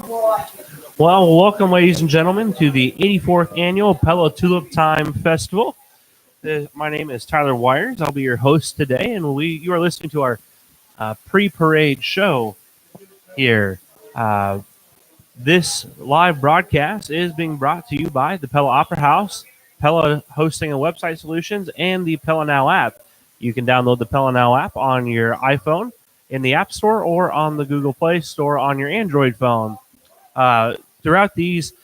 Well, welcome, ladies and gentlemen, to the 84th annual Pella Tulip Time Festival. My name is Tyler Wires. I'll be your host today, and you are listening to our pre-parade show here. Uh, this live broadcast is being brought to you by the Pella Opera House, Pella Hosting and Website Solutions, and the Pella Now app. You can download the Pella Now app on your iPhone in the App Store or on the Google Play Store on your Android phone. Throughout these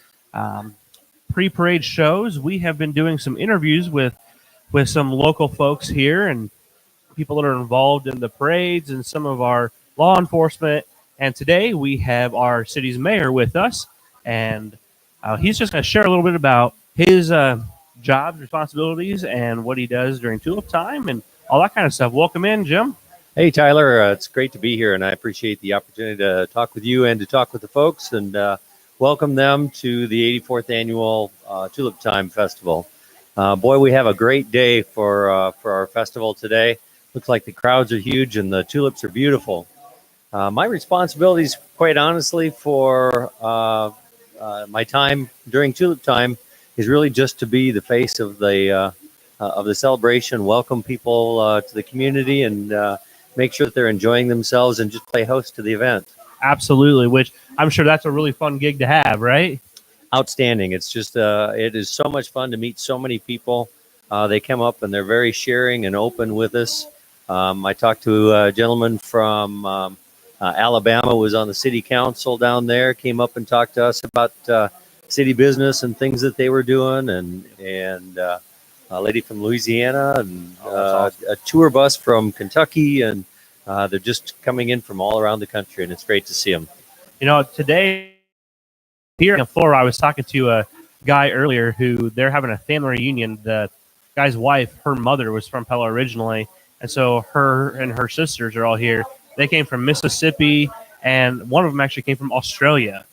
pre-parade shows, we have been doing some interviews with some local folks here and people that are involved in the parades and some of our law enforcement. And today we have our city's mayor with us, and he's just going to share a little bit about his jobs, responsibilities, and what he does during Tulip Time and all that kind of stuff. Welcome in, Jim. Hey, Tyler. It's great to be here, and I appreciate the opportunity to talk with you and to talk with the folks and welcome them to the 84th annual Tulip Time Festival. Boy, we have a great day for our festival today. Looks like the crowds are huge and the tulips are beautiful. My responsibilities, quite honestly, for my time during Tulip Time is really just to be the face of the celebration, welcome people to the community, and make sure that they're enjoying themselves and just play host to the event. Absolutely, which I'm sure that's a really fun gig to have, right? Outstanding. It's just, it is so much fun to meet so many people. They come up and they're very sharing and open with us. I talked to a gentleman from Alabama, was on the city council down there, came up and talked to us about city business and things that they were doing, and a lady from Louisiana, and awesome. a tour bus from Kentucky, and they're just coming in from all around the country, and it's great to see them. You know, today here in Florida, I was talking to a guy earlier who they're having a family reunion. The guy's wife, her mother was from Pella originally, and so her and her sisters are all here. They came from Mississippi, and one of them actually came from Australia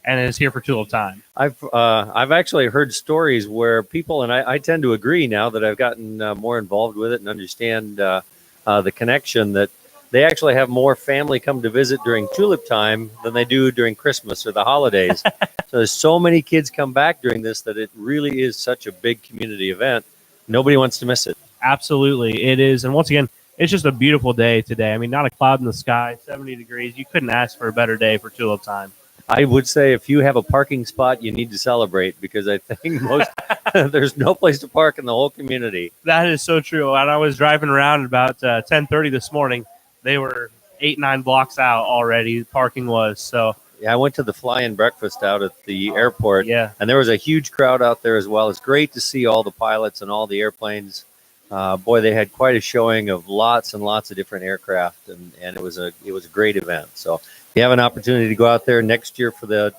and is here for Tulip Time. I've actually heard stories where people, and I tend to agree now that I've gotten more involved with it and understand the connection, that they actually have more family come to visit during Tulip Time than they do during Christmas or the holidays. So there's so many kids come back during this that it really is such a big community event. Nobody wants to miss it. Absolutely, it is. And once again, it's just a beautiful day today. I mean, not a cloud in the sky, 70 degrees. You couldn't ask for a better day for Tulip Time. I would say if you have a parking spot, you need to celebrate, because I think there's no place to park in the whole community. That is so true. When I was driving around about 10:30 this morning, they were 8-9 blocks out already. Parking was so. Yeah, I went to the fly-in breakfast out at the airport. Yeah, and there was a huge crowd out there as well. It's great to see all the pilots and all the airplanes. Boy, they had quite a showing of lots and lots of different aircraft, and it was a great event. So if you have an opportunity to go out there next year for the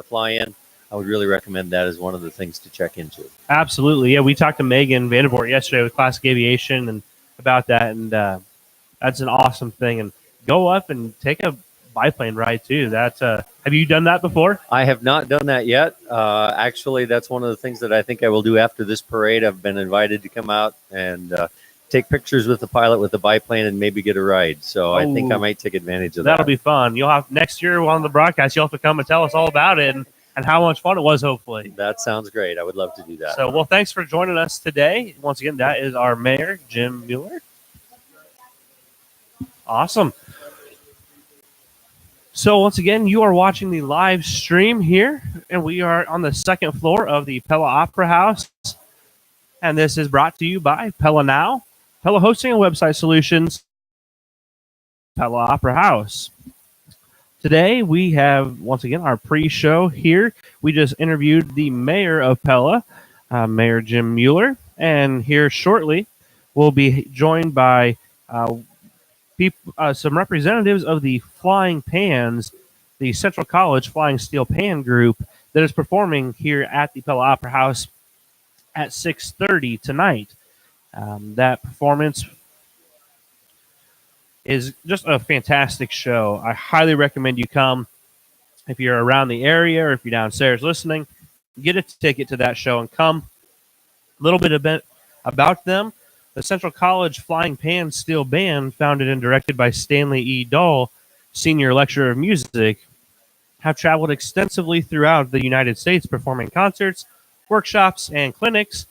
fly-in, I would really recommend that as one of the things to check into. Absolutely. Yeah, we talked to Megan Vandervoort yesterday with Classic Aviation and about that, and that's an awesome thing. And go up and take a biplane ride too. That's have you done that before? I have not done that yet. Actually, that's one of the things that I think I will do after this parade. I've been invited to come out and take pictures with the pilot with the biplane and maybe get a ride. So I think I might take advantage of that. That'll be fun. You'll have next year on the broadcast. You'll have to come and tell us all about it and how much fun it was. Hopefully, that sounds great. I would love to do that. So, well, thanks for joining us today. Once again, that is our mayor, Jim Mueller. Awesome. So once again, you are watching the live stream here, and we are on the second floor of the Pella Opera House. And this is brought to you by Pella Now, Pella Hosting and Website Solutions, Pella Opera House. Today we have, once again, our pre-show here. We just interviewed the mayor of Pella, Mayor Jim Mueller, and here shortly we'll be joined by some representatives of the Flying Pans, the Central College Flying Steel Pan group that is performing here at the Pella Opera House at 6:30 tonight. That performance is just a fantastic show. I highly recommend you come. If you're around the area or if you're downstairs listening, get a ticket to that show and come. A little bit about them. The Central College Flying Pan Steel Band, founded and directed by Stanley E. Dahl, Senior Lecturer of Music, have traveled extensively throughout the United States performing concerts, workshops, and clinics,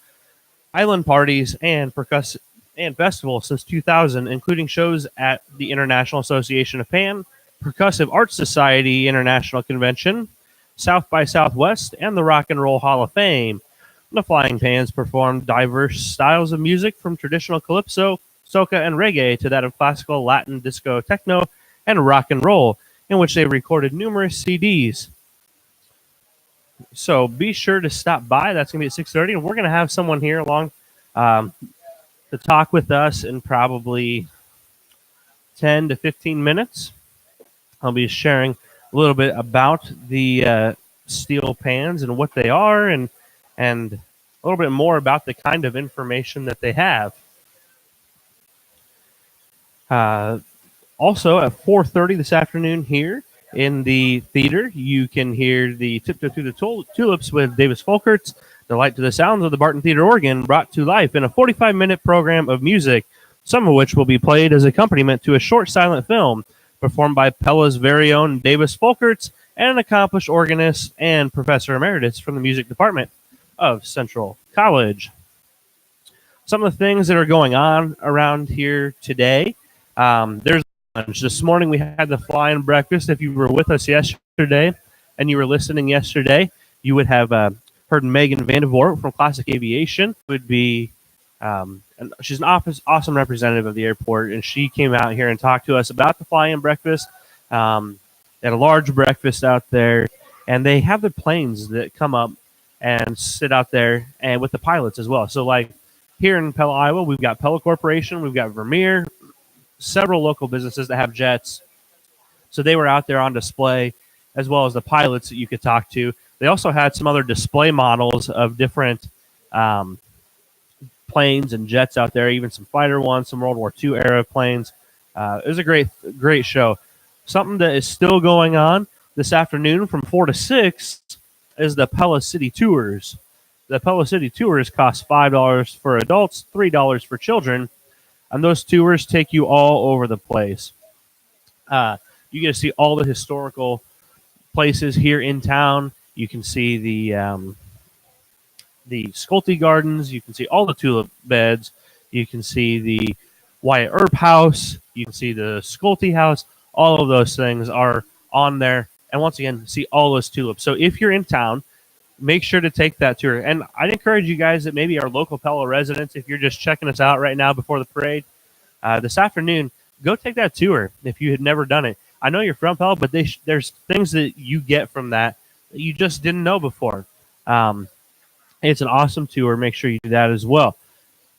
island parties, and festivals since 2000, including shows at the International Association of Pan, Percussive Arts Society International Convention, South by Southwest, and the Rock and Roll Hall of Fame. The Flying Pans performed diverse styles of music from traditional calypso, soca, and reggae to that of classical, Latin, disco, techno, and rock and roll, in which they recorded numerous CDs. So be sure to stop by. That's going to be at 6:30, and we're going to have someone here along um, to talk with us in probably 10 to 15 minutes. I'll be sharing a little bit about the steel pans and what they are, and a little bit more about the kind of information that they have. Also, at 4:30 this afternoon here in the theater, you can hear the Tiptoe Through the Tulips with Davis Folkerts, Delight to the Sounds of the Barton Theater Organ, brought to life in a 45-minute program of music, some of which will be played as accompaniment to a short silent film performed by Pella's very own Davis Folkerts, and an accomplished organist and professor emeritus from the music department of Central College. Some of the things that are going on around here today. There's lunch. This morning we had the fly-in breakfast. If you were with us yesterday and you were listening yesterday, you would have heard Megan Vandevoort from Classic Aviation. Would be and she's an awesome representative of the airport, and she came out here and talked to us about the fly-in breakfast. They had a large breakfast out there, and they have the planes that come up and sit out there, and with the pilots as well. So, like here in Pella, Iowa, we've got Pella Corporation, we've got Vermeer, several local businesses that have jets. So they were out there on display, as well as the pilots that you could talk to. They also had some other display models of different planes and jets out there, even some fighter ones, some World War II era planes. It was a great show. Something that is still going on this afternoon from 4 to 6 is the Pella City Tours. The Pella City Tours cost $5 for adults, $3 for children, and those tours take you all over the place. You get to see all the historical places here in town. You can see the Schulte Gardens. You can see all the tulip beds. You can see the Wyatt Earp House. You can see the Schulte House. All of those things are on there. And once again, see all those tulips. So if you're in town, make sure to take that tour. And I'd encourage you guys that maybe are local Pella residents, if you're just checking us out right now before the parade, this afternoon, go take that tour if you had never done it. I know you're from Pella, but there's things that you get from that you just didn't know before. It's an awesome tour. Make sure you do that as well.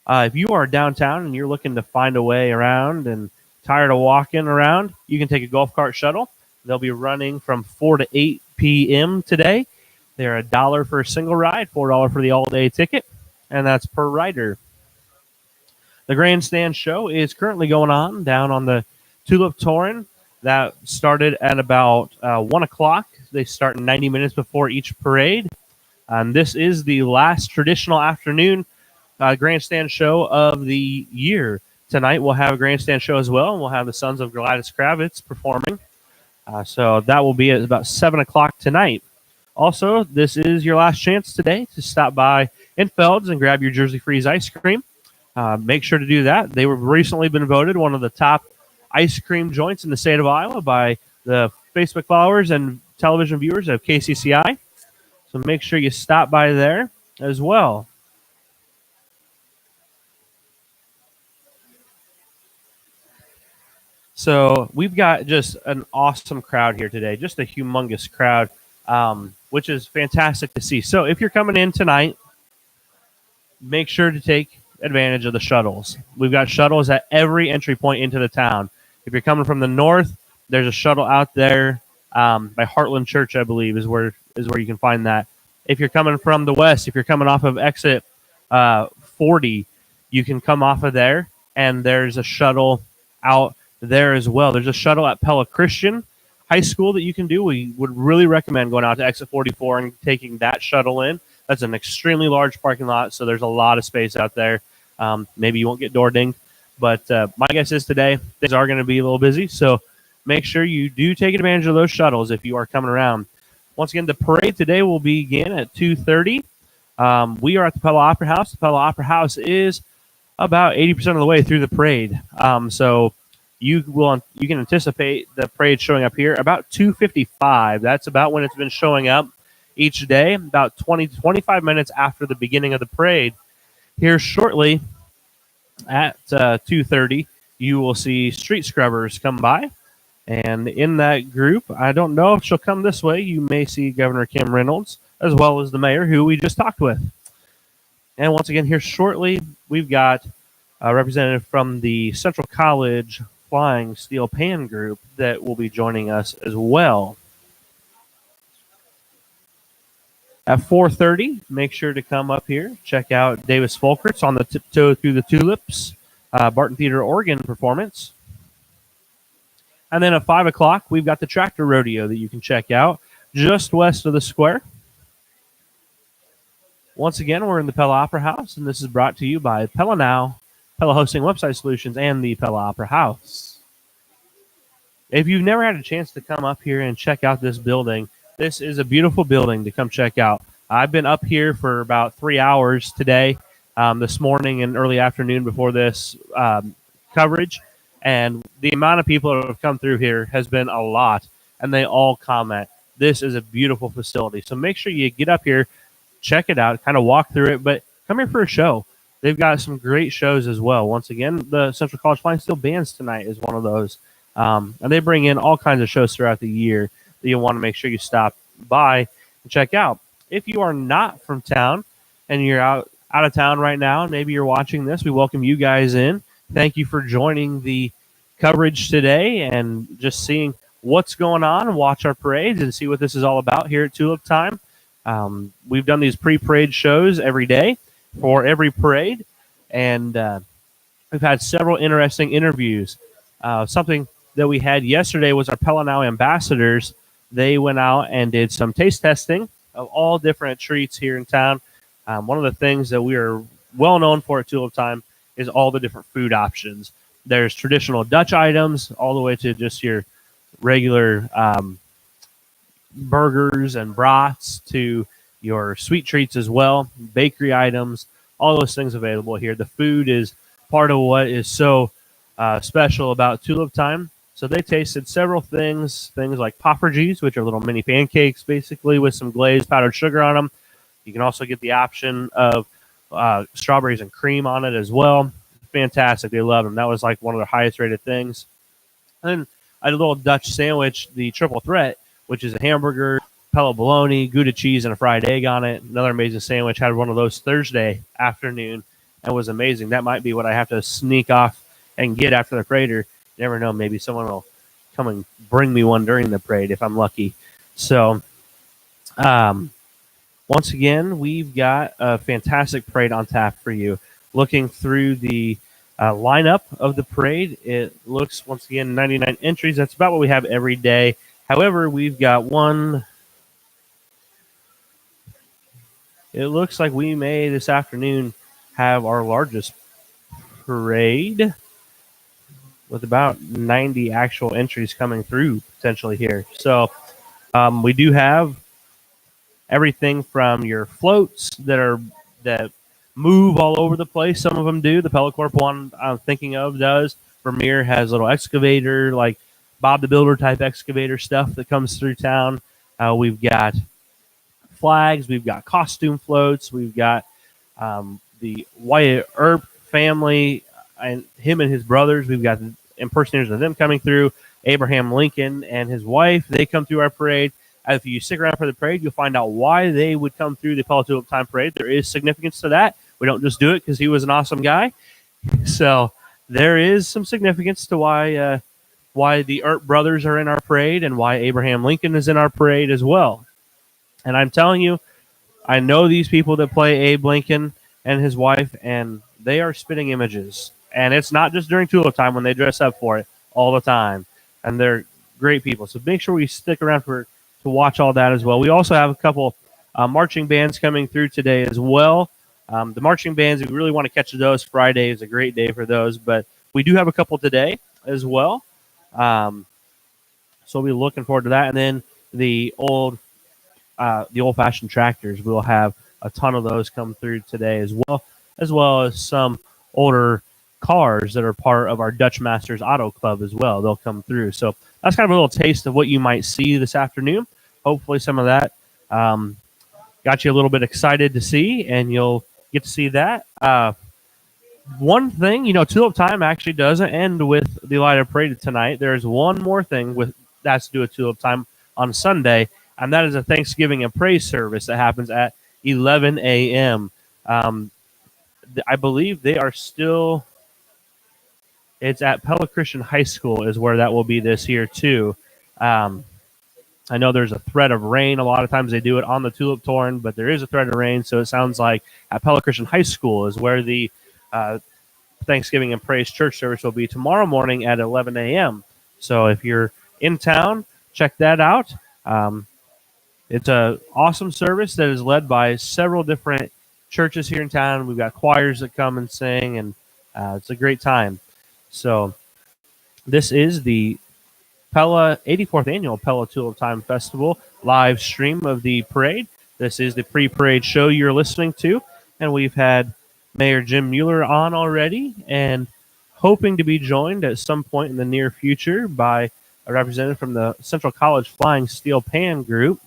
If you are downtown and you're looking to find a way around and tired of walking around, you can take a golf cart shuttle. They'll be running from 4 to 8 p.m. today. They're $1 for a single ride, $4 for the all-day ticket, and that's per rider. The grandstand show is currently going on down on the Tulip Torrent. That started at about 1 o'clock. They start 90 minutes before each parade. This is the last traditional afternoon grandstand show of the year. Tonight we'll have a grandstand show as well, and we'll have the Sons of Gladys Kravitz performing. So that will be at about 7 o'clock tonight. Also, this is your last chance today to stop by in Feld's and grab your Jersey Freeze ice cream. Make sure to do that. They were recently been voted one of the top ice cream joints in the state of Iowa by the Facebook followers and television viewers of KCCI. So make sure you stop by there as well. So we've got just an awesome crowd here today, just a humongous crowd, which is fantastic to see. So if you're coming in tonight, make sure to take advantage of the shuttles. We've got shuttles at every entry point into the town. If you're coming from the north, there's a shuttle out there by Heartland Church, I believe, is where you can find that. If you're coming from the west, if you're coming off of exit 40, you can come off of there, and there's a shuttle out there as well. There's a shuttle at Pella Christian High School that you can do. We would really recommend going out to exit 44 and taking that shuttle in. That's an extremely large parking lot, so there's a lot of space out there. Maybe you won't get door dinged, but my guess is today things are going to be a little busy, so make sure you do take advantage of those shuttles if you are coming around. Once again, the parade today will begin at 2:30. We are at the Pella Opera House. The Pella Opera House is about 80% of the way through the parade. So you can anticipate the parade showing up here about 2:55. That's about when it's been showing up each day, about 20 to 25 minutes after the beginning of the parade. Here shortly at 2:30, you will see street scrubbers come by. And in that group, I don't know if she'll come this way. You may see Governor Kim Reynolds as well as the mayor, who we just talked with. And once again, here shortly, we've got a representative from the Central College Flying Steel Pan Group that will be joining us as well. At 4:30, make sure to come up here, check out Davis Folkerts on the Tiptoe Through the Tulips Barton Theater organ performance. And then at 5 o'clock, we've got the tractor rodeo that you can check out just west of the square. Once again, we're in the Pella Opera House, and this is brought to you by Pella Now, Pella Hosting Website Solutions, and the Pella Opera House. If you've never had a chance to come up here and check out this building, this is a beautiful building to come check out. I've been up here for about 3 hours today, this morning and early afternoon before this coverage, and the amount of people that have come through here has been a lot, and they all comment. This is a beautiful facility. So make sure you get up here, check it out, kind of walk through it, but come here for a show. They've got some great shows as well. Once again, the Central College Flying Steel Bands tonight is one of those. And they bring in all kinds of shows throughout the year that you'll want to make sure you stop by and check out. If you are not from town and you're out of town right now, and maybe you're watching this, we welcome you guys in. Thank you for joining the coverage today and just seeing what's going on and watch our parades and see what this is all about here at Tulip Time. We've done these pre-parade shows every day for every parade, and we've had several interesting interviews. Something that we had yesterday was our Pella Now ambassadors. They went out and did some taste testing of all different treats here in town. One of the things that we are well known for at Tulip Time is all the different food options. There's traditional Dutch items all the way to just your regular burgers and brats to your sweet treats as well, bakery items, all those things available here. The food is part of what is so special about Tulip Time. So they tasted several things like poffertjes, which are little mini pancakes basically with some glazed powdered sugar on them. You can also get the option of strawberries and cream on it as well. Fantastic. They love them. That was like one of their highest rated things. And then I had a little Dutch sandwich, the triple threat, which is a hamburger, Pella bologna, Gouda cheese, and a fried egg on it. Another amazing sandwich. Had one of those Thursday afternoon and was amazing. That might be what I have to sneak off and get after the parade. You never know. Maybe someone will come and bring me one during the parade if I'm lucky. So, once again, we've got a fantastic parade on tap for you. Looking through the lineup of the parade, it looks, once again, 99 entries. That's about what we have every day. However, we've got one. It looks like we may this afternoon have our largest parade with about 90 actual entries coming through potentially here. So we do have everything from your floats that move all over the place. Some of them do. The Pellicorp one I'm thinking of does. Vermeer has a little excavator, like Bob the Builder type excavator stuff that comes through town. We've got flags. We've got costume floats. We've got the Wyatt Earp family and him and his brothers. We've got impersonators of them coming through. Abraham Lincoln and his wife, they come through our parade. If you stick around for the parade, you'll find out why they would come through the Pella Tulip Time Parade. There is significance to that. We don't just do it because he was an awesome guy. So there is some significance to why the Earp brothers are in our parade and why Abraham Lincoln is in our parade as well. And I'm telling you, I know these people that play Abe Lincoln and his wife, and they are spitting images. And it's not just during Tulip Time when they dress up for it, all the time. And they're great people. So make sure we stick around to watch all that as well. We also have a couple marching bands coming through today as well. The marching bands, if you really want to catch those, Friday is a great day for those. But we do have a couple today as well. So we'll be looking forward to that. And then the old-fashioned tractors, we'll have a ton of those come through today as well as some older cars that are part of our Dutch Masters Auto Club as well. They'll come through. So that's kind of a little taste of what you might see this afternoon. Hopefully some of that got you a little bit excited to see, and you'll get to see that. One thing, Tulip Time actually doesn't end with the light of parade tonight. There's one more thing that's to do with Tulip Time on Sunday, and that is a Thanksgiving and praise service that happens at 11 a.m. I believe they are still. It's at Pella Christian High School is where that will be this year too. I know there's a threat of rain. A lot of times they do it on the Tulip Torn, but there is a threat of rain, so it sounds like at Pella Christian High School is where the Thanksgiving and Praise Church service will be tomorrow morning at 11 a.m. So if you're in town, check that out. It's an awesome service that is led by several different churches here in town. We've got choirs that come and sing, and it's a great time. So this is the Pella 84th Annual Pella Tulip Time Festival live stream of the parade. This is the pre-parade show you're listening to, and we've had Mayor Jim Mueller on already and hoping to be joined at some point in the near future by a representative from the Central College Flying Steel Pan Group.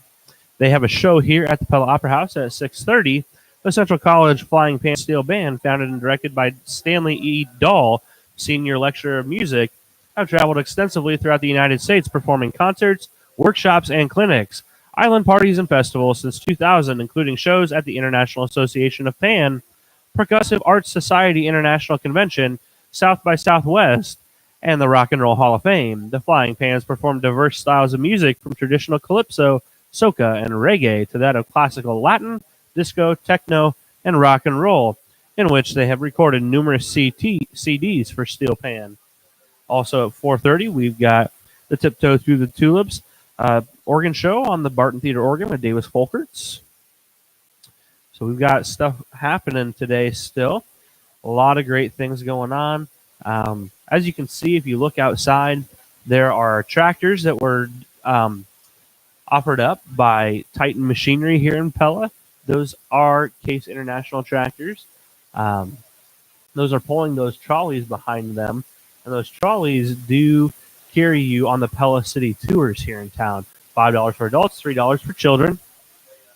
They have a show here at the Pella Opera House at 6:30. The Central College Flying Pan Steel Band, founded and directed by Stanley E. Dahl, Senior Lecturer of Music, have traveled extensively throughout the United States performing concerts, workshops, and clinics, island parties, and festivals since 2000, including shows at the International Association of Pan, Percussive Arts Society International Convention, South by Southwest, and the Rock and Roll Hall of Fame. The Flying Pans perform diverse styles of music from traditional calypso, soca, and reggae to that of classical Latin, disco, techno, and rock and roll, in which they have recorded numerous CDs for Steel Pan. Also at 4:30, we've got the Tiptoe Through the Tulips organ show on the Barton Theater organ with Davis Folkerts. So we've got stuff happening today still. A lot of great things going on. As you can see, if you look outside, there are tractors that were offered up by Titan Machinery here in Pella. Those are Case International tractors. Those are pulling those trolleys behind them. And those trolleys do carry you on the Pella City tours here in town. $5 for adults, $3 for children.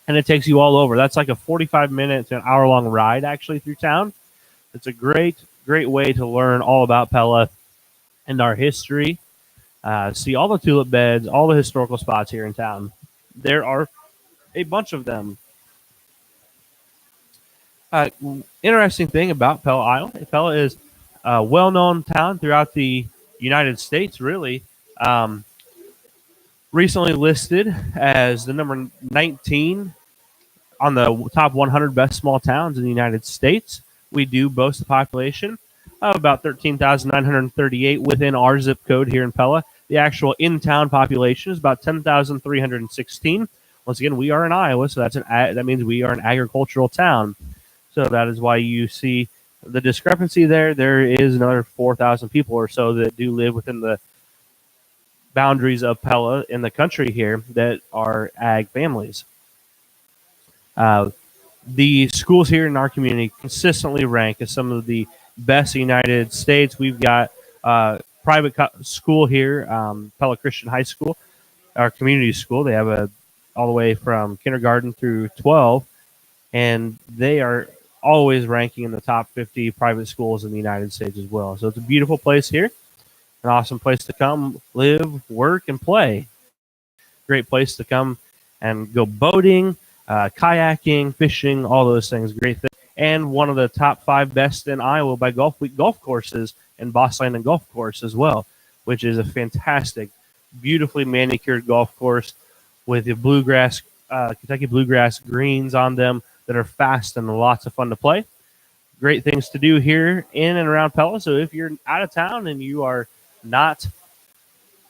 And it takes you all over. That's like a 45-minute to an hour-long ride, actually, through town. It's a great, great way to learn all about Pella and our history. See all the tulip beds, all the historical spots here in town. There are a bunch of them. Interesting thing about Pella Island. Pella is a well-known town throughout the United States, really. Recently listed as the number 19 on the top 100 best small towns in the United States. We do boast a population of about 13,938 within our zip code here in Pella. The actual in-town population is about 10,316. Once again, we are in Iowa, so that means we are an agricultural town. So that is why you see the discrepancy there. There is another 4,000 people or so that do live within the boundaries of Pella in the country here that are ag families. The schools here in our community consistently rank as some of the best in the United States. We've got private school here, Pella Christian High School, our community school. They have all the way from kindergarten through 12, and they are always ranking in the top 50 private schools in the United States as well. So it's a beautiful place here, an awesome place to come, live, work, and play. Great place to come and go boating, kayaking, fishing, all those things. Great thing. And one of the top 5 best in Iowa by Golf Week golf courses in Boss Landing Golf Course as well, which is a fantastic, beautifully manicured golf course with the bluegrass, Kentucky bluegrass greens on them that are fast and lots of fun to play. Great things to do here in and around Pella. So if you're out of town and you are not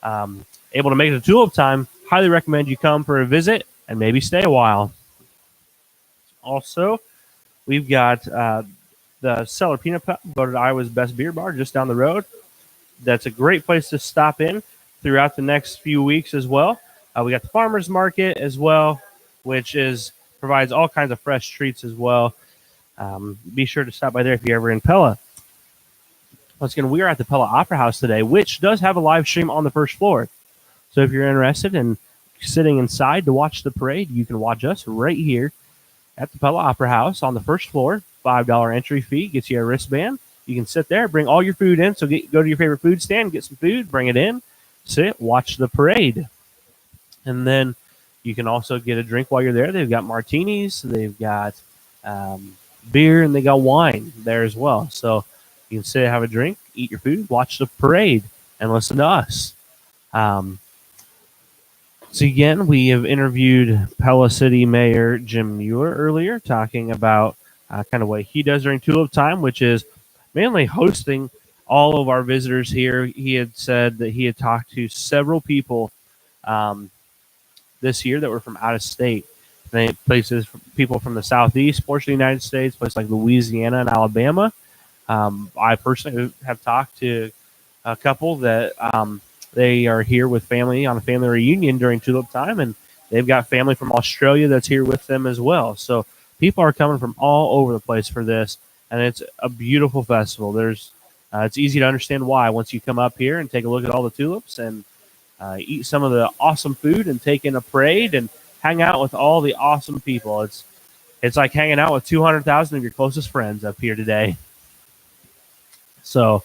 able to make it to Tulip Time, highly recommend you come for a visit and maybe stay a while. Also, we've got the Cellar Peanut Pub, voted Iowa's best beer bar just down the road. That's a great place to stop in throughout the next few weeks as well. We got the farmers market as well, which provides all kinds of fresh treats as well. Be sure to stop by there if you're ever in Pella. Once again, we are at the Pella Opera House today, which does have a live stream on the first floor. So if you're interested in sitting inside to watch the parade, you can watch us right here at the Pella Opera House on the first floor. $5 entry fee gets you a wristband. You can sit there, bring all your food in. So go to your favorite food stand, get some food, bring it in, sit, watch the parade. And then you can also get a drink while you're there. They've got martinis, they've got beer, and they got wine there as well. So you can sit, have a drink, eat your food, watch the parade, and listen to us. So again, we have interviewed Pella City Mayor Jim Mueller earlier, talking about kind of what he does during Tulip Time, which is mainly hosting all of our visitors here. He had said that he had talked to several people this year that were from out of state, places, people from the southeast portion of the United States, places like Louisiana and Alabama. I personally have talked to a couple that they are here with family on a family reunion during Tulip Time, and they've got family from Australia that's here with them as well. So people are coming from all over the place for this, and it's a beautiful festival. It's easy to understand why once you come up here and take a look at all the tulips and eat some of the awesome food and take in a parade and hang out with all the awesome people. It's like hanging out with 200,000 of your closest friends up here today. So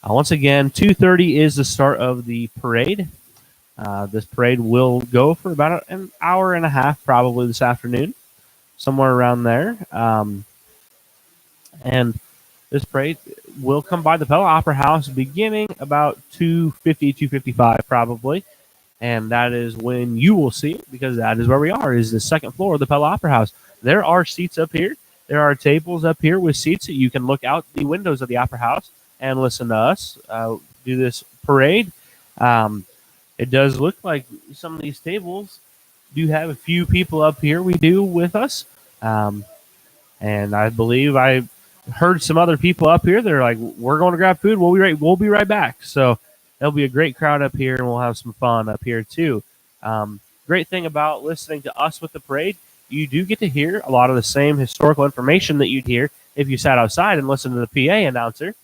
once again, 2:30 is the start of the parade. This parade will go for about an hour and a half, probably this afternoon, somewhere around there. And this parade will come by the Pella Opera House beginning about 2:50, 2:55 probably. And that is when you will see it, because that is where we are, is the second floor of the Pella Opera House. There are seats up here. There are tables up here with seats that you can look out the windows of the Opera House and listen to us do this parade. It does look like some of these tables do have a few people up here we do with us. And I believe I heard some other people up here that are like, we're going to grab food. We'll be right back. So there'll be a great crowd up here, and we'll have some fun up here too. Great thing about listening to us with the parade, you do get to hear a lot of the same historical information that you'd hear if you sat outside and listened to the PA announcer.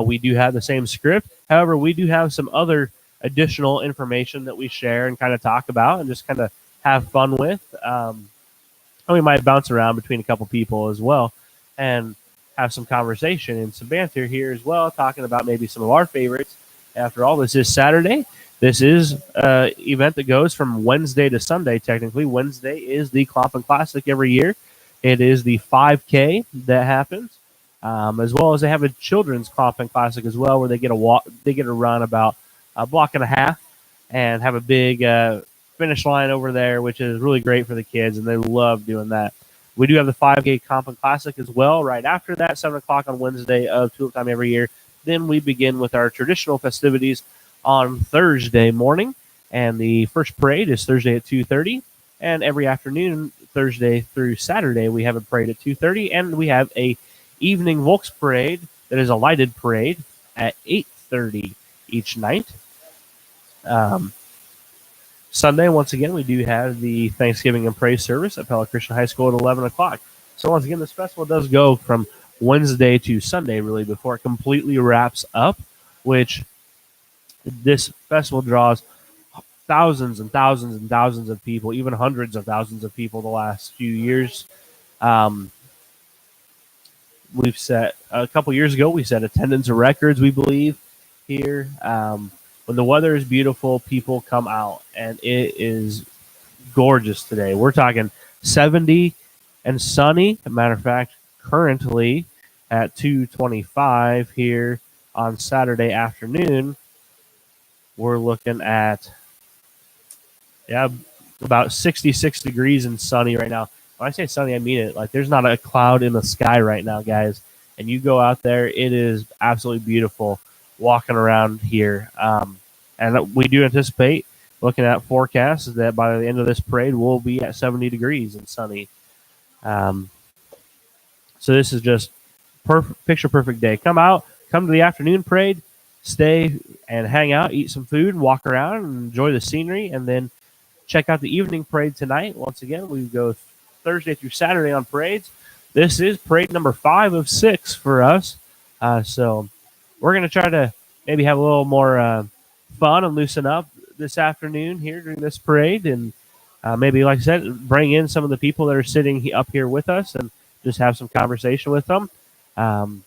We do have the same script. However, we do have some other additional information that we share and kind of talk about and just kind of have fun with. And we might bounce around between a couple people as well and have some conversation and some banter here as well, talking about maybe some of our favorites. After all, this is Saturday. This is an event that goes from Wednesday to Sunday, technically. Wednesday is the Kloppen Classic every year. It is the 5K that happens, as well as they have a children's Kloppen Classic as well, where they get to run about a block and a half and have a big finish line over there, which is really great for the kids, and they love doing that. We do have the 5K Kloppen Classic as well right after that, 7 o'clock on Wednesday of Tulip Time every year. Then we begin with our traditional festivities on Thursday morning, and the first parade is Thursday at 2:30, and every afternoon, Thursday through Saturday, we have a parade at 2:30, and we have a evening Volks parade that is a lighted parade at 8:30 each night. Sunday, once again, we do have the Thanksgiving and Praise service at Pella Christian High School at 11 o'clock. So once again, this festival does go from Wednesday to Sunday, really, before it completely wraps up, which this festival draws thousands and thousands and thousands of people, even hundreds of thousands of people the last few years. We've set, a couple years ago, we set attendance records, we believe, here. When the weather is beautiful, people come out, and it is gorgeous today. We're talking 70 and sunny. As a matter of fact, currently at 2:25 here on Saturday afternoon, we're looking at about 66 degrees and sunny right now. When I say sunny, I mean it. Like, there's not a cloud in the sky right now, guys. And you go out there, it is absolutely beautiful walking around here. And we do anticipate, looking at forecasts, that by the end of this parade, we'll be at 70 degrees and sunny. So this is just picture perfect day. Come out, come to the afternoon parade, stay and hang out, eat some food, walk around, and enjoy the scenery, and then check out the evening parade tonight. Once again, we go Thursday through Saturday on parades. This is parade number 5 of 6 for us. So we're going to try to maybe have a little more fun and loosen up this afternoon here during this parade. And maybe, like I said, bring in some of the people that are sitting up here with us and just have some conversation with them. And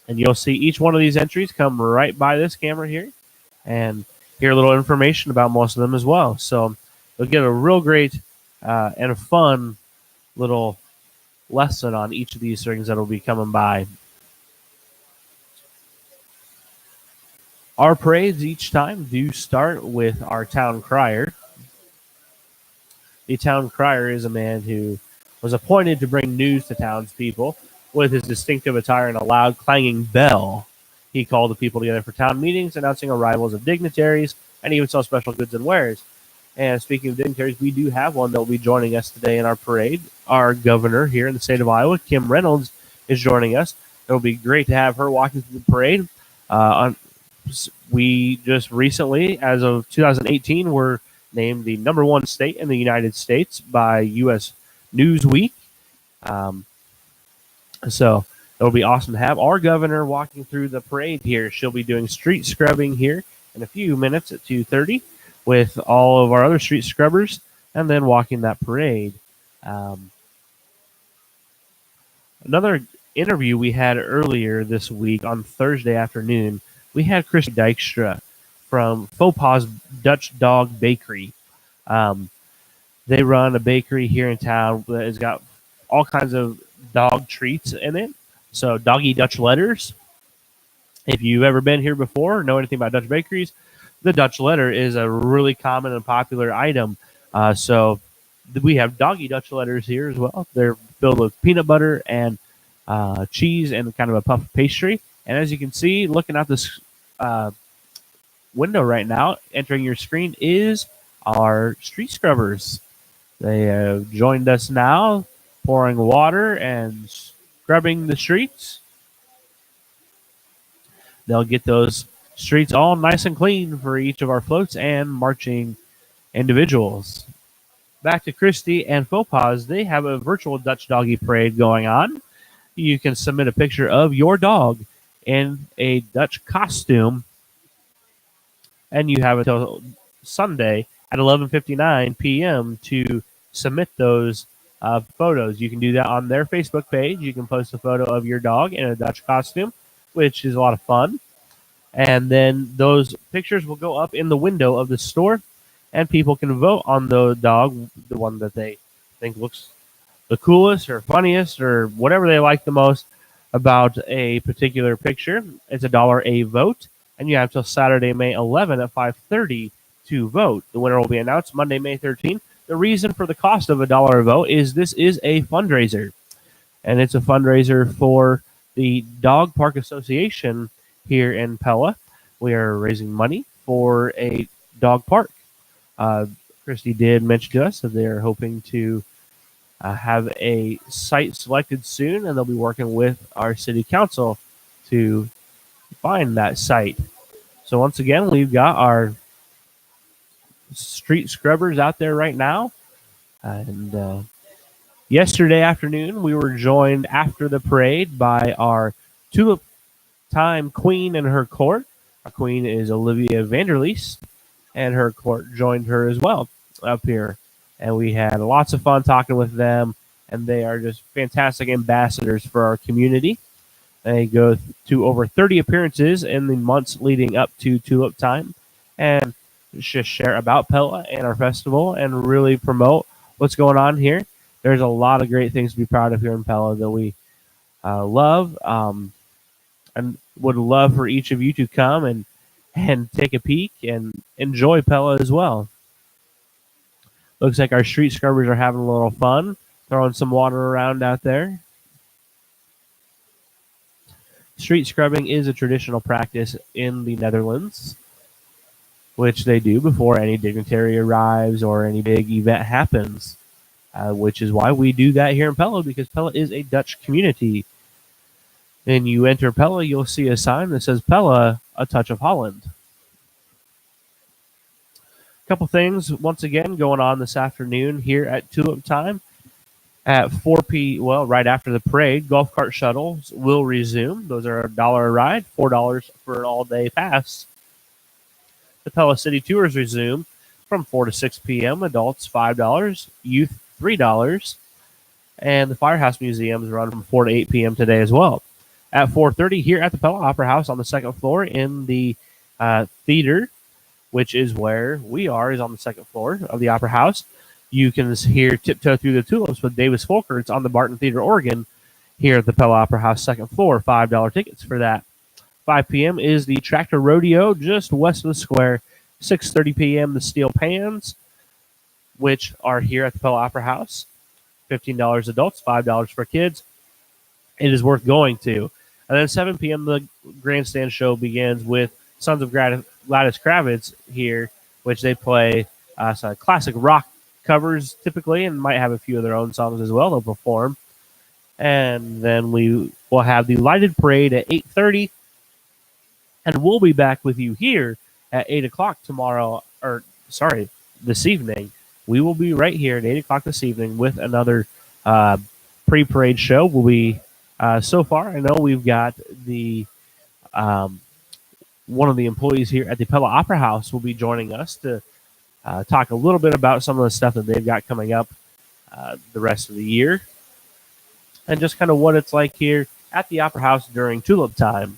you'll see each one of these entries come right by this camera here and hear a little information about most of them as well. So you'll get a real great and a fun little lesson on each of these things that will be coming by. Our parades each time do start with our town crier. The town crier is a man who was appointed to bring news to townspeople. With his distinctive attire and a loud clanging bell, he called the people together for town meetings, announcing arrivals of dignitaries, and even saw special goods and wares. And speaking of dignitaries, we do have one that will be joining us today in our parade. Our governor here in the state of Iowa, Kim Reynolds, is joining us. It will be great to have her walking through the parade. We just recently, as of 2018, were named the #1 state in the United States by U.S. Newsweek. So it'll be awesome to have our governor walking through the parade here. She'll be doing street scrubbing here in a few minutes at 2:30 with all of our other street scrubbers, and then walking that parade. Another interview we had earlier this week on Thursday afternoon, we had Christy Dykstra from Faux Pas Dutch Dog Bakery. They run a bakery here in town that has got all kinds of dog treats in it. So doggy Dutch letters. If you've ever been here before or know anything about Dutch bakeries, the Dutch letter is a really common and popular item. So we have doggy Dutch letters here as well. They're filled with peanut butter and cheese and kind of a puff pastry. And as you can see, looking out this window right now, entering your screen is our street scrubbers. They have joined us now, pouring water and scrubbing the streets. They'll get those streets all nice and clean for each of our floats and marching individuals. Back to Christy and Faux Pas, they have a virtual Dutch doggy parade going on. You can submit a picture of your dog in a Dutch costume, and you have until Sunday at 11:59 p.m. to submit those photos. You can do that on their Facebook page. You can post a photo of your dog in a Dutch costume, which is a lot of fun. And then those pictures will go up in the window of the store, and people can vote on the dog, the one that they think looks the coolest or funniest or whatever they like the most about a particular picture. It's $1 a vote, and you have till Saturday, May 11 at 5:30 to vote. The winner will be announced Monday, May 13. The reason for the cost of $1 a vote is this is a fundraiser, and it's a fundraiser for the Dog Park Association here in Pella. We are raising money for a dog park. Christy did mention to us that they are hoping to have a site selected soon, and they'll be working with our city council to find that site. So once again, we've got our street scrubbers out there right now. And yesterday afternoon, we were joined after the parade by our Tulip Time Queen and her court. Our queen is Olivia Vanderleest, and her court joined her as well up here. And we had lots of fun talking with them, and they are just fantastic ambassadors for our community. They go to over 30 appearances in the months leading up to Tulip Time, and just share about Pella and our festival and really promote what's going on here. There's a lot of great things to be proud of here in Pella that we love, and would love for each of you to come and take a peek and enjoy Pella as well. Looks like our street scrubbers are having a little fun, throwing some water around out there. Street scrubbing is a traditional practice in the Netherlands, which they do before any dignitary arrives or any big event happens, which is why we do that here in Pella, because Pella is a Dutch community. and you enter Pella, you'll see a sign that says Pella, a touch of Holland. A couple things, once again, going on this afternoon here at Tulip Time. At 4 p. Well, right after the parade, golf cart shuttles will resume. Those are $1 a ride, $4 for an all-day pass. The Pella City Tours resume from 4 to 6 p.m. Adults $5, youth $3, and the Firehouse Museums run from 4 to 8 p.m. today as well. At 4:30 here at the Pella Opera House on the second floor in the theater, which is where we are, is on the second floor of the Opera House. You can hear Tiptoe Through the Tulips with Davis Folkerts on the Barton Theater organ here at the Pella Opera House second floor. $5 tickets for that. 5 p.m. is the Tractor Rodeo just west of the square. 6:30 p.m. the Steel Pans, which are here at the Pella Opera House. $15 adults, $5 for kids. It is worth going to. And then 7 p.m. the grandstand show begins with Sons of Gladys Kravitz here, which they play classic rock covers typically, and might have a few of their own songs as well they'll perform. And then we will have the lighted parade at 8:30, and we'll be back with you here at 8 o'clock this evening. We will be right here at 8 o'clock this evening with another pre-parade show. We'll be, so far, I know we've got the one of the employees here at the Pella Opera House will be joining us to talk a little bit about some of the stuff that they've got coming up the rest of the year, and just kind of what it's like here at the Opera House during Tulip Time.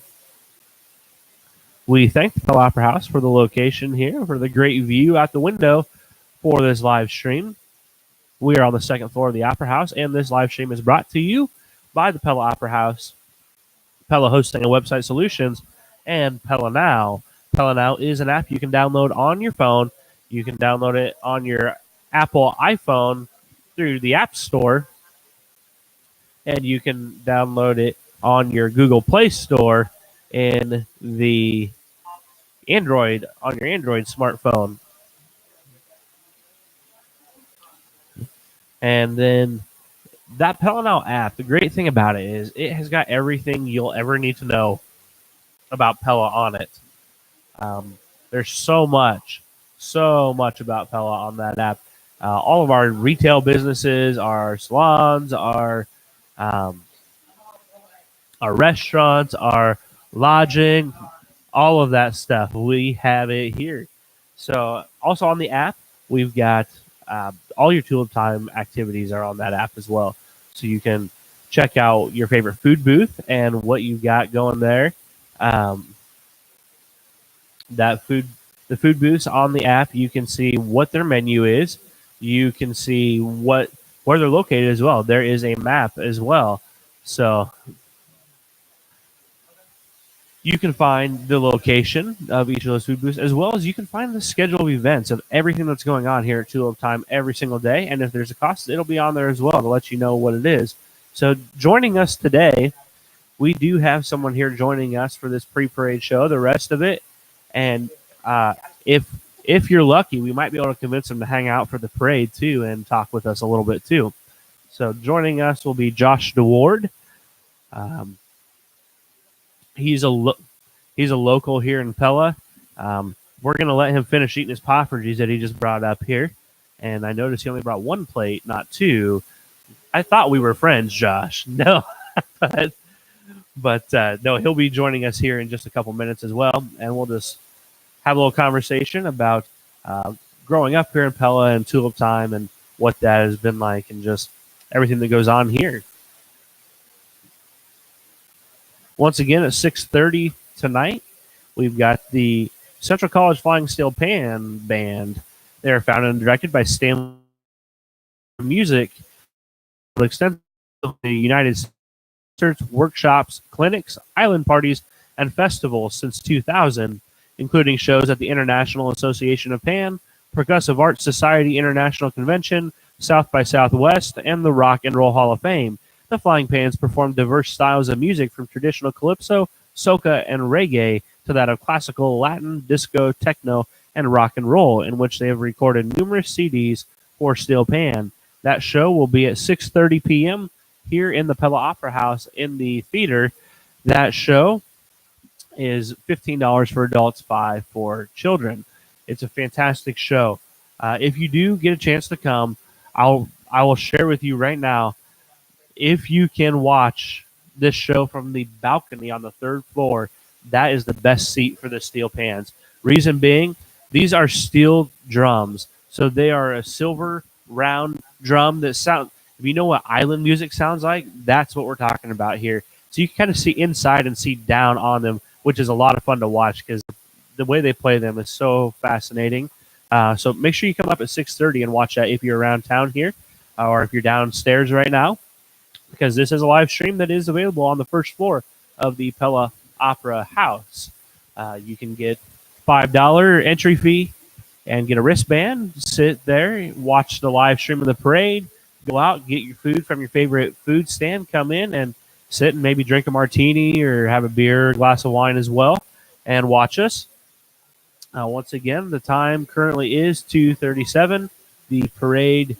We thank the Pella Opera House for the location here, for the great view out the window for this live stream. We are on the second floor of the Opera House, and this live stream is brought to you by the Pella Opera House, Pella Hosting and Website Solutions, and Pella Now. Pella Now is an app you can download on your phone. You can download it on your Apple iPhone through the App Store, and you can download it on your Google Play Store in the Android, on your Android smartphone. And then that Pella Now app, the great thing about it is it has got everything you'll ever need to know about Pella on it. There's so much about Pella on that app. All of our retail businesses, our salons, our restaurants, our lodging, all of that stuff, we have it here. So also on the app, we've got all your Tulip Time activities are on that app as well. So you can check out your favorite food booth and what you've got going there. The food booths on the app, you can see what their menu is. You can see where they're located as well. There is a map as well. So you can find the location of each of those food booths, as well as you can find the schedule of events of everything that's going on here at Tulip Time every single day. And if there's a cost, it'll be on there as well to let you know what it is. So joining us today, we do have someone here joining us for this pre-parade show, the rest of it. And if you're lucky, we might be able to convince them to hang out for the parade too and talk with us a little bit too. So joining us will be Josh DeWard. He's a local here in Pella. We're going to let him finish eating his poffertjes that he just brought up here. And I noticed he only brought one plate, not two. I thought we were friends, Josh. No, but no, he'll be joining us here in just a couple minutes as well. And we'll just have a little conversation about growing up here in Pella and Tulip Time and what that has been like and just everything that goes on here. Once again, at 6:30 tonight, we've got the Central College Flying Steel Pan Band. They are founded and directed by Stanley Music. Extensively United States workshops, clinics, island parties, and festivals since 2000, including shows at the International Association of Pan, Percussive Arts Society International Convention, South by Southwest, and the Rock and Roll Hall of Fame. The Flying Pans perform diverse styles of music from traditional calypso, soca, and reggae to that of classical, Latin, disco, techno, and rock and roll, in which they have recorded numerous CDs for Steel Pan. That show will be at 6:30 p.m. here in the Pella Opera House in the theater. That show is $15 for adults, 5 for children. It's a fantastic show. If you do get a chance to come, I will share with you right now. If you can watch this show from the balcony on the third floor, that is the best seat for the steel pans. Reason being, these are steel drums, so they are a silver round drum that sound. If you know what island music sounds like, that's what we're talking about here. So you can kind of see inside and see down on them, which is a lot of fun to watch because the way they play them is so fascinating. So make sure you come up at 6:30 and watch that if you're around town here, or if you're downstairs right now, because this is a live stream that is available on the first floor of the Pella Opera House. You can get $5 entry fee and get a wristband, sit there, watch the live stream of the parade, go out, get your food from your favorite food stand, come in and sit and maybe drink a martini or have a beer, a glass of wine as well, and watch us. Once again, the time currently is 2:37. The parade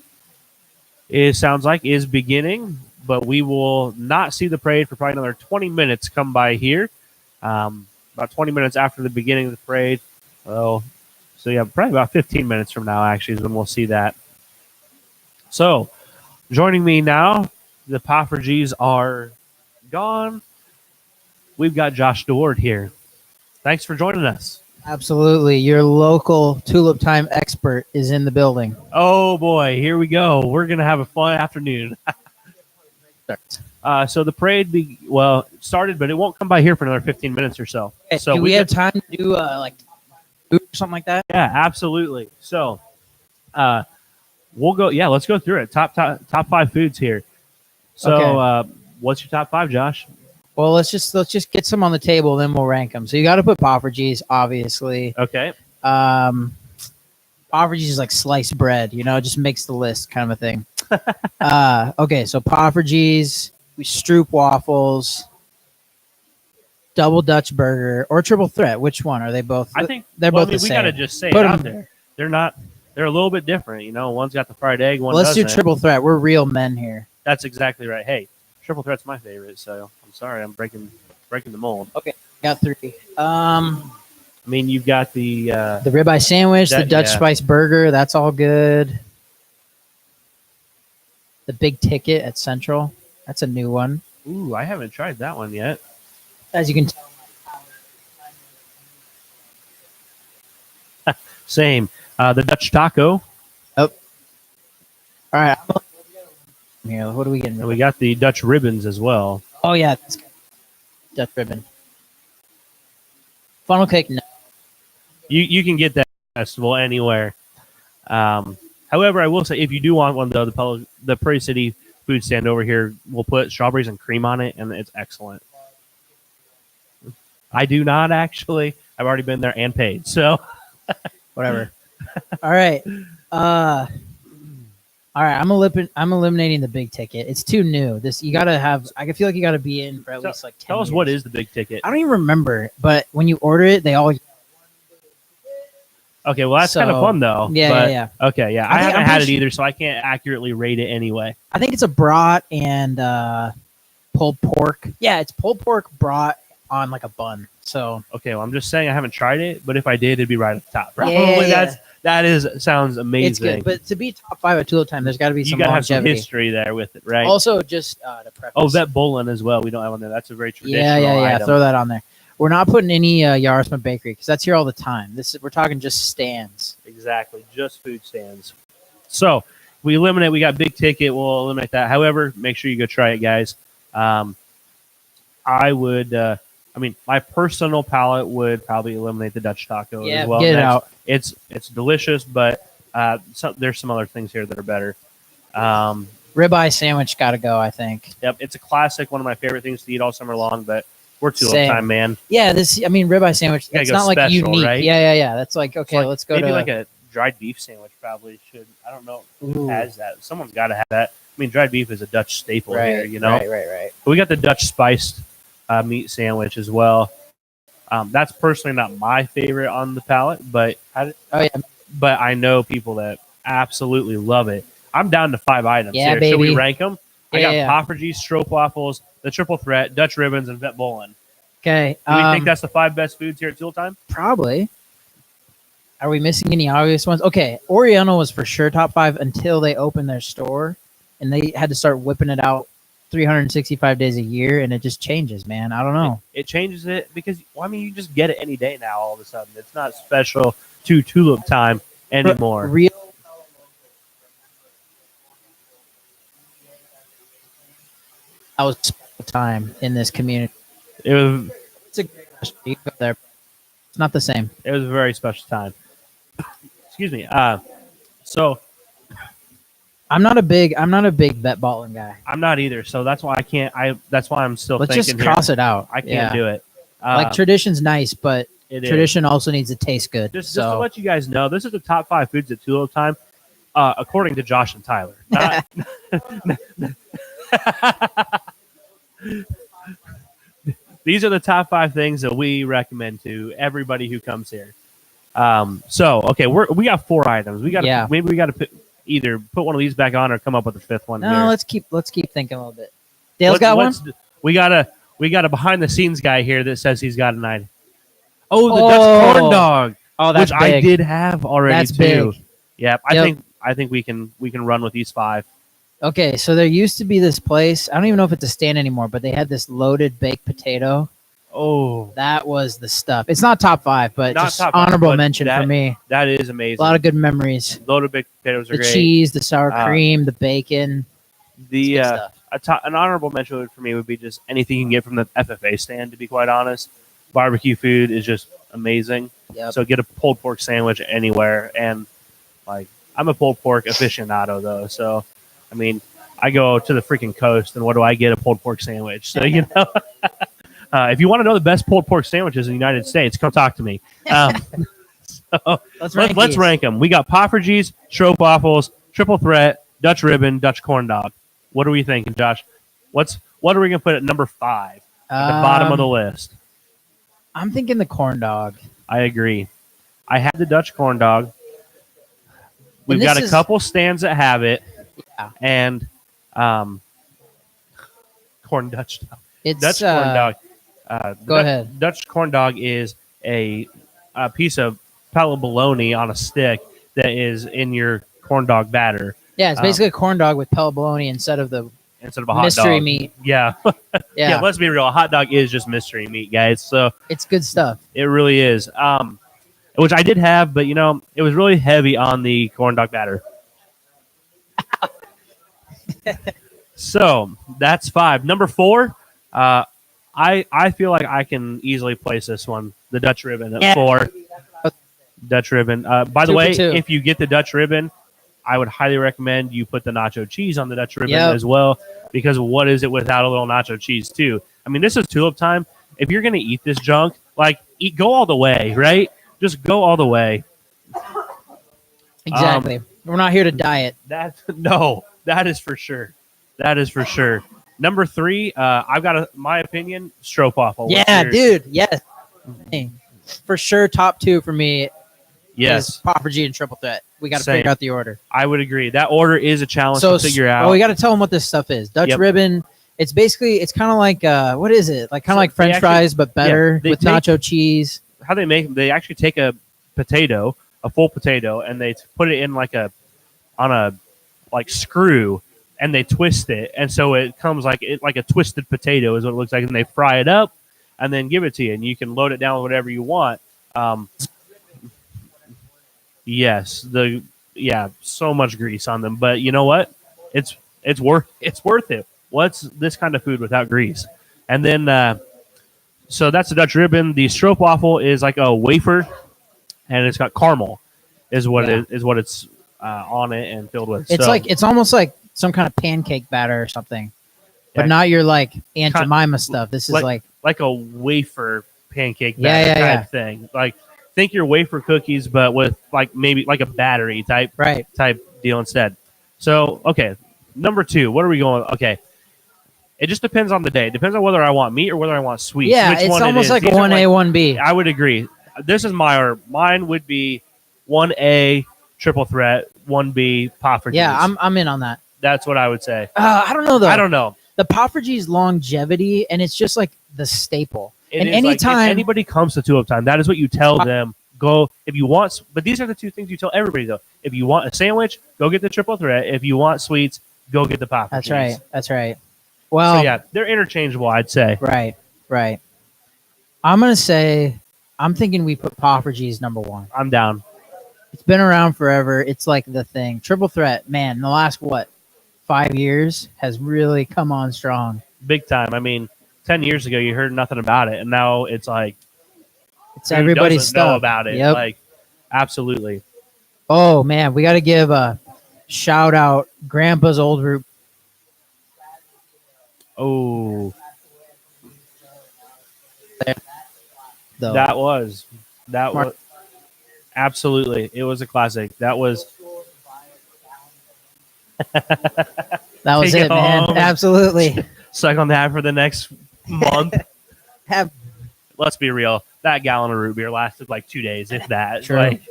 sounds like is beginning, but we will not see the parade for probably another 20 minutes come by here. About 20 minutes after the beginning of the parade. Oh, so yeah, probably about 15 minutes from now actually is when we'll see that. So, joining me now, the Poffergies are gone. We've got Josh DeWard here. Thanks for joining us. Absolutely. Your local Tulip Time expert is in the building. Oh boy, here we go. We're going to have a fun afternoon. So the parade started, but it won't come by here for another 15 minutes or so. Okay, So do we have time to do like food or something like that? Yeah, absolutely. So we'll go. Yeah, let's go through it. Top 5 foods here. So Okay. What's your top 5, Josh? Well, let's just get some on the table, then we'll rank them. So you got to put Poffergies, obviously. Okay. Poffergies is like sliced bread, it just makes the list kind of a thing. Okay, so Poffergies, we Stroop waffles, double Dutch burger, or triple threat. Which one are they both? I think they're both the we same. got to just say Put it out 'em- there. They're a little bit different. One's got the fried egg, one Let's doesn't. do triple threat. We're real men here. That's exactly right. Hey, triple threat's my favorite, so I'm sorry I'm breaking the mold. Okay, got 3. I mean, you've got the ribeye sandwich, the Dutch spice burger. That's all good. The big ticket at Central. That's a new one. Ooh, I haven't tried that one yet. As you can tell. Same. The Dutch taco. All right. Here, what are we getting? And we got the Dutch ribbons as well. Oh yeah, Dutch ribbon. Funnel cake. No. You can get that festival anywhere. However, I will say if you do want one though, the Prairie City food stand over here will put strawberries and cream on it, and it's excellent. I do not actually. I've already been there and paid, so whatever. All right. All right. I'm eliminating the big ticket. It's too new. This you gotta have. I feel like you gotta be in for at least like 10 tell us years. what is the big ticket. I don't even remember, but when you order it, they all. Okay, well that's kind of fun though. Yeah. Okay, yeah. I haven't had it either, so I can't accurately rate it anyway. I think it's a brat and pulled pork. Yeah, it's pulled pork brat on like a bun. So okay, well I'm just saying I haven't tried it, but if I did, it'd be right at the top. Probably sounds amazing. It's good, but to be top 5 at Tulip Time, there's got to be some you gotta longevity. have some history there with it, right? Also, just to preface. Oh, Vet Bullen as well. We don't have one there. That's a very traditional Yeah. item. Throw that on there. We're not putting any Yarisman Bakery because that's here all the time. We're talking just stands. Exactly, just food stands. So we eliminate. We got big ticket. We'll eliminate that. However, make sure you go try it, guys. I would. My personal palate would probably eliminate the Dutch taco as well. Get it out. It's delicious, but there's some other things here that are better. Ribeye sandwich got to go, I think. Yep, it's a classic. One of my favorite things to eat all summer long. But we're Tulip time, man. Yeah, ribeye sandwich. It's not like unique. Right? Yeah. That's like okay. Let's go maybe like a dried beef sandwich. Probably should. I don't know who has that. Someone's got to have that. I mean, dried beef is a Dutch staple here. Right. But we got the Dutch spiced meat sandwich as well. That's personally not my favorite on the palate, but but I know people that absolutely love it. I'm down to 5 items here. baby. Should we rank them? I got Yeah. Poffertjes, Stroopwafels, the Triple Threat, Dutch Ribbons, and Vet Bowlen. Okay. Do you think that's the 5 best foods here at Tulip Time? Probably. Are we missing any obvious ones? Okay, Oriental was for sure top 5 until they opened their store, and they had to start whipping it out 365 days a year, and it just changes, man. I don't know. It changes it because, well, I mean, you just get it any day now all of a sudden. It's not special to Tulip Time anymore. Real. That was special time in this community. It was It's a you go there. It's not the same. a very special time. Excuse me. So I'm not a big vet balling guy. I'm not either. So that's why I can't. That's why I'm still Let's thinking just cross it out. I can't do it. Like tradition's nice, but It is. tradition also needs to taste good. Just so to let you guys know, this is the top 5 foods at Tulip Time, according to Josh and Tyler. Not, these are the top 5 things that we recommend to everybody who comes here. So okay, we got 4 items. Maybe we got to either put one of these back on or come up with a 5th one. no, here. let's keep thinking a little bit. Dale's got one. We got a behind the scenes guy here that says he's got an item. Oh, the Dutch corn dog. Oh, that's which big. I did have already That's too. big. Yep, Yep. I think we can run with these 5. Okay, so there used to be this place. I don't even know if it's a stand anymore, but they had this loaded baked potato. Oh, That was the stuff. It's not top 5, but Not just top 5, honorable but mention for me. that is A amazing. lot of good memories. Loaded baked potatoes are The great. cheese, the sour Uh, cream, the bacon. The It's good stuff. an honorable mention for me would be just anything you can get from the FFA stand. To be quite honest, barbecue food is just amazing. Yep. So get a pulled pork sandwich anywhere, and like I'm a pulled pork aficionado though. So I mean, I go to the freaking coast, and what do I get? A pulled pork sandwich. So you know, if you want to know the best pulled pork sandwiches in the United States, come talk to me. So Let's let's rank them. We got Poffertjes, Stroopwafels, Triple Threat, Dutch Ribbon, Dutch Corn Dog. What are we thinking, Josh? What are we gonna put at number 5 at the bottom of the list? I'm thinking the corn dog. I agree. I had the Dutch corn dog. We've And this got a is- couple stands that have it, Yeah. and corn Dutch dog. It's Dutch corn dog. Go ahead. Dutch corn dog is a piece of pella bologna on a stick that is in your corn dog batter Yeah, it's basically a corn dog with pella bologna instead of the instead of a hot mystery dog. meat. Yeah. Yeah, Yeah. Let's be real. A hot dog is just mystery meat, guys. So it's good stuff. it really is. Which I did have, but it was really heavy on the corn dog batter. So that's 5. Number 4, I feel like I can easily place this one, the Dutch Ribbon at 4. Dutch Ribbon. By the 2 for way, 2. if you get the Dutch Ribbon, I would highly recommend you put the nacho cheese on the Dutch Ribbon Yep. as well, because what is it without a little nacho cheese too? I mean, this is Tulip Time. If you're gonna eat this junk, go all the way, right? Just go all the way. Exactly. We're not here to diet. That is for sure. That is for sure. Number 3, I've got my opinion, Stroopwafel. What's Yeah, yours? dude. Yes. For sure, top 2 for me Yes, is Poffertjes and Triple Threat. We got to Same. figure out the order. I would agree. That order is a challenge So to figure out. Well, we got to tell them what this stuff is. Dutch Yep. Ribbon. It's kind of like what is it? Like kind of So like French they actually- fries, but better they with take- nacho cheese. How they make them? They actually take a potato, a full potato, and they put it in on a screw, and they twist it, and so it comes like a twisted potato is what it looks like, and they fry it up, and then give it to you, and you can load it down with whatever you want. Yes, so much grease on them, but you know what? It's worth it. What's this kind of food without grease? And then so that's the Dutch Ribbon. The Stroopwafel is like a wafer, and it's got caramel, is what it's on it and filled with. It's So, it's almost like some kind of pancake batter or something, but Yeah. not your like Aunt Jemima stuff. This is like a wafer pancake Yeah, batter yeah, type thing. Like think your wafer cookies, but with maybe like a battery type right. deal instead. So okay, number 2. What are we going? Okay. It just depends on the day. It depends on whether I want meat or whether I want sweet. Yeah, Which it's one almost is. like a These are 1A, 1B. I would agree. This is my order. Mine would be 1A Triple Threat, 1B Poffertjes. Yeah, I'm in on that. That's what I would say. I don't know though. I don't know. The Poffergy's longevity, and it's just like the staple. It and is like, if anytime anybody comes to Tulip Time, that is what you tell them. Go if you want. But these are the two things you tell everybody though. If you want a sandwich, go get the triple threat. If you want sweets, go get the Poffergy's. That's right. That's right. Well, So yeah, they're interchangeable, I'd say. Right. Right. I'm gonna say I'm thinking we put Poffergy's number one. I'm down. It's been around forever. It's like the thing. Triple threat, man. In the last 5 years has really come on strong. Big time. I mean, 10 years ago you heard nothing about it, and now it's like It's who everybody's doesn't know stuff. about it. Yep. Like, absolutely. Oh man, we got to give a shout out Grandpa's Old Root. Oh, Though. that was absolutely. It was a classic. That was That was Take it, it man. home. Absolutely. suck on that for the next month. Have Let's be real. That gallon of root beer lasted like 2 days, if that. True. Like,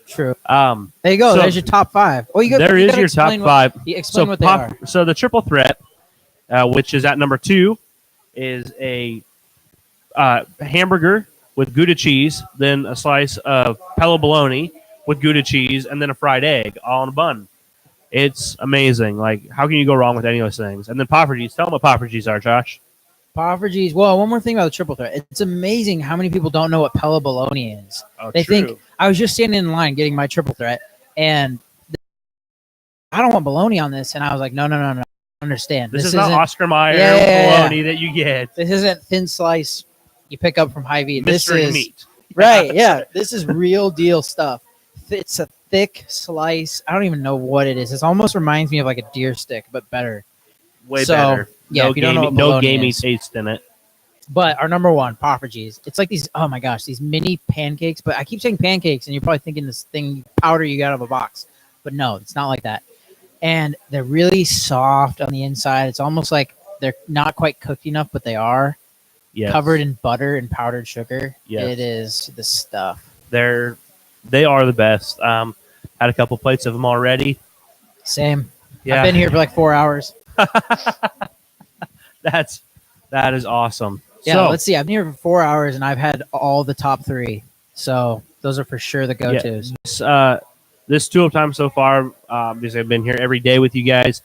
true. there There you go. so There's your top five. Oh, you got. is you gotta your top explain five. Explain what they are. So the triple threat, which is at number 2, is a hamburger with Gouda cheese, then a slice of Pella bologna with Gouda cheese, and then a fried egg all in a bun. It's amazing. Like, how can you go wrong with any of those things? And then Poffergy's. Tell them what Poffergy's are, Josh. Poffergy's. Well, one more thing about the triple threat. It's amazing how many people don't know what Pella bologna is. Oh, They true. think I was just standing in line getting my triple threat, and I don't want bologna on this. And I was like, no. Understand. This is not isn't- Oscar Mayer Yeah. bologna that you get. This isn't thin slice you pick up from Hy-Vee. This Mystery is meat. right. Yeah, this is real deal stuff. It's a thick slice. I don't even know what it is. It almost reminds me of like a deer stick, but better. Way So, better. yeah, no if you don't know what no bologna gamey is. taste in it. But our number one, Poffergy's. It's like these. Oh my gosh, these mini pancakes. But I keep saying pancakes, and you're probably thinking this thing powder you got out of a box. But no, it's not like that. And they're really soft on the inside. It's almost like they're not quite cooked enough, but they are Yes. covered in butter and powdered sugar. Yes. It is the stuff. They are the best. Had a couple plates of them already. Same. Yeah, I've been here for like 4 hours. that is awesome. Yeah, So, let's see. I've been here for 4 hours, and I've had all the top three. So those are for sure the go-tos. this Tulip Time so far, because I've been here every day with you guys,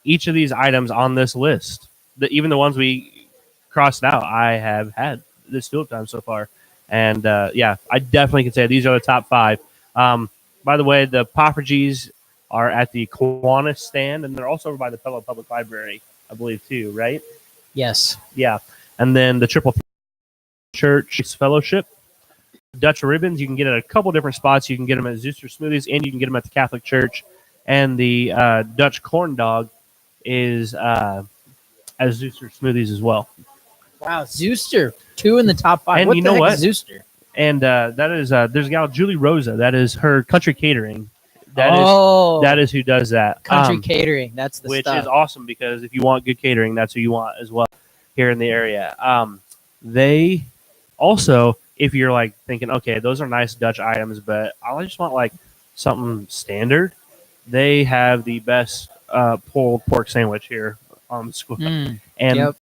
each of these items on this list, even the ones we crossed out, I have had this Tulip Time so far. And yeah, I definitely can say these are the top 5. By the way, the Poffergy's are at the Kiwanis stand, and they're also over by the Pella Public Library, I believe, too, right? Yes. Yeah. And then the Triple Church Fellowship. Dutch ribbons, you can get at a couple different spots. You can get them at Zooster Smoothies, and you can get them at the Catholic Church. And the Dutch corn dog is at Zooster Smoothies as well. Wow, Zooster, 2 in the top 5. And what you the know heck what? is Zooster? And that is there's a gal, Julie Rosa. That is her country catering. That is who does that. Country catering. That's the which stuff. is awesome, because if you want good catering, that's who you want as well here in the area. They also, if you're like thinking, okay, those are nice Dutch items, but I just want like something standard, they have the best pulled pork sandwich here on the school. Mm, and yep.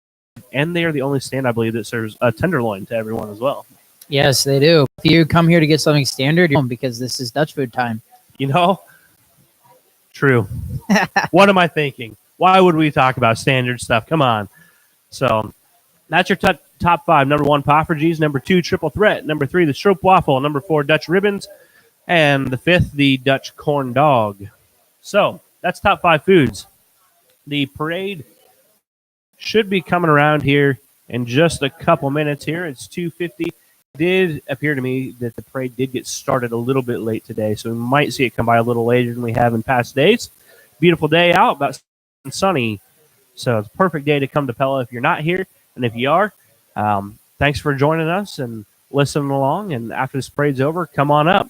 and they are the only stand, I believe, that serves a tenderloin to everyone as well. Yes, they do. If you come here to get something standard, you're home because this is Dutch food time. You know? True. What am I thinking? Why would we talk about standard stuff? Come on. So that's your top 5. Number 1, Poffergy's. Number 2, Triple Threat. Number 3, the Stroop Waffle. Number 4, Dutch Ribbons. And the 5th, the Dutch Corn Dog. So that's top 5 foods. The parade should be coming around here in just a couple minutes here. It's 2:50. It did appear to me that the parade did get started a little bit late today, so we might see it come by a little later than we have in past days. Beautiful day out, about sunny. So it's a perfect day to come to Pella if you're not here. And if you are, thanks for joining us and listening along. And after this parade's over, come on up.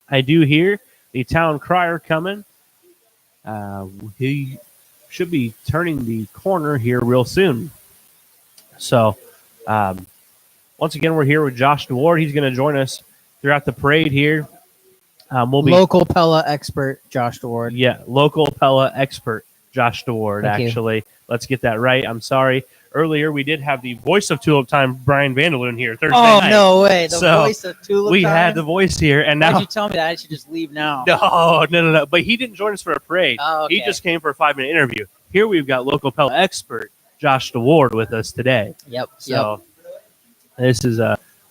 I do hear the town crier coming. He should be turning the corner here real soon. So, once again, we're here with Josh DeWard. He's going to join us throughout the parade here. We'll be Local Pella expert Josh DeWard. local Pella expert Josh DeWard. Thank you. Actually, let's get that right. I'm sorry. Earlier, we did have the voice of Tulip Time, Brian Vanderloon, here Thursday Oh night. no way! The So, voice of Tulip. We Time? had the voice here, and Why'd now you tell me that? I should just leave now. no. But he didn't join us for a parade. Oh, okay. He just came for a 5-minute interview. Here we've got local Pella expert Josh DeWard with us today. Yep. So this is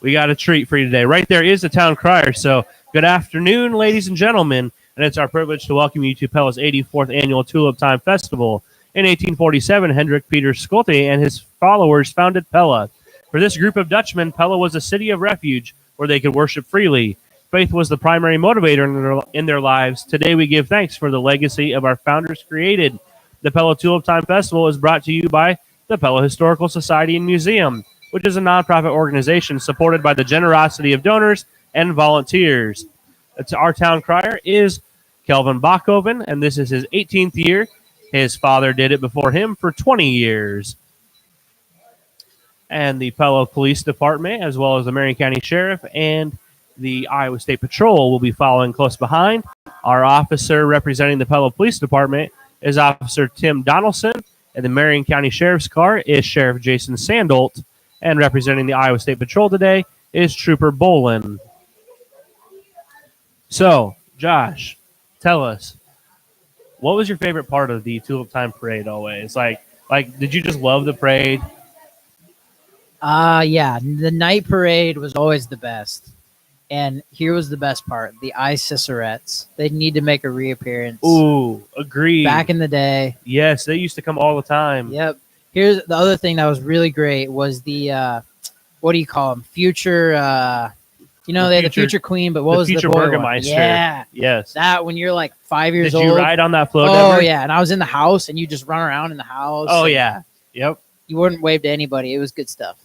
we got a treat for you today. Right there is the town crier. So good afternoon, ladies and gentlemen, and it's our privilege to welcome you to Pella's 84th annual Tulip Time Festival. In 1847, Hendrik Peter Schulte and his followers founded Pella. For this group of Dutchmen, Pella was a city of refuge where they could worship freely. Faith was the primary motivator in their lives. Today we give thanks for the legacy of our founders created. The Pella Tulip Time Festival is brought to you by the Pella Historical Society and Museum, which is a nonprofit organization supported by the generosity of donors and volunteers. Our town crier is Kelvin Bachhoven, and this is his 18th year. His father did it before him for 20 years. And the Pella Police Department, as well as the Marion County Sheriff and the Iowa State Patrol, will be following close behind. Our officer representing the Pella Police Department is Officer Tim Donaldson, and the Marion County Sheriff's car is Sheriff Jason Sandolt, and representing the Iowa State Patrol today is Trooper Bolin. So, Josh, tell us, what was your favorite part of the Tulip Time Parade always? Like, did you just love the parade? Yeah. The night parade was always the best. And here was the best part. The Ice Cicerettes. They need to make a reappearance. Ooh, agreed. Back in the day. Yes, they used to come all the time. Yep. Here's the other thing that was really great was the, what do you call them? Future, they had the Future Queen, but what was Future the boy one? Burgermeister? Yeah. Yes. That when you're like 5 years Did old. you ride on that float Oh, ever? yeah. And I was in the house and you just run around in the house. Oh, yeah. Yep. You wouldn't wave to anybody. It was good stuff.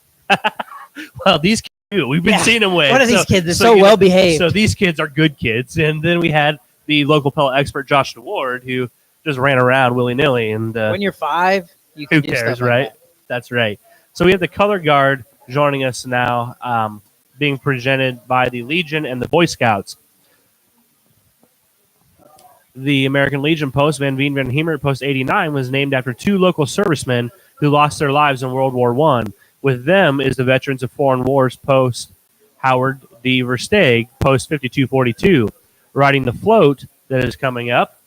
Well, these kids do. We've been seeing them wave. What are these kids? They're so well behaved. So these kids are good kids. And then we had the local Pella expert, Josh DeWard, who just ran around willy-nilly. And when you're 5, you can who do cares, stuff like right? that. That's right. So we have the color guard joining us now, being presented by the Legion and the Boy Scouts. The American Legion Post, Van Veen Van Hemert Post 89, was named after 2 local servicemen who lost their lives in World War I. With them is the Veterans of Foreign Wars Post Howard D. Versteeg, Post 5242. Riding the float that is coming up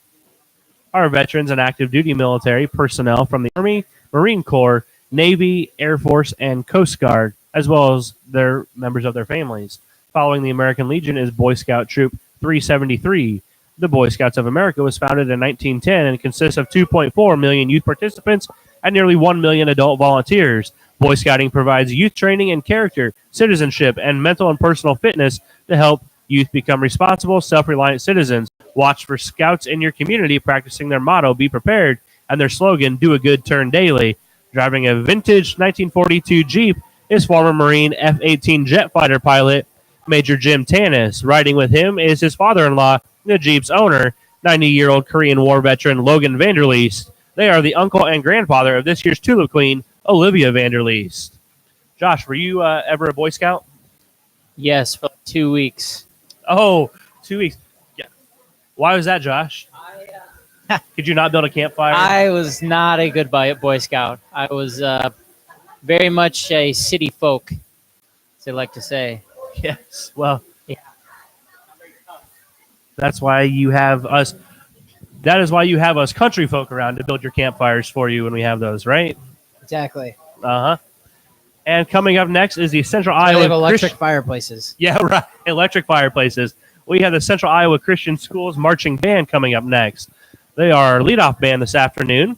are veterans and active duty military personnel from the Army, Marine Corps, Navy, Air Force, and Coast Guard, as well as their members of their families. Following the American Legion is Boy Scout Troop 373. The Boy Scouts of America was founded in 1910 and consists of 2.4 million youth participants and nearly 1 million adult volunteers. Boy Scouting provides youth training in character, citizenship, and mental and personal fitness to help youth become responsible, self-reliant citizens. Watch for scouts in your community practicing their motto, "Be prepared," and their slogan, "Do a good turn daily." Driving a vintage 1942 Jeep is former Marine F-18 jet fighter pilot Major Jim Tanis. Riding with him is his father-in-law, the Jeep's owner, 90-year-old Korean War veteran Logan Vanderleest. They are the uncle and grandfather of this year's Tulip Queen, Olivia Vanderleest. Josh, were you ever a Boy Scout? Yes, for 2 weeks. Oh, 2 weeks. Yeah. Why was that, Josh? Could you not build a campfire? I was not a good Boy Scout. I was very much a city folk, as they like to say. Yes. Well, Yeah. that's why you have us. That is why you have us country folk around to build your campfires for you when we have those, right? Exactly. Uh-huh. And coming up next is the Central They Iowa have electric Christ- fireplaces. Yeah, right. Electric fireplaces. We have the Central Iowa Christian Schools Marching Band coming up next. They are our leadoff band this afternoon.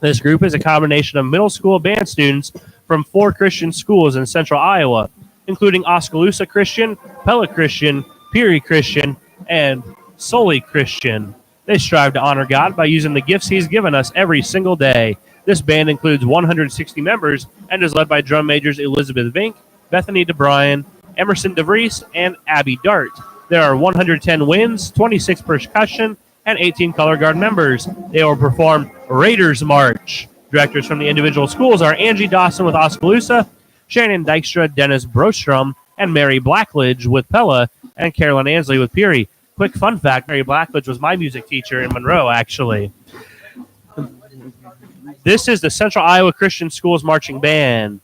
This group is a combination of middle school band students from 4 Christian schools in Central Iowa, including Oskaloosa Christian, Pella Christian, Peary Christian, and Sully Christian. They strive to honor God by using the gifts He's given us every single day. This band includes 160 members and is led by drum majors Elizabeth Vink, Bethany DeBryan, Emerson DeVries, and Abby Dart. There are 110 winds, 26 percussion, and 18 color guard members. They will perform Raiders March. Directors from the individual schools are Angie Dawson with Oskaloosa, Shannon Dykstra, Dennis Brostrom, and Mary Blackledge with Pella, and Carolyn Ansley with Peary. quick fun fact: Mary Blackledge was my music teacher in Monroe, actually. This is the Central Iowa Christian Schools Marching Band.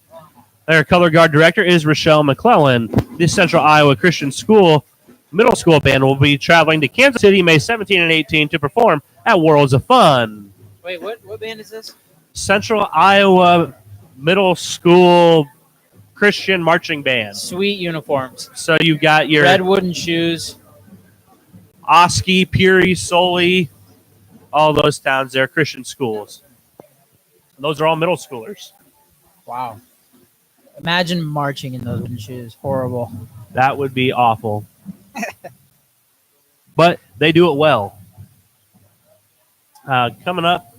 Their color guard director is Rochelle McClellan. This Central Iowa Christian Middle School Band will be traveling to Kansas City May 17 and 18 to perform at Worlds of Fun. Wait, what band is this? Central Iowa Middle School Christian Marching Band. Sweet uniforms. So you've got your Red wooden shoes. Oski, Peary, Soli, all those towns there, Christian schools. And those are all middle schoolers. Wow. Imagine marching in those wooden shoes. Horrible. That would be awful. But they do it well. Coming up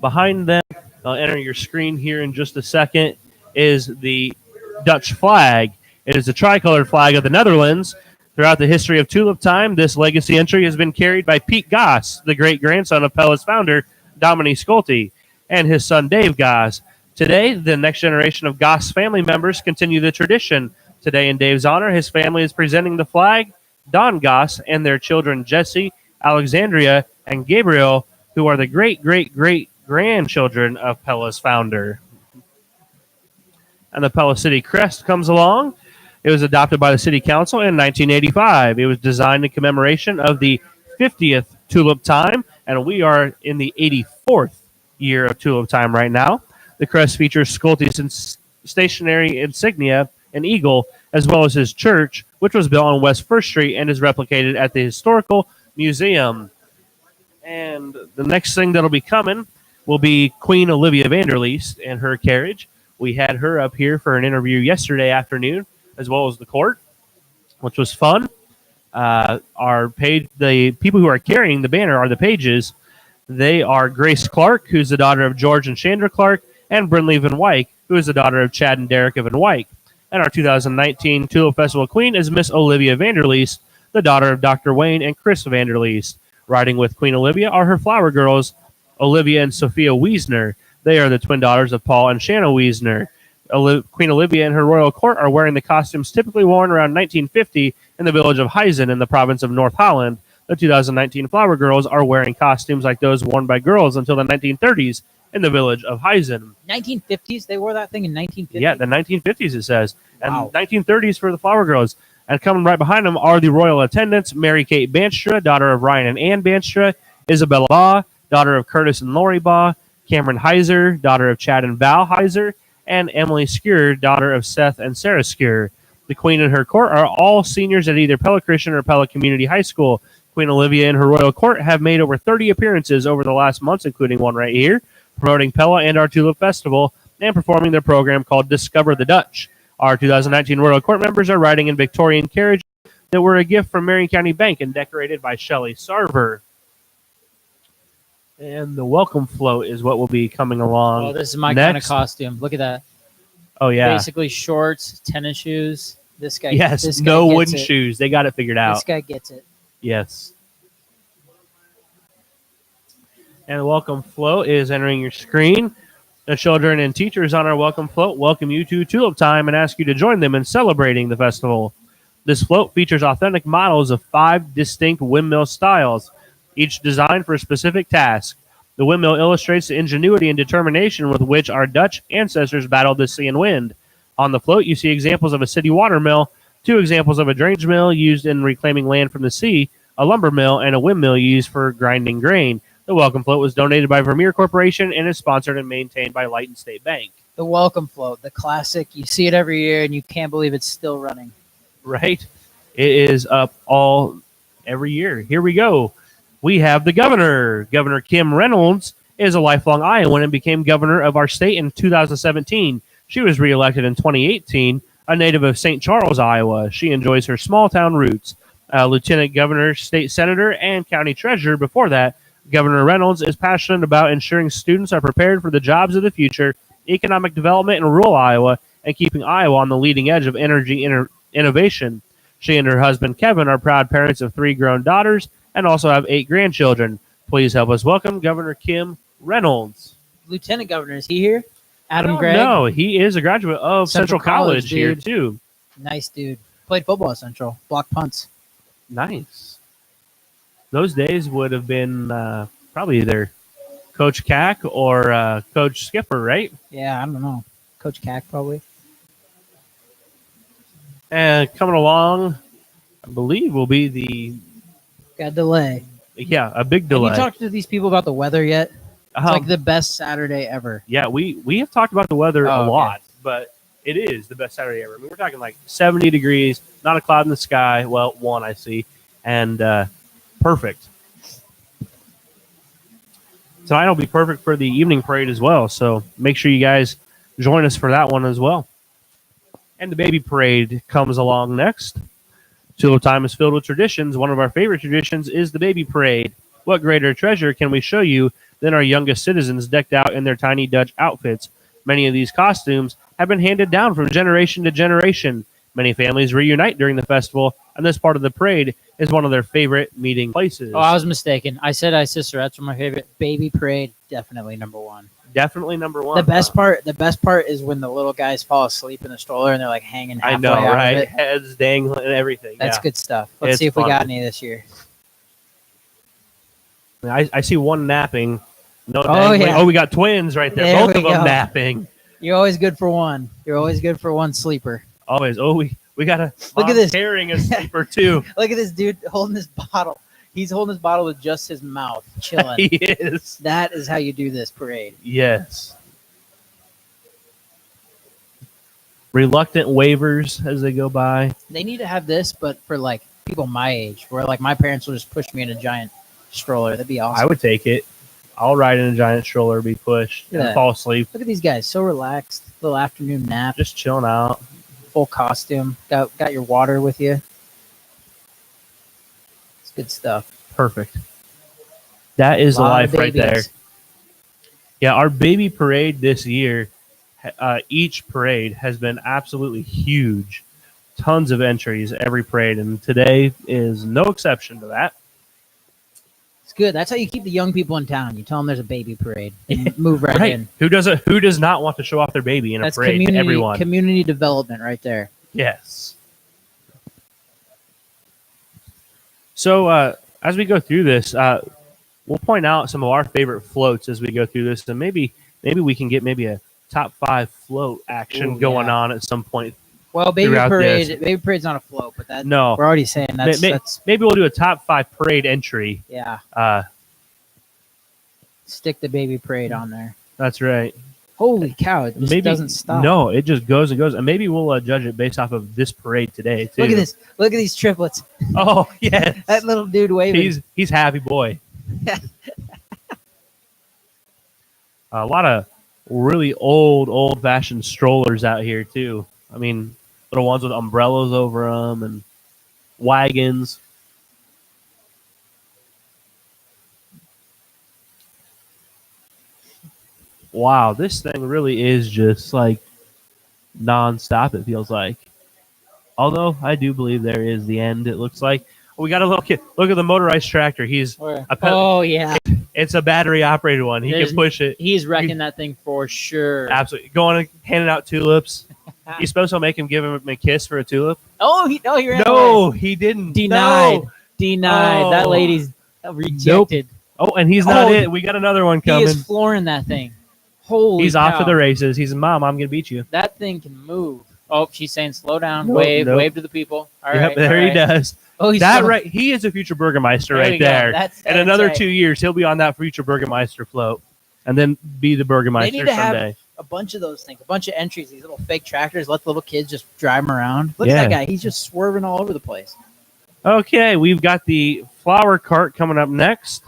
behind them, I'll enter your screen here in just a second, is the Dutch flag. It is the tricolored flag of the Netherlands. Throughout the history of Tulip Time, this legacy entry has been carried by Piet Goss, the great-grandson of Pella's founder, Dominique Schulte, and his son, Dave Goss. Today, the next generation of Goss family members continue the tradition. Today, in Dave's honor, his family is presenting the flag, Don Goss, and their children, Jesse, Alexandria, and Gabriel, who are the great-great-great-grandchildren of Pella's founder. And the Pella City crest comes along. It was adopted by the City Council in 1985. It was designed in commemoration of the 50th Tulip Time, and we are in the 84th year of Tulip Time right now. The crest features Schulte's stationary insignia, an eagle, as well as his church, which was built on West 1st Street and is replicated at the Historical Museum. And the next thing that'll be coming will be Queen Olivia Vanderleest and her carriage. We had her up here for an interview yesterday afternoon, as well as the court, which was fun. The people who are carrying the banner are the pages. They are Grace Clark, who's the daughter of George and Chandra Clark, and Brinley Van Wyck, who is the daughter of Chad and Derek Van Wyck. And our 2019 Tulip Festival Queen is Miss Olivia Vanderleest, the daughter of Dr. Wayne and Chris Vanderleest. Riding with Queen Olivia are her flower girls, Olivia and Sophia Wiesner. They are the twin daughters of Paul and Shanna Wiesner. Queen Olivia and her royal court are wearing the costumes typically worn around 1950 in the village of Huizen in the province of North Holland. The 2019 flower girls are wearing costumes like those worn by girls until the 1930s in the village of Huizen. 1950s? They wore that thing in 1950s? Yeah, the 1950s it says. And Wow. 1930s for the flower girls. And coming right behind them are the royal attendants, Mary Kate Banstra, daughter of Ryan and Ann Banstra, Isabella Baugh, daughter of Curtis and Lori Baugh, Cameron Heiser, daughter of Chad and Val Heiser, and Emily Skure, daughter of Seth and Sarah Skure. The Queen and her court are all seniors at either Pella Christian or Pella Community High School. Queen Olivia and her royal court have made over 30 appearances over the last months, including one right here, promoting Pella and our Tulip Festival, and performing their program called Discover the Dutch. Our 2019 royal court members are riding in Victorian carriages that were a gift from Marion County Bank and decorated by Shelley Sarver. And the welcome float is what will be coming along. Oh, this is my next. kind of costume. Look at that. Oh, yeah. Basically shorts, tennis shoes. This guy. Yes, this guy no gets wooden it. shoes. They got it figured out. This guy gets it. Yes. And the welcome float is entering your screen. The children and teachers on our welcome float welcome you to Tulip Time and ask you to join them in celebrating the festival. This float features authentic models of 5 distinct windmill styles, each designed for a specific task. The windmill illustrates the ingenuity and determination with which our Dutch ancestors battled the sea and wind. On the float, you see examples of a city water mill, 2 examples of a drainage mill used in reclaiming land from the sea, a lumber mill, and a windmill used for grinding grain. The welcome float was donated by Vermeer Corporation and is sponsored and maintained by Lighton State Bank. The welcome float, the classic. You see it every year, and you can't believe it's still running. Right? It is up every year. Here we go. We have the governor. Governor Kim Reynolds is a lifelong Iowan and became governor of our state in 2017. She was reelected in 2018, a native of St. Charles, Iowa. She enjoys her small-town roots. Lieutenant governor, state senator, and county treasurer before that, Governor Reynolds is passionate about ensuring students are prepared for the jobs of the future, economic development in rural Iowa, and keeping Iowa on the leading edge of energy innovation. She and her husband, Kevin, are proud parents of 3 grown daughters and also have 8 grandchildren. Please help us welcome Governor Kim Reynolds. Lieutenant governor, is he here? Adam No, Gregg? No, he is a graduate of Central College here, dude. too. Nice dude. Played football at Central. Block punts. Nice. those days would have been probably either Coach Cack or Coach Skipper, right? Yeah, I don't know. Coach Cack probably. And coming along, I believe will be the Got a delay. a big delay. Have you talked to these people about the weather yet? It's like Um, the best Saturday ever. yeah, we have talked about the weather Oh, a okay. lot, but it is the best Saturday ever. I mean, we're talking like 70 degrees, not a cloud in the sky. Well, one I see, and perfect. Tonight will be perfect for the evening parade as well. So make sure you guys join us for that one as well. And the baby parade comes along next. Tulip time is filled with traditions. One of our favorite traditions is the baby parade. What greater treasure can we show you than our youngest citizens decked out in their tiny Dutch outfits? Many of these costumes have been handed down from generation to generation. Many families reunite during the festival, and this part of the parade is one of their favorite meeting places. Oh, I was mistaken. I said Cicerettes are my favorite. Baby parade, definitely number one. Definitely number one. The best part is when the little guys fall asleep in the stroller and they're like hanging halfway I know, out of right? it. Heads dangling and everything. That's yeah. good stuff. Let's It's see if we got funny. any this year. I see one napping. No, Oh, dangling. yeah. Oh, we got twins right there. There Both we of them go. napping. You're always good for one. You're always good for one sleeper. Always. Oh, we got a Look at mom this. carrying a sleeper too. Look at this dude holding his bottle. He's holding his bottle with just his mouth, chilling. He is. That is how you do this parade. Yes. Reluctant wavers as they go by. They need to have this, but for like people my age, where like my parents will just push me in a giant stroller. That'd be awesome. I would take it. I'll ride in a giant stroller, be pushed, Look at and that. fall asleep. Look at these guys, so relaxed. Little afternoon nap, Just chilling out. full costume. Got your water with you. It's good stuff. Perfect. That is the Lot of life right there. babies. Yeah, our baby parade this year, each parade has been absolutely huge. Tons of entries every parade, and today is no exception to that. It's good. That's how you keep the young people in town. You tell them there's a baby parade and move right in. Who does not want to show off their baby in That's a parade? Everyone. community development right there. Yes. So as we go through this, we'll point out some of our favorite floats as we go through this, and maybe we can get maybe a top 5 float action Ooh, going yeah. on at some point. Well, baby Throughout parade. this. Baby parade's not a float, but that No. we're already saying that's Maybe we'll do a top 5 parade entry. yeah. Stick the baby parade on there. That's right. Holy cow! It just doesn't stop. No, it just goes and goes, and maybe we'll judge it based off of this parade today too. Look at this. Look at these triplets. Oh yes, That little dude waving. he's happy boy. A lot of really old-fashioned strollers out here too. I mean, little ones with umbrellas over them and wagons. Wow, this thing really is just like non-stop, it feels like. Although I do believe there is the end, it looks like. We got a little kid. Look at the motorized tractor. He's Oh yeah, it's a battery operated one. He There's- can push it. he's wrecking that thing for sure. Absolutely. Going and handing out tulips. You supposed to make him give him a kiss for a tulip? Oh, he ran away. No, he didn't. Denied. No. Denied. That Oh. lady's rejected. Oh, and he's not Oh, it. We got another one He coming. is flooring that thing. Holy He's cow. off to the races. He's Mom, I'm going to beat you. That thing can move. Oh, she's saying slow down. Nope, wave. nope. Wave to the people. All Yep, right. there all he right. does. Oh, he's That so- right. He is a future Burgermeister There right you go. there. That's In another right. 2 years, he'll be on that future Burgermeister float, and then be the They Burgermeister need to have someday. a bunch of those things, a bunch of entries, these little fake tractors. Let the little kids just drive them around. Look Yeah. at that guy. He's just swerving all over the place. Okay, we've got the flower cart coming up next.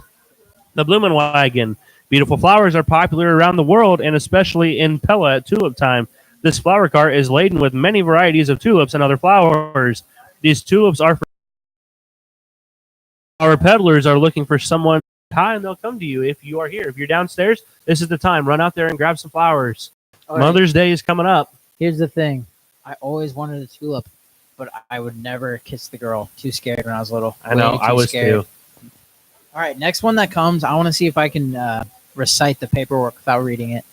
The Bloomin' Wagon. Beautiful flowers are popular around the world, and especially in Pella at tulip time. This flower cart is laden with many varieties of tulips and other flowers. These tulips are for our peddlers are looking for someone high, and they'll come to you if you are here. If you're downstairs, this is the time. Run out there and grab some flowers. All right, Mother's Day is coming up. here's the thing. I always wanted a tulip, but I would never kiss the girl. Too scared when I was little. I know, Way I was scared. too. All right, next one that comes, I want to see if I can recite the paperwork without reading it.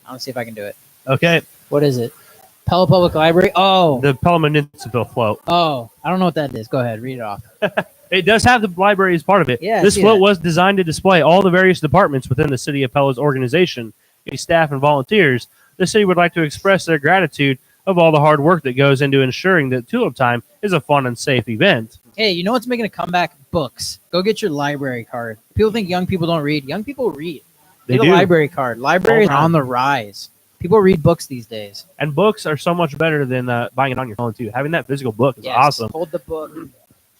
I want to see if I can do it. Okay. What is it? Pella Public Library. Oh, The Pella Municipal float. I don't know what that is. Go ahead, read it off. It does have the library as part of it. Yeah, I This see float that. was designed to display all the various departments within the City of Pella's organization, its staff, and volunteers. The city would like to express their gratitude of all the hard work that goes into ensuring that Tulip Time is a fun and safe event. Hey, you know what's making a comeback? Books. Go get your library card. People think young people don't read. Young people read. They Get do. a library card. Libraries All are the on the rise. People read books these days. And books are so much better than buying it on your phone, too. Having that physical book is Yes, awesome. Hold the book.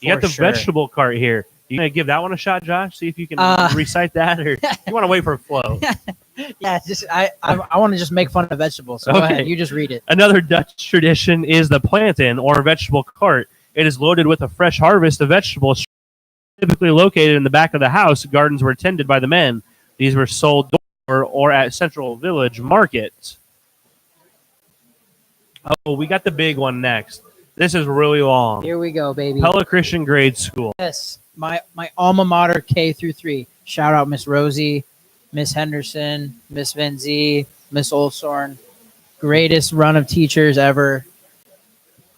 You got for the sure. vegetable cart here. You going to give that one a shot, Josh? See if you can recite that? Or you want to wait for a flow? Yeah, just I want to just make fun of vegetables. So go Okay. ahead, you just read it. Another Dutch tradition is the plantain or vegetable cart. It is loaded with a fresh harvest of vegetables, typically located in the back of the house. Gardens were tended by the men. These were sold or at Central Village Market. Oh, we got the big one next. This is really long. Here we go, baby. Pella Christian Grade School. Yes, my alma mater K through 3. Shout out Miss Rosie, Miss Henderson, Miss Van Zee, Miss Olsorn. Greatest run of teachers ever.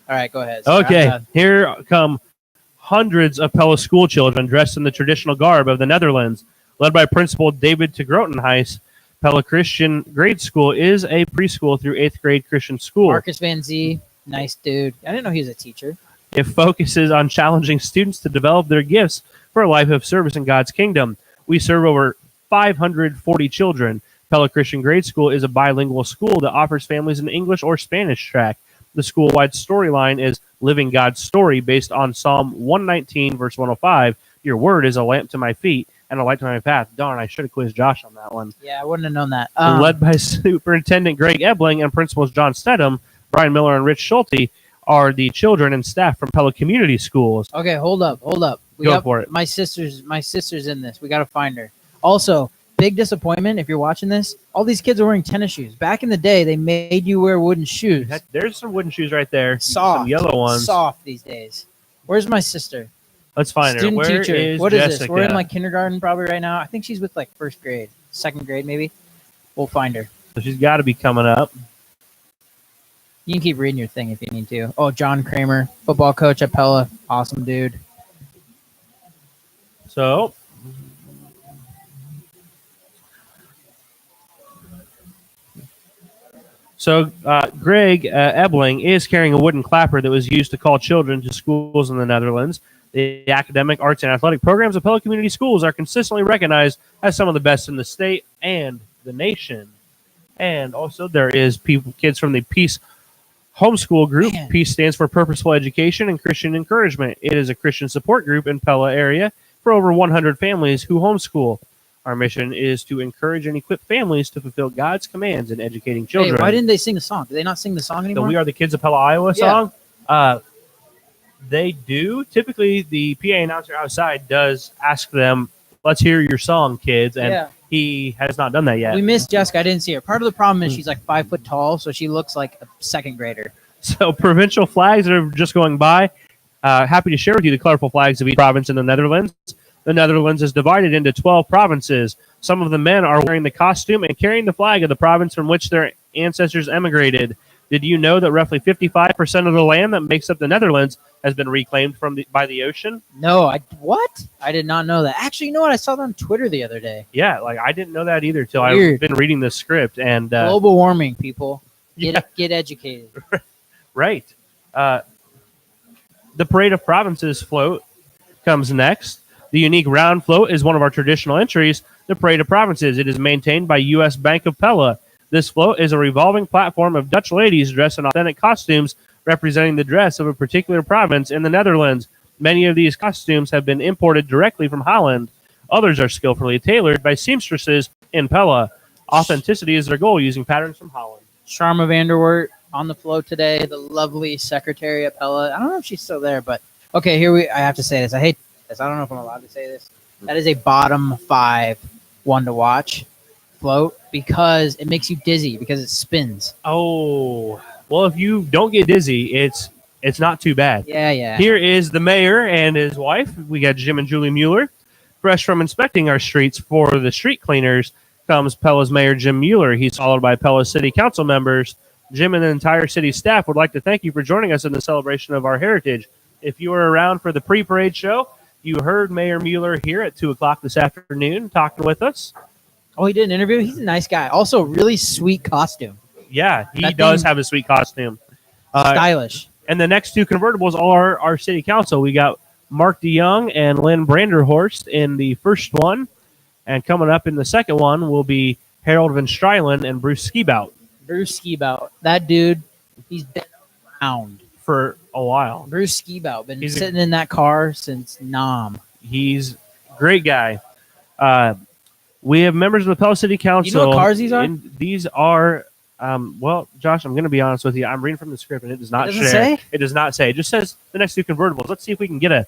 All right, go ahead. Sorry, I'm Okay, done. here come hundreds of Pella school children dressed in the traditional garb of the Netherlands. Led by Principal David de Grotenhuis, Pella Christian Grade School is a preschool through 8th grade Christian school. Marcus Van Zee, nice dude. I didn't know he was a teacher. It focuses on challenging students to develop their gifts for a life of service in God's kingdom. We serve over 540 children. Pella Christian Grade School is a bilingual school that offers families an English or Spanish track. The school-wide storyline is Living God's Story, based on Psalm 119, verse 105. Your word is a lamp to my feet and a light to my path. Darn, I should have quizzed Josh on that one. Yeah, I wouldn't have known that. Led by Superintendent Greg Ebling and Principals John Stedham, Brian Miller, and Rich Schulte, are the children and staff from Pella Community Schools. Okay, hold up. Go for it. My sister's in this. We got to find her. Also, big disappointment if you're watching this. All these kids are wearing tennis shoes. Back in the day, they made you wear wooden shoes. There's some wooden shoes right there. Soft. Some yellow ones. Soft these days. Where's my sister? Let's find her. Student Where teacher. is What is Jessica? this? We're in like kindergarten probably right now. I think she's with like first grade, second grade maybe. We'll find her. So she's got to be coming up. You can keep reading your thing if you need to. Oh, John Kramer, football coach at Pella. Awesome dude. So Greg Ebling is carrying a wooden clapper that was used to call children to schools in the Netherlands. The academic, arts, and athletic programs of Pella Community Schools are consistently recognized as some of the best in the state and the nation. And also, there is kids from the Peace Homeschool Group. Man. Peace stands for Purposeful Education and Christian Encouragement. It is a Christian support group in Pella area for over 100 families who homeschool. Our mission is to encourage and equip families to fulfill God's commands in educating children. Hey, why didn't they sing the song? Do they not sing the song The anymore? We Are the Kids of Pella, Iowa Yeah. song? They do. Typically, the PA announcer outside does ask them, let's hear your song, kids. And Yeah. he has not done that yet. We missed Jessica. I didn't see her. Part of the problem is she's like 5 foot tall, so she looks like a second grader. So provincial flags are just going by. Happy to share with you the colorful flags of each province in the Netherlands. The Netherlands is divided into 12 provinces. Some of the men are wearing the costume and carrying the flag of the province from which their ancestors emigrated. Did you know that roughly 55% of the land that makes up the Netherlands has been reclaimed by the ocean? No, what? I did not know that. Actually, you know what? I saw that on Twitter the other day. Yeah, like I didn't know that either till Weird. I've been reading the script. And Global warming, people. Yeah. Get educated. Right. The Parade of Provinces float comes next. The unique round float is one of our traditional entries, the Parade of Provinces. It is maintained by U.S. Bank of Pella. This float is a revolving platform of Dutch ladies dressed in authentic costumes representing the dress of a particular province in the Netherlands. Many of these costumes have been imported directly from Holland. Others are skillfully tailored by seamstresses in Pella. Authenticity is their goal, using patterns from Holland. Sharma Vanderwert on the float today. The lovely secretary at Pella. I don't know if she's still there, but okay, I have to say this. I hate this. I don't know if I'm allowed to say this. That is a bottom 5 one to watch float because it makes you dizzy because it spins. Oh, well, if you don't get dizzy, it's not too bad. Yeah. Here is the mayor and his wife. We got Jim and Julie Mueller. Fresh from inspecting our streets for the street cleaners comes Pella's Mayor Jim Mueller. He's followed by Pella's City Council members Jim and the entire city staff would like to thank you for joining us in the celebration of our heritage. If you were around for the pre-parade show, you heard Mayor Mueller here at 2 o'clock this afternoon talking with us. Oh, he did an interview. He's a nice guy. Also, really sweet costume. Yeah, he That does thing- have a sweet costume. Stylish. And the next 2 convertibles are our city council. We got Mark DeYoung and Lynn Branderhorst in the first one. And coming up in the second one will be Harold Van Strylen and Bruce Skibout Bruce Skibout. That dude, he's been around. for a while. Bruce Skibout. Been He's a- sitting in that car since Nam. He's a great guy. We have members of the Pella City Council. You know what cars these are? And these are, well, Josh, I'm going to be honest with you. I'm reading from the script, and it does not It doesn't share. say? It does not say. It just says the next 2 convertibles. Let's see if we can get a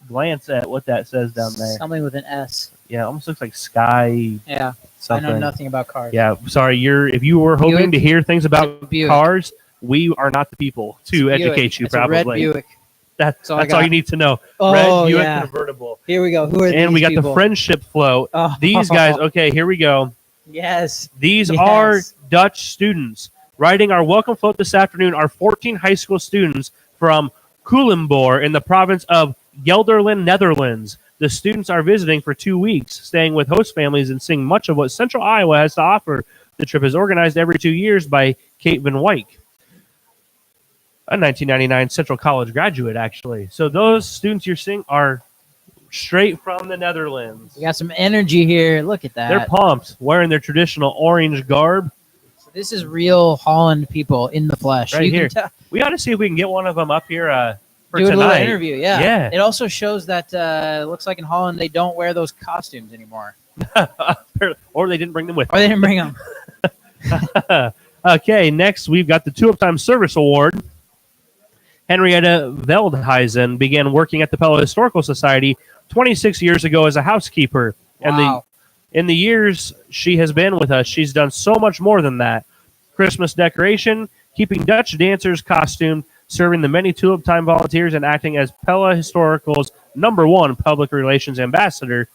glance at what that says down there. Something with an S. Yeah, it almost looks like sky Yeah. something. I know nothing about cars. Yeah, sorry. If you were hoping Buick? to hear things about Buick. cars, we are not the people to Buick. educate you. It's a red Probably Buick. that's all all, I got. you need to know. Oh, Red Buick yeah. convertible. Here we go. Who are these And we got people? the friendship float. Oh. These guys. Okay, here we go. Yes. These Yes. are Dutch students riding our welcome float this afternoon. Are 14 high school students from Culemborg in the province of Gelderland, Netherlands. The students are visiting for 2 weeks, staying with host families and seeing much of what Central Iowa has to offer. The trip is organized every 2 years by Kate Van Wyk, a 1999 Central College graduate, actually. So those students you're seeing are straight from the Netherlands. We got some energy here. Look at that. They're pumped, wearing their traditional orange garb. So this is real Holland people in the flesh. Right You can here. tell- We ought to see if we can get one of them up here for do a little tonight. interview. Yeah. Yeah. It also shows that it looks like in Holland they don't wear those costumes anymore, Or they didn't bring them with or they didn't bring them. them. Okay, next we've got the Tulip Time Service Award. Henrietta Veldhuizen began working at the Pella Historical Society 26 years ago as a housekeeper. And Wow. in the years she has been with us, she's done so much more than that. Christmas decoration, keeping Dutch dancers costumed, serving the many Tulip Time volunteers, and acting as Pella Historical's #1 public relations ambassador.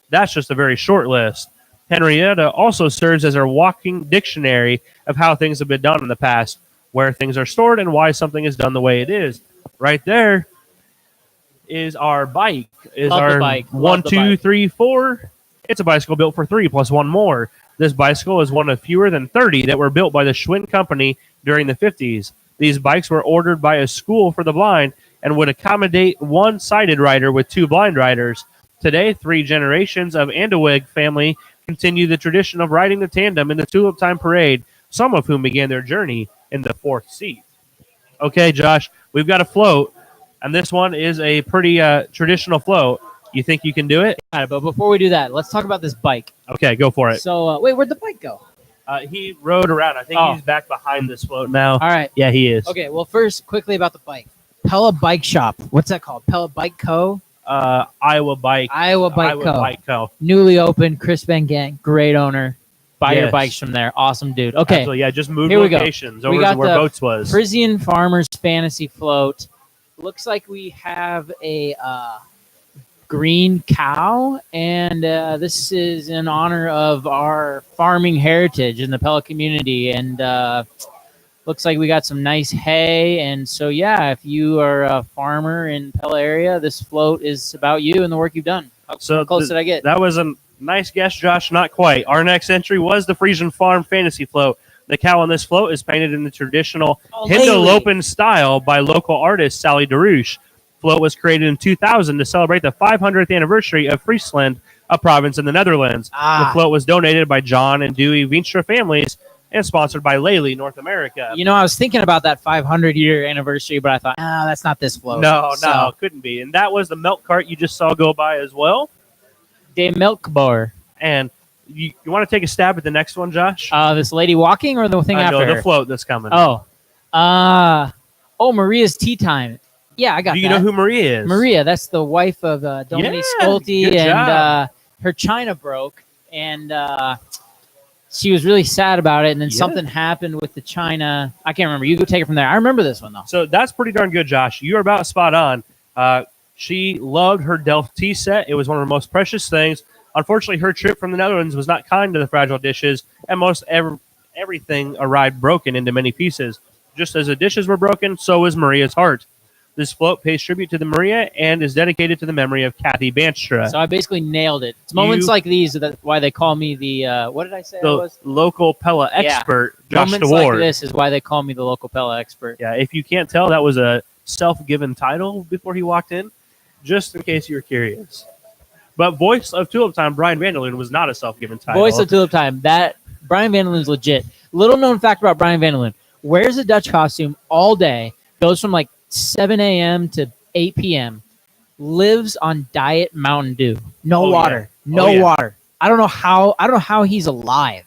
That's just a very short list. Henrietta also serves as our walking dictionary of how things have been done in the past, where things are stored, and why something is done the way it is. Right there is our bike. Is Love the our bike. Love 1, the 2, bike. 3, 4. It's a bicycle built for 3 plus 1 more. This bicycle is one of fewer than 30 that were built by the Schwinn Company during the 50s. These bikes were ordered by a school for the blind and would accommodate one-sighted rider with 2 blind riders. Today, 3 generations of Andeweg family continue the tradition of riding the tandem in the Tulip Time Parade, some of whom began their journey in the 4th seat. Okay, Josh, we've got a float, and this one is a pretty traditional float. You think you can do it? All right, but before we do that, let's talk about this bike. Okay, go for it. So, Wait, where'd the bike go? He rode around. I think Oh. he's back behind this float now. All right. Yeah, he is. Okay. Well, first, quickly about the bike. Pella Bike Shop. What's that called? Pella Bike Co. Iowa Bike. Iowa Bike Iowa Co. Bike Co. Newly opened. Chris Van Gang. Great owner. buy your Yes. bikes from there. Awesome dude. Okay. Absolutely, yeah, just moved Here we go. locations We over got to where the Boats was. Frisian Farmers Fantasy Float. Looks like we have a green cow, and this is in honor of our farming heritage in the Pella community. And looks like we got some nice hay. And so, yeah, if you are a farmer in Pella area, this float is about you and the work you've done. So How close did I get? That was a nice guess, Josh. Not quite. Our next entry was the Frisian Farm Fantasy Float. The cow on this float is painted in the traditional Hindelopen style by local artist Sally DeRouche. Float was created in 2000 to celebrate the 500th anniversary of Friesland, a province in the Netherlands. The float was donated by John and Dewey Veenstra families and sponsored by Lely North America. You know, I was thinking about that 500-year anniversry, but I thought, that's not this float. No, So, couldn't be. And that was the milk cart you just saw go by as well. De Milk Bar. And you want to take a stab at the next one, Josh? This lady walking or the thing after no, her? the float that's coming. Maria's Tea Time. Yeah, I got Do you that. know who Maria is? Maria, that's the wife of Dominique Yeah, Scolti, good and job. Her china broke, and she was really sad about it. And then Yeah. something happened with the china. I can't remember. You go take it from there. I remember this one though. So that's pretty darn good, Josh. You're about spot on. She loved her Delft tea set. It was one of her most precious things. Unfortunately, her trip from the Netherlands was not kind to the fragile dishes, and everything arrived broken into many pieces. Just as the dishes were broken, so was Maria's heart. This float pays tribute to the Maria and is dedicated to the memory of Kathy Banstra. So I basically nailed it. It's moments like these that why they call me the what did I say? I The was? local Pella expert, Josh Moments DeWard. like this is why they call me the local Pella expert. Yeah, if you can't tell, that was a self-given title before he walked in, just in case you were curious. But voice of Tulip Time, Brian Vanderloon, was not a self-given title. Voice of Tulip Time. That Brian Vanderloon's legit. Little known fact about Brian Vanderloon: wears a Dutch costume all day, goes from like 7 a.m. to 8 p.m. Lives on Diet Mountain Dew, no water, no water. I don't know how he's alive.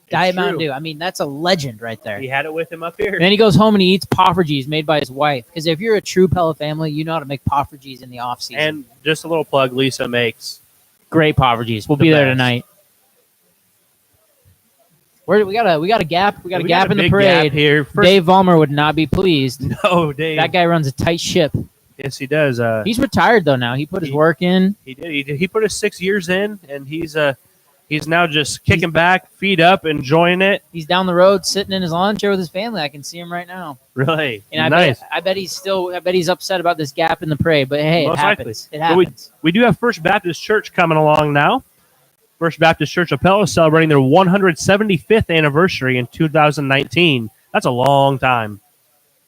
Diet Mountain Dew. I mean, that's a legend right there. He had it with him up here. And then he goes home and he eats poffertjes made by his wife. Because if you're a true Pella family, you know how to make poffertjes in the off season. And just a little plug: Lisa makes great poffertjes. We'll be there tonight. We got a gap. We got a gap in the parade here. Dave Vollmer would not be pleased. No, Dave. That guy runs a tight ship. Yes, he does. He's retired though now. He put his work in. He did. He put his 6 years in, and he's now just kicking back, feet up, enjoying it. He's down the road, sitting in his lawn chair with his family. I can see him right now. Really? And Nice. I bet he's upset about this gap in the parade. But hey, Most it happens. likely. It happens. We do have First Baptist Church coming along now. First Baptist Church of Pella celebrating their 175th anniversary in 2019. That's a long time.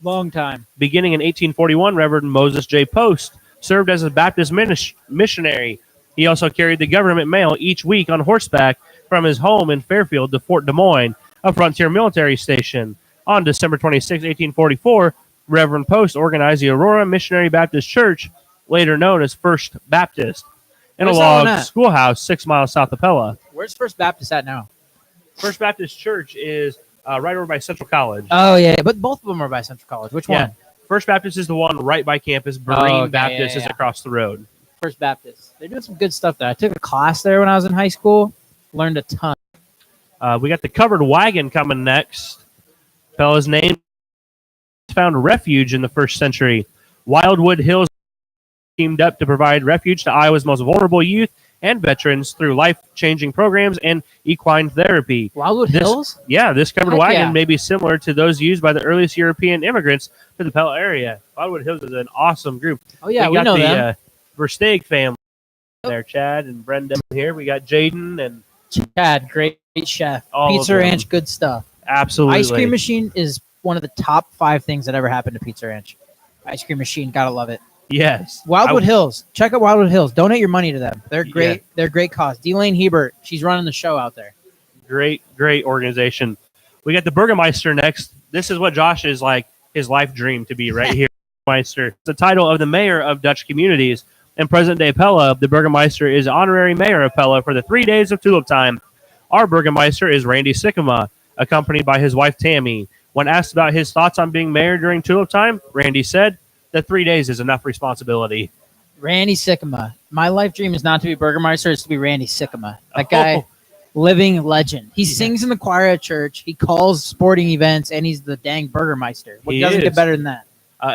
Long time. Beginning in 1841, Reverend Moses J. Post served as a Baptist missionary. He also carried the government mail each week on horseback from his home in Fairfield to Fort Des Moines, a frontier military station. On December 26, 1844, Reverend Post organized the Aurora Missionary Baptist Church, later known as First Baptist, in a log schoolhouse 6 miles south of Pella. Where's First Baptist at now? First Baptist Church is right over by Central College. Oh, yeah, but both of them are by Central College. Which one? First Baptist is the one right by campus. Berrien Baptist is across the road. First Baptist. They're doing some good stuff there. I took a class there when I was in high school. Learned a ton. We got the covered wagon coming next. Pella's name found refuge in the first century. Wildwood Hills teamed up to provide refuge to Iowa's most vulnerable youth and veterans through life-changing programs and equine therapy. Wildwood Hills? Yeah, this covered wagon may be similar to those used by the earliest European immigrants to the Pella area. Wildwood Hills is an awesome group. Oh, yeah, we got know the them. Versteeg family there, Chad and Brenda here. We got Jaden and Chad, great chef. All Pizza Ranch, good stuff. Absolutely. Ice cream machine is one of the top 5 things that ever happened to Pizza Ranch. Ice cream machine, gotta love it. Yes. Wildwood Hills. Check out Wildwood Hills. Donate your money to them. They're great. Yeah. They're great cause. Delane Hebert, she's running the show out there. Great organization. We got the Burgermeister next. This is what Josh is like, his life dream to be right here. Burgermeister. The title of the mayor of Dutch communities. In present-day Pella, the Burgermeister is honorary mayor of Pella for the 3 days of Tulip Time. Our Burgermeister is Randy Sycama, accompanied by his wife Tammy. When asked about his thoughts on being mayor during Tulip Time, Randy said that 3 days is enough responsibility. Randy Sycama. My life dream is not to be Burgermeister, it's to be Randy Sycama. That guy, living legend. He sings in the choir at church, he calls sporting events, and he's the dang Burgermeister. What doesn't get better than that?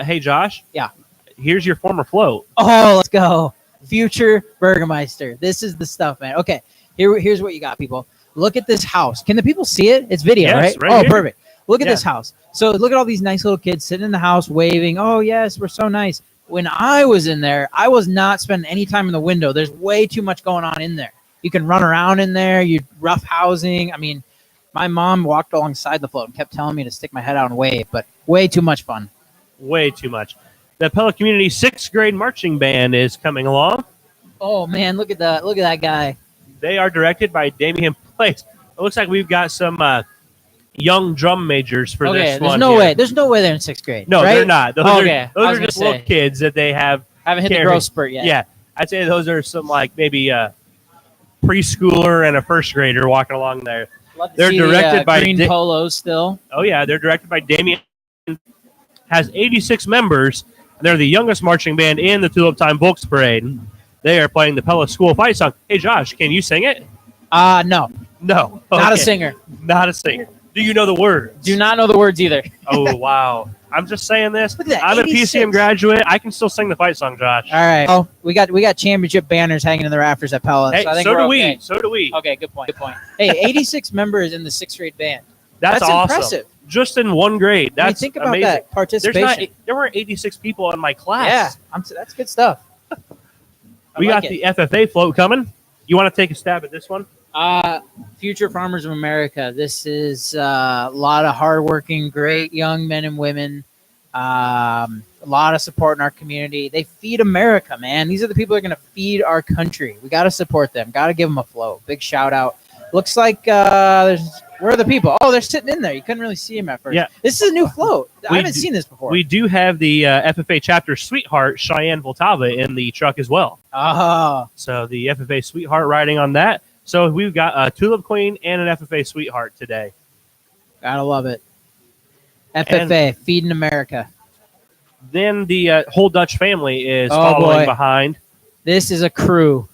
Hey, Josh. Yeah. Here's your former float. Oh, let's go. Future Burgermeister. This is the stuff, man. Okay, here's what you got, people. Look at this house. Can the people see it? It's video, Yes, right? here. Perfect. Look at this house. So look at all these nice little kids sitting in the house waving. Oh, yes, we're so nice. When I was in there, I was not spending any time in the window. There's way too much going on in there. You can run around in there. You rough housing. I mean, my mom walked alongside the float and kept telling me to stick my head out and wave, but way too much fun. Way too much. The Pella Community 6th grade marching band is coming along. Oh, man, look at that. Look at that guy. They are directed by Damian Place. It looks like we've got some young drum majors for this one. There's no way they're in 6th grade. No, right? they're not. Those are just little kids that they haven't hit the growth spurt yet. Yeah, I'd say those are some maybe preschooler and a first grader walking along there. They're directed by green polos still. Oh yeah, they're directed by Damian. Has 86 members. They're the youngest marching band in the Tulip Time Volks Parade. They are playing the Pella School Fight Song. Hey Josh, can you sing it? No. No. Okay. Not a singer. Not a singer. Do you know the words? Do not know the words either. Oh, wow. I'm just saying this. Look at that, I'm 86. a PCM graduate. I can still sing the fight song, Josh. All right. Oh, we got championship banners hanging in the rafters at Pella. Hey, so I think so we're do okay. we. So do we. Okay, good point. Hey, 86 members in the 6th grade band. That's awesome. impressive. Just in one grade. I mean, That's think about amazing. that participation. There were 86 people in my Yeah, class. that's good stuff. We got the FFA float coming. You want to take a stab at this one? Future Farmers of America. This is a lot of hardworking, great young men and women. A lot of support in our community. They feed America, man. These are the people that are going to feed our country. We got to support them. Got to give them a float. Big shout out. Looks like where are the people? Oh, they're sitting in there. You couldn't really see them at first. Yeah. This is a new float. I haven't seen this before. We do have the FFA chapter sweetheart, Cheyenne Voltava, in the truck as well. Oh, So the FFA sweetheart riding on that. So we've got a Tulip Queen and an FFA sweetheart today. gotta love it. FFA, feeding America. Then the whole Dutch family is Oh, following boy. behind. This is a crew.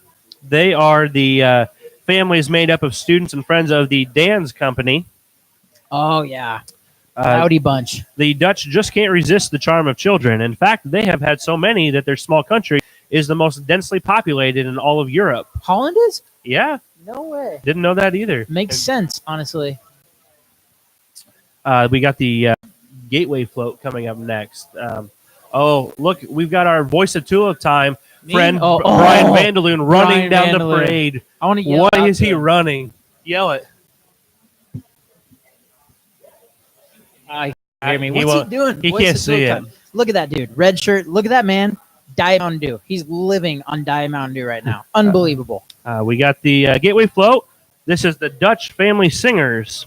They are the families made up of students and friends of the Dan's Company. Oh, yeah. Uh, Rowdy bunch. the Dutch just can't resist the charm of children. In fact, they have had so many that their small country is the most densely populated in all of Europe. Holland is? Yeah, No way. didn't know that either. Makes sense, honestly. We got the Gateway float coming up next. Oh, look, we've got our voice of Tulip time friend, Oh, Brian oh. Vandaloon, running Brian down the Vandaloon. parade. I want to yell. What out is to he him. running? Yell it. Hear me. He What's won't- he doing? he Voice can't of see Tulip it. time. Look at that dude. Red shirt. Look at that man. Diet Mountain Dew. He's living on Diet Mountain Dew right now. Unbelievable. We got the Gateway float. This is the Dutch Family Singers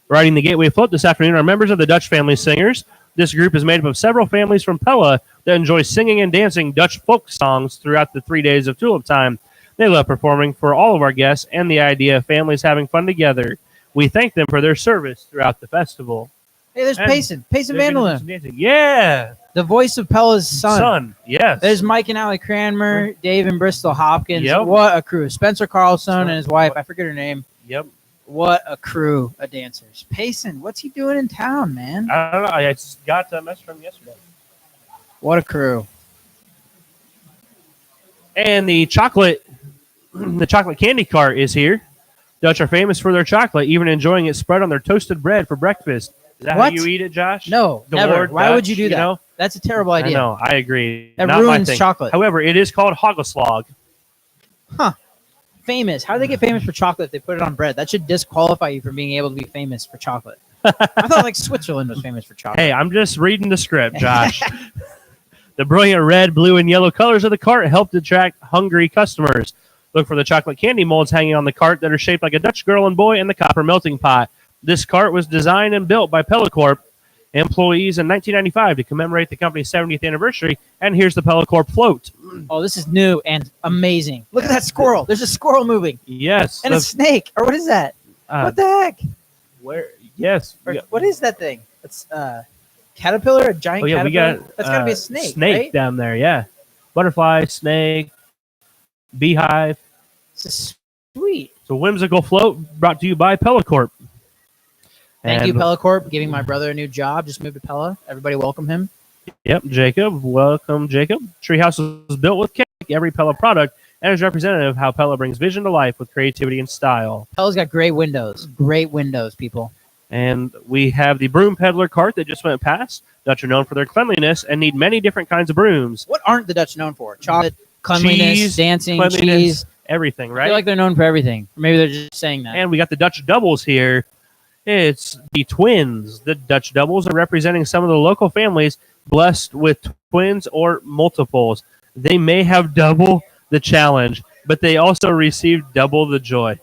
riding the Gateway float this afternoon. Are members of the Dutch Family Singers. This group is made up of several families from Pella that enjoy singing and dancing Dutch folk songs throughout the 3 days of Tulip time. They love performing for all of our guests and the idea of families having fun together. We thank them for their service throughout the festival. Hey, there's And Payson. Payson They're gonna do Vandaloon. some dancing. Yeah. The voice of Pella's son. Yes. There's Mike and Allie Cranmer, Dave and Bristol Hopkins. Yep. What a crew. Spencer Carlson and his wife. I forget her name. Yep. What a crew of dancers. Payson, what's he doing in town, man? I don't know. I just got a message from him yesterday. What a crew. And the chocolate candy cart is here. Dutch are famous for their chocolate, even enjoying it spread on their toasted bread for breakfast. Is that What? how you eat it, Josh? No, The never. Lord Why would Dutch, you do that? know? That's a terrible I idea. know. I agree. That Not my ruins thing. chocolate. However, it is called hagelslag. Famous. How do they get famous for chocolate if they put it on bread? That should disqualify you from being able to be famous for chocolate. I thought like Switzerland was famous for chocolate. Hey, I'm just reading the script, Josh. The brilliant red, blue, and yellow colors of the cart help to attract hungry customers. Look for the chocolate candy molds hanging on the cart that are shaped like a Dutch girl and boy in the copper melting pot. This cart was designed and built by Pellicorp employees in 1995 to commemorate the company's 70th anniversary. And here's the Pellicorp float. Oh, this is new and amazing. Look at that squirrel. There's a squirrel moving. Yes. And a snake. Or what is that? What the heck? Where? Yes. Or what is that thing? It's caterpillar, a giant Oh yeah, we caterpillar. got That's gotta be a snake. Snake right? down there. Yeah. Butterfly, snake, beehive. This is sweet. It's a whimsical float brought to you by Pellicorp. Thank you, And- Pellicorp, giving my brother a new job. Just moved to Pella. Everybody welcome him. Yep, Jacob. Welcome, Jacob. Treehouse was built with every Pella product and is representative of how Pella brings vision to life with creativity and style. Pella's got great windows. Great windows, people. And we have the broom peddler cart that just went past. Dutch are known for their cleanliness and need many different kinds of brooms. What aren't the Dutch known for? Chocolate, cleanliness, Cheese, dancing, cleanliness, cheese. everything, I right? feel like they're known for everything. Or maybe they're just saying that. And we got the Dutch doubles here. It's the twins. The Dutch doubles are representing some of the local families blessed with twins or multiples. They may have double the challenge, but they also receive double the joy.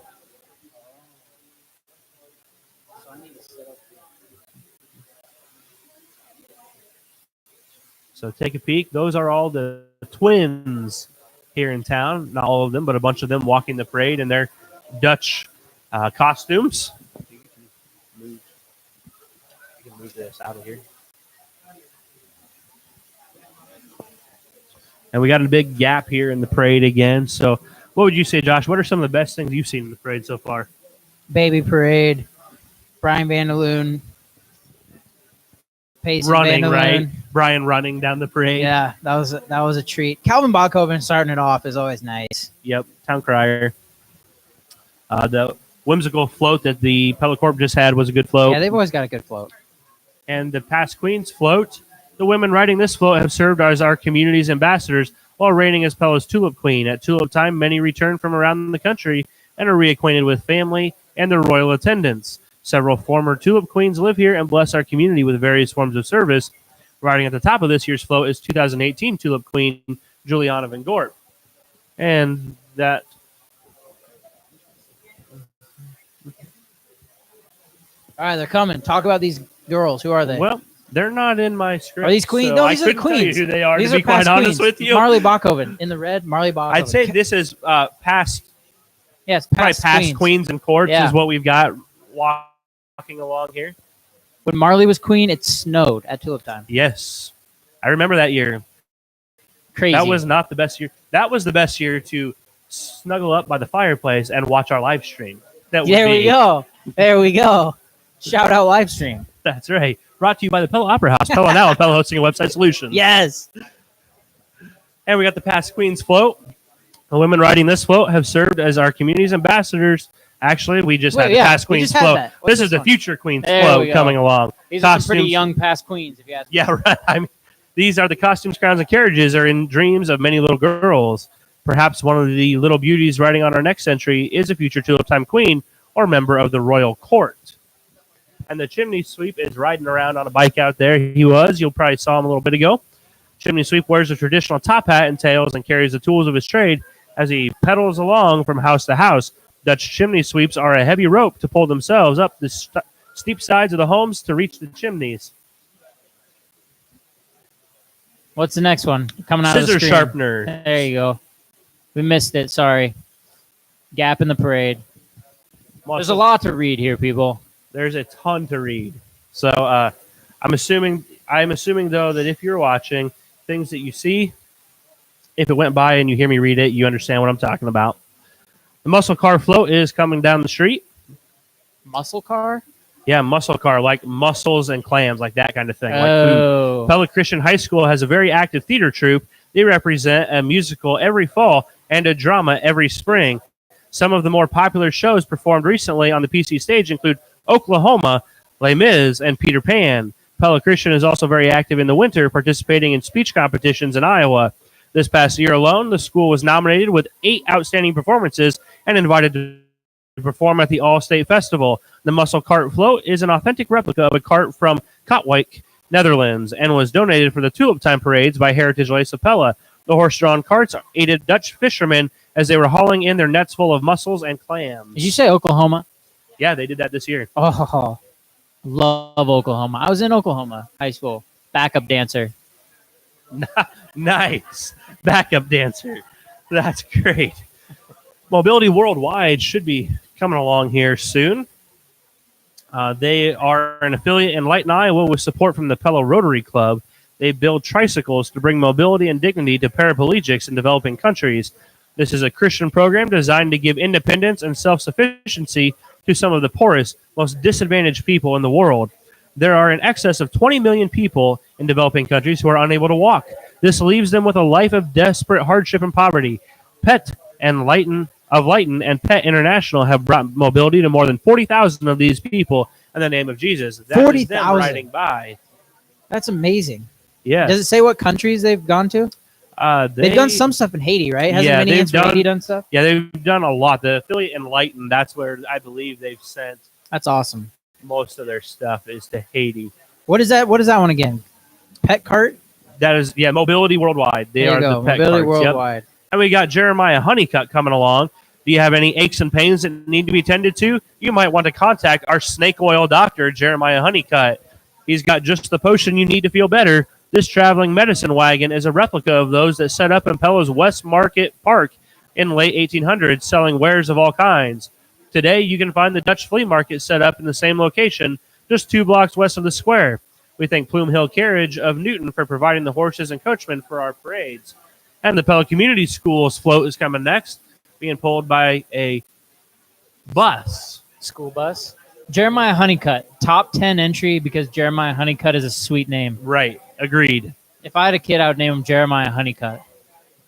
So take a peek. Those are all the twins here in town. Not all of them, but a bunch of them walking the parade in their Dutch costumes. You can move this out of here. And we got a big gap here in the parade again. So what would you say, Josh? What are some of the best things you've seen in the parade so far? Baby Parade, Brian Vandaloon, Payson Running, Vandaloon. right? Brian running down the parade. Yeah, that was a treat. Calvin Bachhoven starting it off is always nice. Yep. Town crier. whimsical float that the Pella Corp just had was a good float. Yeah, they've always got a good float. And the Past Queens float. The women riding this float have served as our community's ambassadors while reigning as Pella's Tulip Queen. At Tulip time, many return from around the country and are reacquainted with family and their royal attendants. Several former Tulip Queens live here and bless our community with various forms of service. Riding at the top of this year's float is 2018 Tulip Queen Juliana Van Gorp. And that... All right, they're coming. Talk about these girls. Who are they? Well, they're not in my script. Are these queens? So No, these I are the couldn't tell you queens. who they are, These to are be quite past honest queens. with you. Marley Bachhoven in the red. Marley Bachhoven. I'd say this is past yes, probably past, past queens and courts Yeah. is what we've got walking along here. When Marley was queen, it snowed at Tulip time. Yes. I remember that year. Crazy. That was not the best year. That was the best year to snuggle up by the fireplace and watch our live stream. That would There we be- go. There we go. Shout out live stream. That's right. Brought to you by the Pella Opera House. Pella now, Pella Hosting and Website Solutions. Yes. And we got the Past Queens float. The women riding this float have served as our community's ambassadors. Actually, we just had the Past we Queens just had float. that. What's This is the one? Future Queens There we float go. coming along. These are some pretty Costumes- young past queens, if you ask me. Yeah, right. I mean, these are the costumes, crowns, and carriages are in dreams of many little girls. Perhaps one of the little beauties riding on our next century is a future Tulip Time queen or member of the royal court. And the chimney sweep is riding around on a bike out there. He was. You'll probably saw him a little bit ago. Chimney sweep wears a traditional top hat and tails and carries the tools of his trade as he pedals along from house to house. Dutch chimney sweeps are a heavy rope to pull themselves up the steep sides of the homes to reach the chimneys. What's the next one? Coming out Scissor of the screen. sharpener. There you go. We missed it. Sorry. Gap in the parade. There's a lot to read here, people. There's a ton to read. So I'm assuming though that if you're watching, things that you see, if it went by and you hear me read it, you understand what I'm talking about. The muscle car float is coming down the street. Muscle car? Yeah, muscle car, like mussels and clams, like that kind of thing. Like food. Oh. Pella Christian High School has a very active theater troupe. They represent a musical every fall and a drama every spring. Some of the more popular shows performed recently on the PC stage include Oklahoma, Les Mis, and Peter Pan. Pella Christian is also very active in the winter, participating in speech competitions in Iowa. This past year alone, the school was nominated with 8 outstanding performances and invited to perform at the All-State Festival. The muscle cart float is an authentic replica of a cart from Katwijk, Netherlands, and was donated for the Tulip Time parades by Heritage Lace of Pella. The horse-drawn carts aided Dutch fishermen as they were hauling in their nets full of mussels and clams. Did you say Oklahoma? Yeah, they did that this year. Oh, love Oklahoma. I was in Oklahoma high school. Backup dancer. Nice. Backup dancer. That's great. Mobility Worldwide should be coming along here soon. They are an affiliate in Lighton, Iowa, with support from the Pella Rotary Club. They build tricycles to bring mobility and dignity to paraplegics in developing countries. This is a Christian program designed to give independence and self-sufficiency to some of the poorest, most disadvantaged people in the world. There are in excess of 20 million people in developing countries who are unable to walk. This leaves them with a life of desperate hardship and poverty. PET and Lighton and PET International have brought mobility to more than 40,000 of these people in the name of Jesus. That is them 40,000? riding by. That's amazing. Yeah. Does it say what countries they've gone to? They've done some stuff in Haiti, right? Hasn't Yeah, Many they've Hands for Haiti done- done stuff? Yeah, they've done a lot. The affiliate in Lighton, that's where I believe they've sent That's awesome. most of their stuff is to Haiti. What is that? What is that one again? Pet cart? That is, yeah, Mobility Worldwide. They There are you go. the pet Mobility carts. Yep. Worldwide. And we got Jeremiah Honeycutt coming along. Do you have any aches and pains that need to be tended to? You might want to contact our snake oil doctor, Jeremiah Honeycutt. He's got just the potion you need to feel better. This traveling medicine wagon is a replica of those that set up in Pella's West Market Park in late 1800s, selling wares of all kinds. Today, you can find the Dutch flea market set up in the same location, just 2 blocks west of the square. We thank Plume Hill Carriage of Newton for providing the horses and coachmen for our parades. And the Pella Community Schools float is coming next, being pulled by a bus. School bus. Jeremiah Honeycutt. Top 10 entry because Jeremiah Honeycutt is a sweet name. Right. Agreed. If I had a kid, I would name him Jeremiah Honeycutt.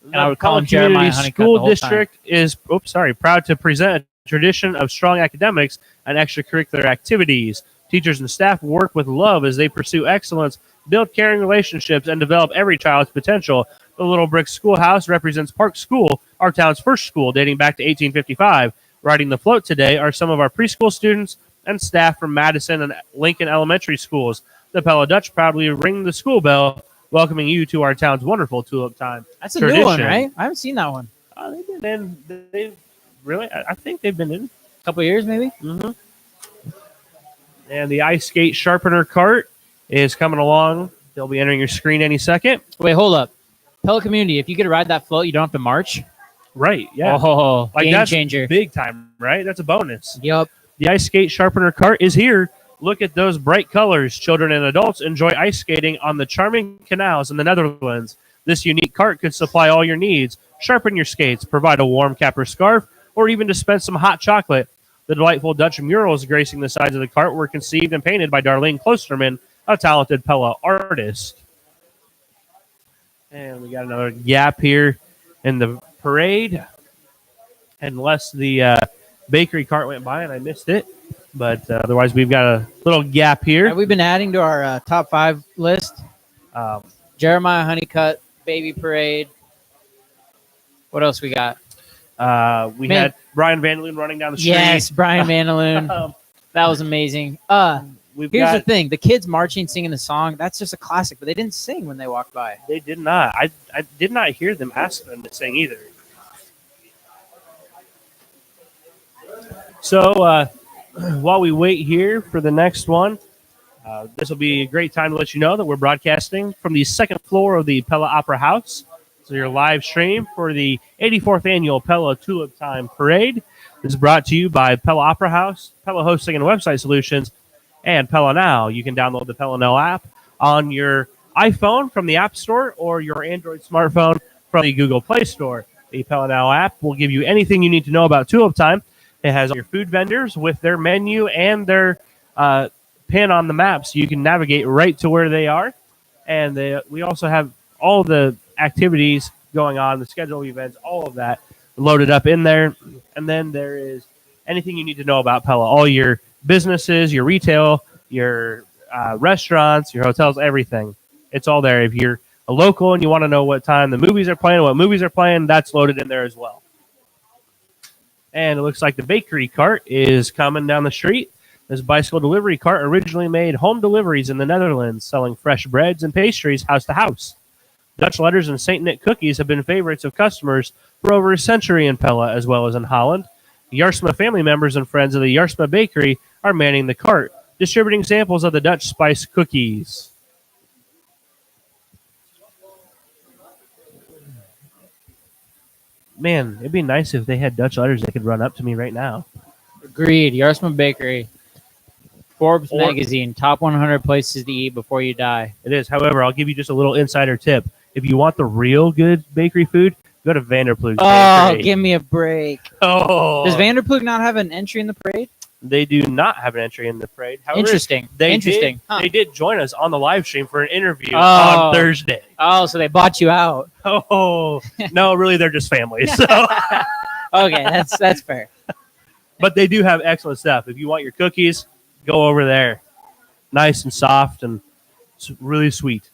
And I would call him Jeremiah Honeycutt School the whole District is proud to present a tradition of strong academics and extracurricular activities. Teachers and staff work with love as they pursue excellence, build caring relationships, and develop every child's potential. The Little Brick Schoolhouse represents Park School, our town's first school dating back to 1855. Riding the float today are some of our preschool students and staff from Madison and Lincoln Elementary Schools. The Pella Dutch proudly ring the school bell, welcoming you to our town's wonderful Tulip Time. That's a new one, right? I haven't seen that one. They've been in. They've really. I think they've been in A couple of years, maybe. Mm-hmm. And the ice skate sharpener cart is coming along. They'll be entering your screen any second. Wait, hold up. Pella community, if you get to ride that float, you don't have to march. Right. Yeah. Oh, like game that's changer. big time, right? That's a bonus. Yep. The ice skate sharpener cart is here. Look at those bright colors. Children and adults enjoy ice skating on the charming canals in the Netherlands. This unique cart could supply all your needs. Sharpen your skates, provide a warm cap or scarf, or even dispense some hot chocolate. The delightful Dutch murals gracing the sides of the cart were conceived and painted by Darlene Klosterman, a talented Pella artist. And we got another gap here in the parade. Unless the bakery cart went by and I missed it. But otherwise, we've got a little gap here. Have we been adding to our top 5 list? Jeremiah Honeycutt, Baby Parade. What else we got? We had Brian Vandaloon running down the street. Yes, Brian Vandaloon. That was amazing. Here's the thing. The kids marching, singing the song, that's just a classic. But they didn't sing when they walked by. They did not. I did not hear them ask them to sing either. So while we wait here for the next one, this will be a great time to let you know that we're broadcasting from the second floor of the Pella Opera House. So your live stream for the 84th annual Pella Tulip Time Parade is brought to you by Pella Opera House, Pella Hosting and Website Solutions, and Pella Now. You can download the Pella Now app on your iPhone from the App Store or your Android smartphone from the Google Play Store. The Pella Now app will give you anything you need to know about Tulip Time. It has all your food vendors with their menu and their pin on the map, so you can navigate right to where they are. And we also have all the activities going on, the schedule of events, all of that loaded up in there. And then there is anything you need to know about Pella, all your businesses, your retail, your restaurants, your hotels, everything. It's all there. If you're a local and you want to know what time the movies are playing, what movies are playing, that's loaded in there as well. And it looks like the bakery cart is coming down the street. This bicycle delivery cart originally made home deliveries in the Netherlands, selling fresh breads and pastries house to house. Dutch letters and Saint Nick cookies have been favorites of customers for over a century in Pella as well as in Holland. The Jarsma family members and friends of the Jarsma bakery are manning the cart, distributing samples of the Dutch spice cookies. Man, it'd be nice if they had Dutch letters they could run up to me right now. Agreed. Jarsma Bakery. Forbes magazine, top 100 places to eat before you die. It is. However, I'll give you just a little insider tip. If you want the real good bakery food, go to Vanderplug's Oh, Bakery. give me a break. Oh. Does Vanderplug not have an entry in the parade? They do not have an entry in the parade. However, Interesting. They Interesting. Did, Huh. They did join us on the live stream for an interview on Thursday. Oh, so they bought you out. Oh, no, really, they're just family. So, Okay, that's fair. but they do have excellent stuff. If you want your cookies, go over there. Nice and soft and it's really sweet.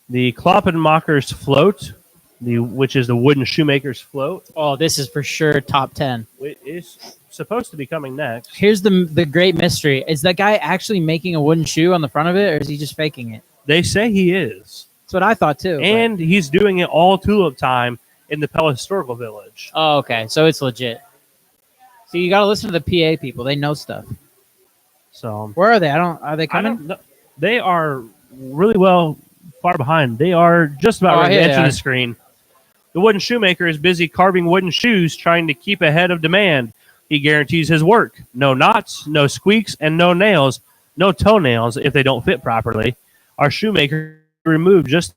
The Kloppenmacher's float, which is the wooden shoemaker's float, Oh, this is for sure top 10. it is supposed to be coming next. Here's the great mystery. Is that guy actually making a wooden shoe on the front of it, or is he just faking it? They say he is. That's what I thought too. And he's doing it all Tulip Time in the Pella Historical Village. Oh, okay. So it's legit. So you got to listen to the PA people. They know stuff. So Where are they? Are they I coming? don't know. They are really far behind. They are just about ready to enter the screen. The wooden shoemaker is busy carving wooden shoes, trying to keep ahead of demand. He guarantees his work. No knots, no squeaks, and no nails. No toenails if they don't fit properly. Our shoemaker removed just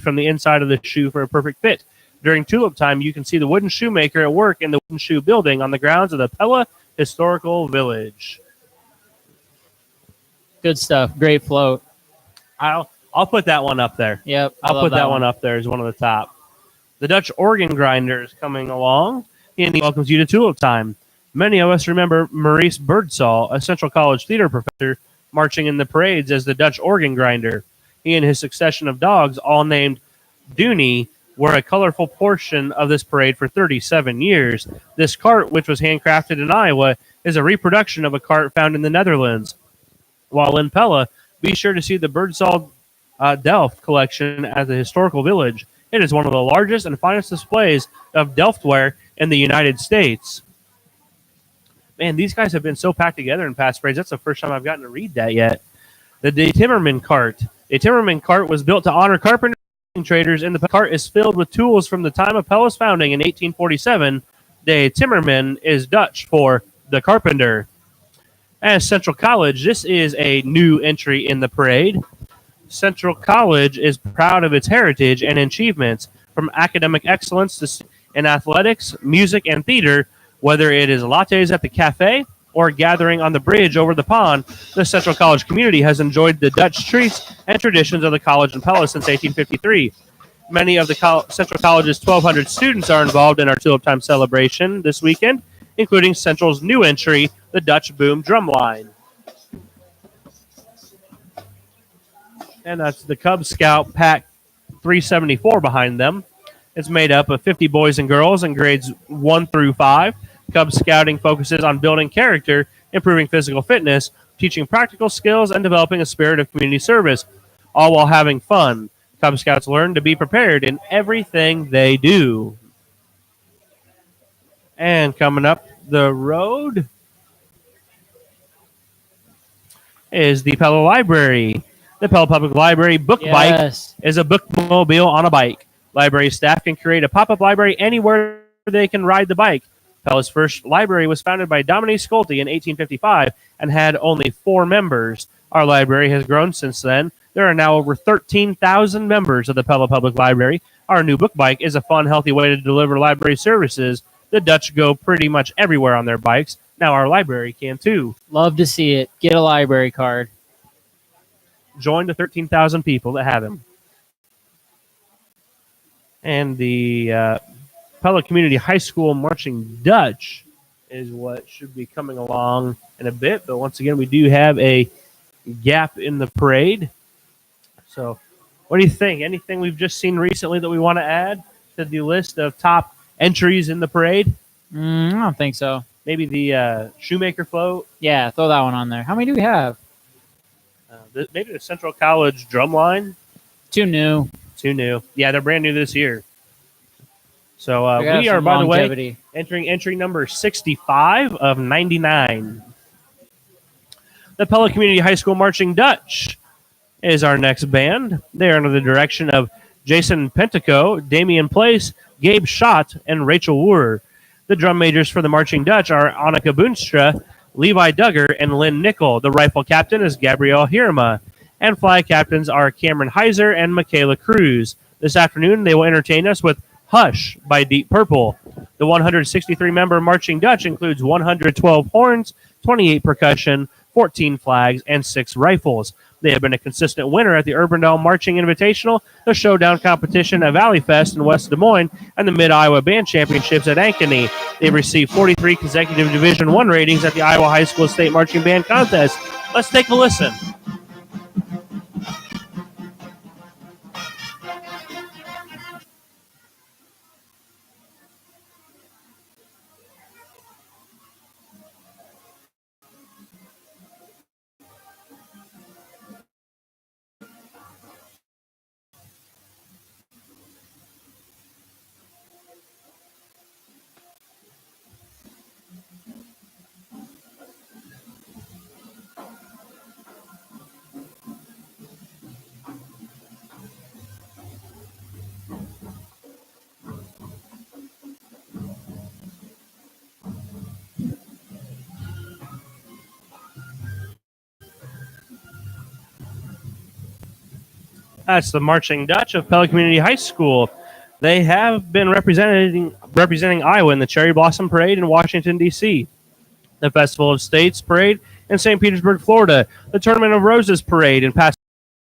from the inside of the shoe for a perfect fit. During Tulip Time, you can see the wooden shoemaker at work in the wooden shoe building on the grounds of the Pella Historical Village. Good stuff. Great float. I'll put that one up there. Yep. I'll put that one up there as one of the top. The Dutch organ grinder is coming along. and he welcomes you to Tulip Time. Many of us remember Maurice Birdsall, a Central College theater professor, marching in the parades as the Dutch organ grinder. He and his succession of dogs, all named Dooney, were a colorful portion of this parade for 37 years. This cart, which was handcrafted in Iowa, is a reproduction of a cart found in the Netherlands. While in Pella, be sure to see the Birdsall Delft collection at the historical village. It is one of the largest and finest displays of Delftware in the United States. Man, these guys have been so packed together in past parades. That's the first time I've gotten to read that yet. The Timmerman cart. The Timmerman cart was built to honor carpenters and traders, and the cart is filled with tools from the time of Pella's founding in 1847. De Timmerman is Dutch for the carpenter. As Central College, this is a new entry in the parade. Central College is proud of its heritage and achievements, from academic excellence to in athletics, music, and theater. Whether it is lattes at the cafe or gathering on the bridge over the pond, the Central College community has enjoyed the Dutch treats and traditions of the college in Pella since 1853. Many of the Central College's 1,200 students are involved in our Tulip Time celebration this weekend, including Central's new entry, the Dutch Boom Drumline. And that's the Cub Scout Pack 374 behind them. It's made up of 50 boys and girls in grades 1 through 5. Cub Scouting focuses on building character, improving physical fitness, teaching practical skills, and developing a spirit of community service, all while having fun. Cub Scouts learn to be prepared in everything they do. And coming up the road is the Pella Library. The Pella Public Library book bike is a bookmobile on a bike. Library staff can create a pop-up library anywhere they can ride the bike. Pella's first library was founded by Dominique Schulte in 1855 and had only 4 members. Our library has grown since then. There are now over 13,000 members of the Pella Public Library. Our new book bike is a fun, healthy way to deliver library services. The Dutch go pretty much everywhere on their bikes. Now our library can too. Love to see it. Get a library card. Join the 13,000 people that have him. And the Pella Community High School Marching Dutch is what should be coming along in a bit. But once again, we do have a gap in the parade. So what do you think? Anything we've just seen recently that we want to add to the list of top entries in the parade? I don't think so. Maybe the Shoemaker float? Yeah, throw that one on there. How many do we have? Maybe the Central College Drumline? 2 new. 2 new. Yeah, they're brand new this year. So We are, by the way, longevity. entering entry number 65 of 99. The Pella Community High School Marching Dutch is our next band. They are under the direction of Jason Pentico, Damian Place, Gabe Schott, and Rachel Woorer. The drum majors for the Marching Dutch are Annika Boonstra, Levi Duggar, and Lynn Nickel. The rifle captain is Gabrielle Hirma. And flag captains are Cameron Heiser and Michaela Cruz. This afternoon, they will entertain us with Hush by Deep Purple. The 163-member Marching Dutch includes 112 horns, 28 percussion, 14 flags, and 6 rifles. They have been a consistent winner at the Urbandale Marching Invitational, the Showdown competition at Valley Fest in West Des Moines, and the Mid-Iowa Band Championships at Ankeny. They've received 43 consecutive Division I ratings at the Iowa High School State Marching Band Contest. Let's take a listen. That's the Marching Dutch of Pella Community High School. They have been representing Iowa in the Cherry Blossom Parade in Washington, D.C., the Festival of States Parade in St. Petersburg, Florida, the Tournament of Roses Parade in Pasadena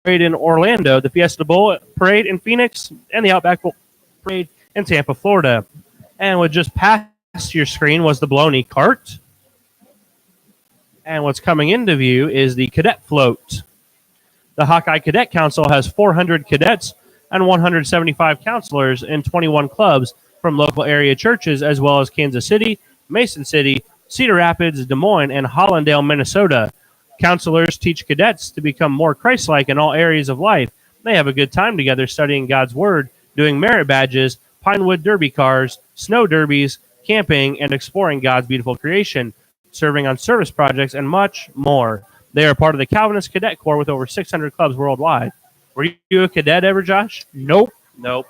Parade in Orlando, the Fiesta Bowl Parade in Phoenix, and the Outback Bowl Parade in Tampa, Florida. And with just past to your screen was the Bologna cart. And what's coming into view is the cadet float. The Hawkeye Cadet Council has 400 cadets and 175 counselors in 21 clubs from local area churches, as well as Kansas City, Mason City, Cedar Rapids, Des Moines, and Hollandale, Minnesota. Counselors teach cadets to become more Christ-like in all areas of life. They have a good time together studying God's Word, doing merit badges, Pinewood Derby cars, snow derbies, camping, and exploring God's beautiful creation, serving on service projects, and much more. They are part of the Calvinist Cadet Corps with over 600 clubs worldwide. Were you a cadet ever, Josh? Nope. Nope.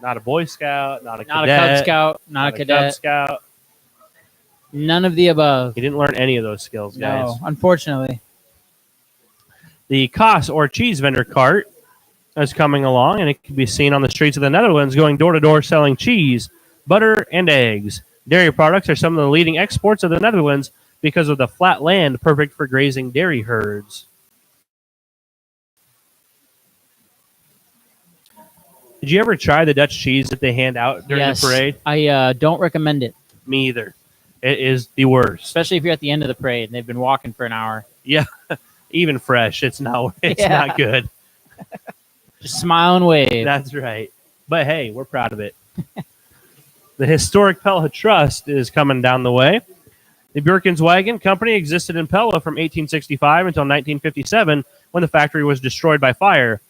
Not a Boy Scout, not a Not cadet. a Cub Scout, not a Cub cadet. Scout. None of the above. You didn't learn any of those skills, guys. No, unfortunately. The Kaas or cheese vendor cart is coming along, and it can be seen on the streets of the Netherlands going door to door selling cheese, butter, and eggs. Dairy products are some of the leading exports of the Netherlands because of the flat land perfect for grazing dairy herds. Did you ever try the Dutch cheese that they hand out during the parade? I don't recommend it, Me either. It is the worst. especially if you're at the end of the parade and they've been walking for an hour. Yeah, even fresh, it's not Yeah. not good. Just smile and wave. That's right. But hey, we're proud of it. The historic Pella Trust is coming down the way. The Birkenswagen Company existed in Pella from 1865 until 1957 when the factory was destroyed by fire.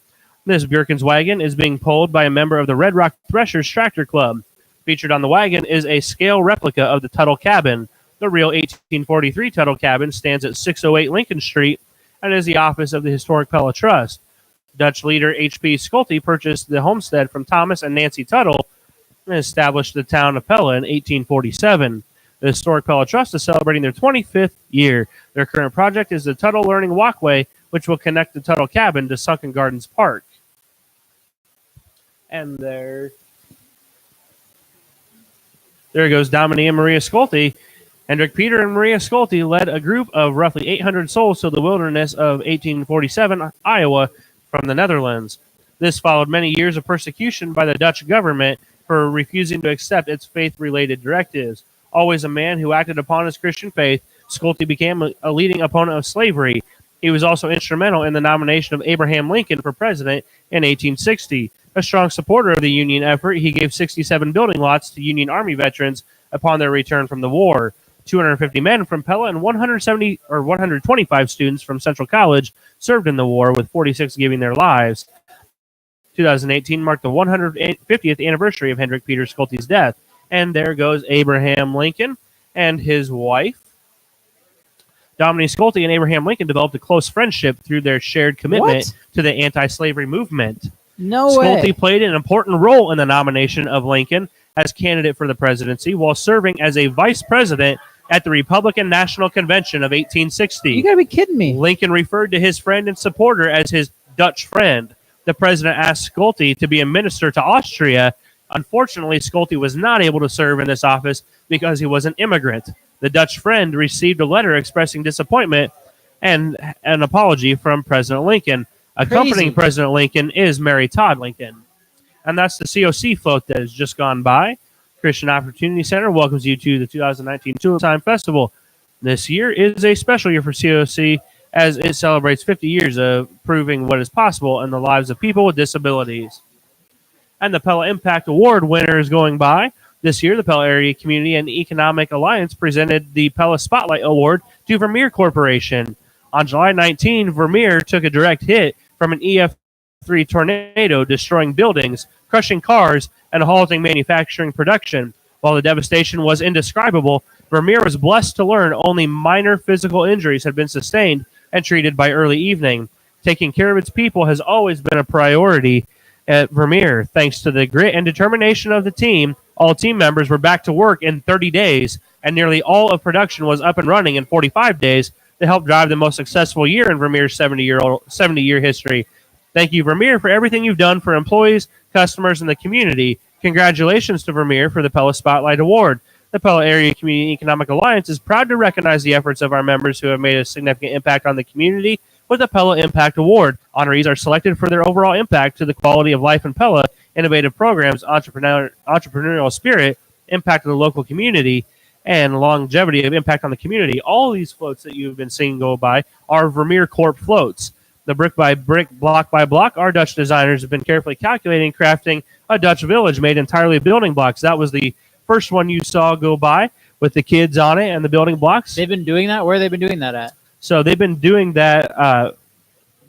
This Birkenswagen is being pulled by a member of the Red Rock Threshers Tractor Club. Featured on the wagon is a scale replica of the Tuttle Cabin. The real 1843 Tuttle Cabin stands at 608 Lincoln Street and is the office of the historic Pella Trust. Dutch leader H.P. Schulte purchased the homestead from Thomas and Nancy Tuttle and established the town of Pella in 1847. The historic Pella Trust is celebrating their 25th year. Their current project is the Tuttle Learning Walkway, which will connect the Tuttle Cabin to Sunken Gardens Park. And there goes Dominique and Maria Schulte. Hendrik Peter and Maria Schulte led a group of roughly 800 souls to the wilderness of 1847, Iowa, from the Netherlands. This followed many years of persecution by the Dutch government for refusing to accept its faith-related directives. Always a man who acted upon his Christian faith, Schulte became a leading opponent of slavery. He was also instrumental in the nomination of Abraham Lincoln for president in 1860. A strong supporter of the Union effort, he gave 67 building lots to Union Army veterans upon their return from the war. 250 men from Pella and 125 students from Central College served in the war, with 46 giving their lives. 2018 marked the 150th anniversary of Hendrik Peter Schulte's death. And there goes Abraham Lincoln and his wife. Dominique Schulte and Abraham Lincoln developed a close friendship through their shared commitment to the anti-slavery movement. No way. Schulte played an important role in the nomination of Lincoln as candidate for the presidency while serving as a vice president at the Republican National Convention of 1860. You gotta be kidding me. Lincoln referred to his friend and supporter as his Dutch friend. The president asked Schulte to be a minister to Austria. Unfortunately, Schulte was not able to serve in this office because he was an immigrant. The Dutch friend received a letter expressing disappointment and an apology from President Lincoln. Accompanying President Lincoln is Mary Todd Lincoln. And that's the COC float that has just gone by. Christian Opportunity Center welcomes you to the 2019 Tulip Time Festival. This year is a special year for COC as it celebrates 50 years of proving what is possible in the lives of people with disabilities. And the Pella Impact Award winner is going by. This year, the Pella Area Community and Economic Alliance presented the Pella Spotlight Award to Vermeer Corporation. On July 19, Vermeer took a direct hit from an EF3 tornado, destroying buildings, crushing cars, and halting manufacturing production. While the devastation was indescribable, Vermeer was blessed to learn only minor physical injuries had been sustained and treated by early evening. Taking care of its people has always been a priority at Vermeer. Thanks to the grit and determination of the team, all team members were back to work in 30 days, and nearly all of production was up and running in 45 days to help drive the most successful year in Vermeer's 70-year history. Thank you, Vermeer, for everything you've done for employees, customers, and the community. Congratulations to Vermeer for the Pella Spotlight Award. The Pella Area Community Economic Alliance is proud to recognize the efforts of our members who have made a significant impact on the community with the Pella Impact Award. Honorees are selected for their overall impact to the quality of life in Pella, innovative programs, entrepreneurial spirit, impact of the local community and longevity of impact on the community. All these floats that you've been seeing go by are Vermeer Corp floats. The brick by brick, block by block, our Dutch designers have been carefully calculating, crafting a Dutch village made entirely of building blocks. That was the first one you saw go by with the kids on it and the building blocks. They've been doing that? Where have they been doing that at? So they've been doing that,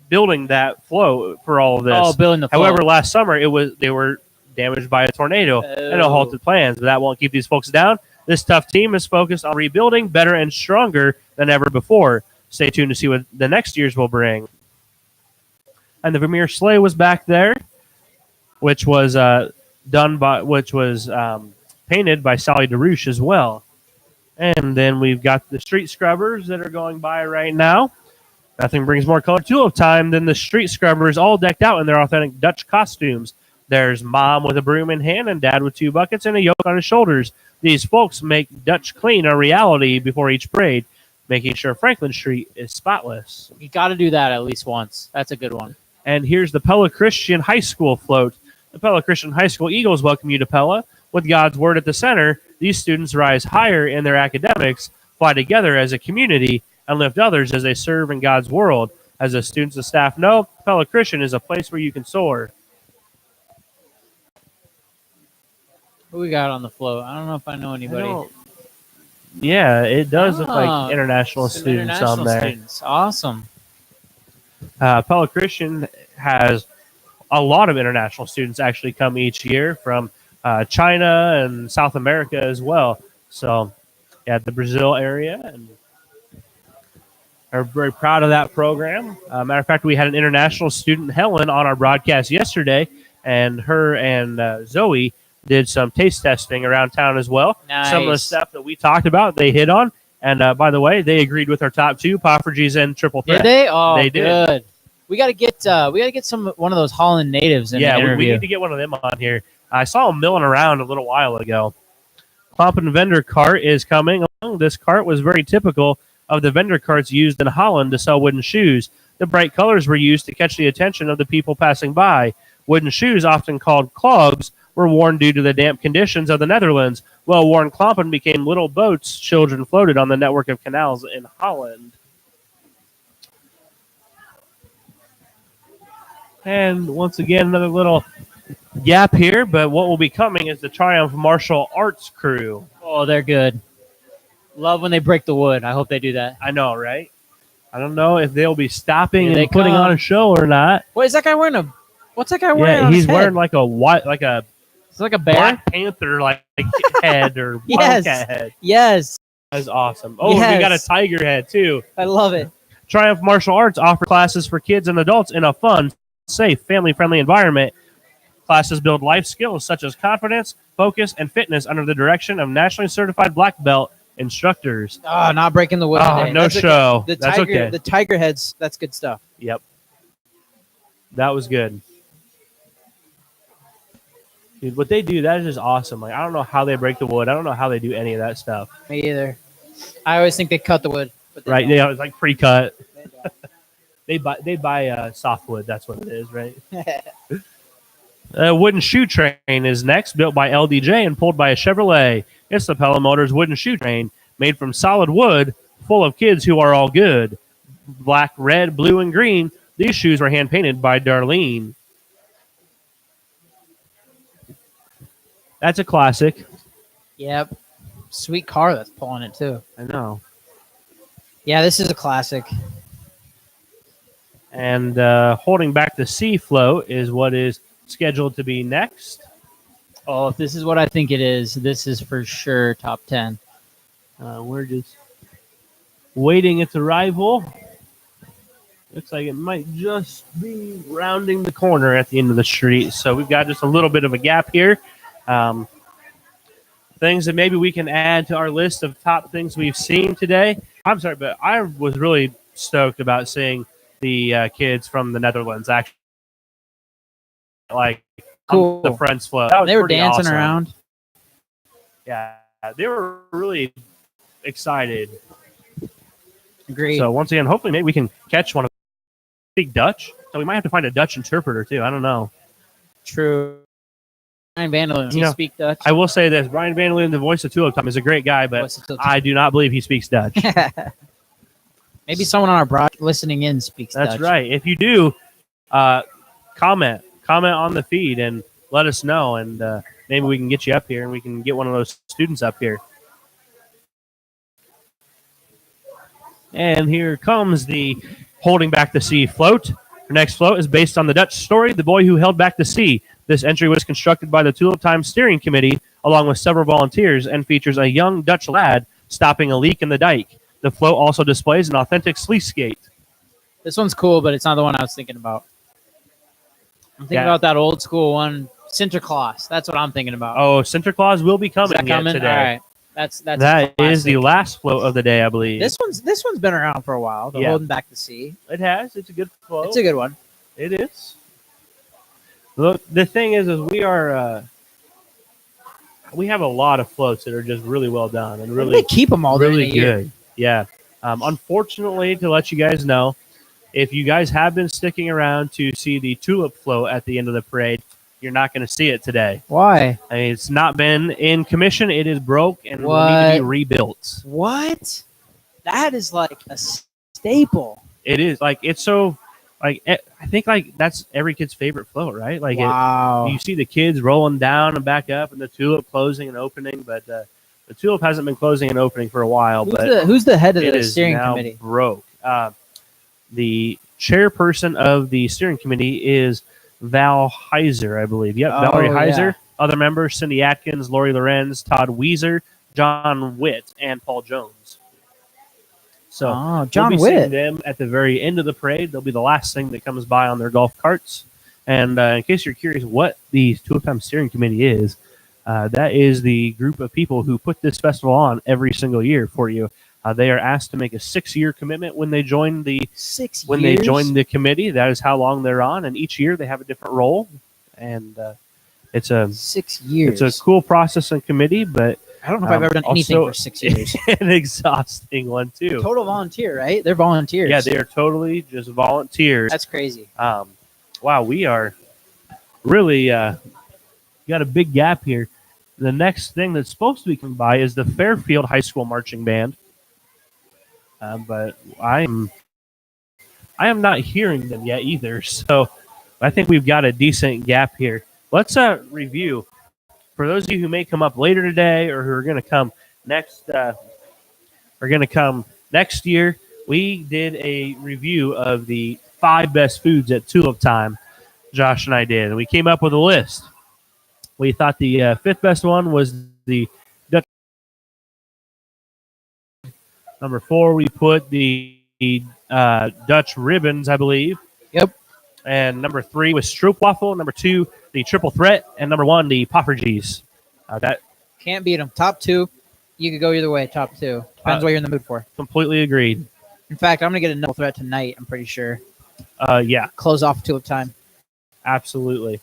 building that float for all of this. Oh, building the float. However, last summer they were damaged by a tornado and it halted plans, but that won't keep these folks down. This tough team is focused on rebuilding better and stronger than ever before. Stay tuned to see what the next years will bring. And the Vermeer sleigh was back there, which was painted by Sally DeRouche as well. And then we've got the street scrubbers that are going by right now. Nothing brings more color to Tulip time than the street scrubbers all decked out in their authentic Dutch costumes. There's Mom with a broom in hand and Dad with 2 buckets and a yoke on his shoulders. These folks make Dutch clean a reality before each parade, making sure Franklin Street is spotless. You got to do that at least once. That's a good one. And here's the Pella Christian High School float. The Pella Christian High School Eagles welcome you to Pella. With God's Word at the center, these students rise higher in their academics, fly together as a community, and lift others as they serve in God's world. As the students and staff know, Pella Christian is a place where you can soar. Who we got on the float? I don't know if I know anybody. Yeah, it does look like international Some students international on there. students. Awesome. Pella Christian has a lot of international students actually come each year from China and South America as well. So, yeah, the Brazil area, and are very proud of that program. Matter of fact, we had an international student, Helen, on our broadcast yesterday, and her and Zoe did some taste testing around town as well. Nice. Some of the stuff that we talked about, they hit on. And by the way, they agreed with our top 2, Poffergies and Triple Threat. Did they? Oh, They did. good. We got to get one of those Holland natives in the Yeah, we interview. need to get one of them on here. I saw them milling around a little while ago. Kloppen vendor cart is coming along. This cart was very typical of the vendor carts used in Holland to sell wooden shoes. The bright colors were used to catch the attention of the people passing by. Wooden shoes, often called clogs, were worn due to the damp conditions of the Netherlands. Well-worn klompen became little boats children floated on the network of canals in Holland. And once again, another little gap here, but what will be coming is the Triumph Martial Arts crew. Oh, they're good. Love when they break the wood. I hope they do that. I know, right? I don't know if they'll be stopping Here they and putting come. on a show or not. What is that guy wearing? What's that guy wearing? Yeah, on he's his head? wearing like a It's like a bear. Black Panther like head or Yes. wildcat head. Yes, That's awesome. Oh, we Yes. got a tiger head too. I love it. Triumph Martial Arts offer classes for kids and adults in a fun, safe, family-friendly environment. Classes build life skills such as confidence, focus, and fitness under the direction of nationally certified black belt instructors. Oh, not breaking the wood. Oh, today. no That's show. Okay. That's okay. The tiger heads. That's good stuff. Yep. That was good. Dude, what they do, that is just awesome. Like, I don't know how they break the wood. I don't know how they do any of that stuff. Me either. I always think they cut the wood, but they Right? don't. They always like pre-cut. They don't. They buy softwood. That's what it is, right? Wooden shoe train is next, built by LDJ and pulled by a Chevrolet. It's the Pella Motors wooden shoe train, made from solid wood, full of kids who are all good. Black, red, blue, and green. These shoes were hand-painted by Darlene. That's a classic. Yep. Sweet car that's pulling it too. I know. Yeah, this is a classic. And holding back the sea float is what is scheduled to be next. Oh, if this is what I think it is, this is for sure top 10. We're just waiting its arrival. Looks like it might just be rounding the corner at the end of the street. So we've got just a little bit of a gap here. Things that maybe we can add to our list of top things we've seen today. I'm sorry, but I was really stoked about seeing the kids from the Netherlands actually Cool. the Friends float. That was They were pretty dancing awesome. around. Yeah, they were really excited. Agreed. So once again, hopefully maybe we can catch one of speak Dutch. So we might have to find a Dutch interpreter too. I don't know. True. Vandalen, does You he know, speak Dutch? I will say this: Brian Vandalen, the voice of Tulip Time, is a great guy, but Voice of Tulip I do not believe he speaks Dutch. Maybe someone on our broad listening in speaks That's Dutch. right. If you do, comment on the feed and let us know, and maybe we can get you up here and we can get one of those students up here. And here comes the holding back the sea float. Our next float is based on the Dutch story, The Boy Who Held Back the Sea. This entry was constructed by the Tulip Time Steering Committee along with several volunteers and features a young Dutch lad stopping a leak in the dike. The float also displays an authentic sluice gate. This one's cool, but it's not the one I was thinking about. I'm thinking about that old school one, Sinterklaas. That's what I'm thinking about. Oh, Sinterklaas will be Is coming, that coming? today. All right. That's That is the classic. last float of the day, I believe. This one's been around for a while. The Yeah. Holding Back the Sea. It has. It's a good float. It's a good one. It is. Look, the thing is we have a lot of floats that are just really well done and They really, keep them all during really the year. good. Yeah. Unfortunately, to let you guys know, if you guys have been sticking around to see the Tulip float at the end of the parade, you're not going to see it today. Why? I mean, it's not been in commission. It is broke and will need to be rebuilt. What? That is like a staple. It is it's so I think that's every kid's favorite float, right? Wow. You see the kids rolling down and back up, and the Tulip closing and opening, but the Tulip hasn't been closing and opening for a while. Who's the head of it the is steering now committee? broke. The chairperson of the steering committee is Val Heiser, I believe. Yep, Valerie Heiser. Yeah. Other members: Cindy Atkins, Lori Lorenz, Todd Weiser, John Witt, and Paul Jones. So John we'll be seeing Witt. them at the very end of the parade. They'll be the last thing that comes by on their golf carts. And in case you're curious what the Tulip Time Steering Committee is, that is the group of people who put this festival on every single year for you. They are asked to make a 6-year commitment when they join the 6 years. when they join the committee. That is how long they're on, and each year they have a different role. And it's a 6 years. it's a cool process and committee, but I don't know if I've ever done anything also for 6 years. an exhausting one too. Total volunteer, right? They're volunteers. Yeah, they are totally just volunteers. That's crazy. Wow, we are really got a big gap here. The next thing that's supposed to be coming by is the Fairfield High School Marching Band, but I am not hearing them yet either. So I think we've got a decent gap here. Let's review. For those of you who may come up later today or who are going to come next year, we did a review of the 5 best foods at Tulip Time. Josh and I did, and we came up with a list. We thought the 5th best one was the Dutch. Number 4, we put the Dutch ribbons, I believe. Yep. And number 3 was stroopwafel. Number 2, the triple threat, and number 1, the poffertjes. That Can't beat them. Top 2. You could go either way. Top 2. Depends what you're in the mood for. completely agreed. In fact, I'm gonna get a double threat tonight. I'm pretty sure. Yeah, Close off Tulip Time. absolutely.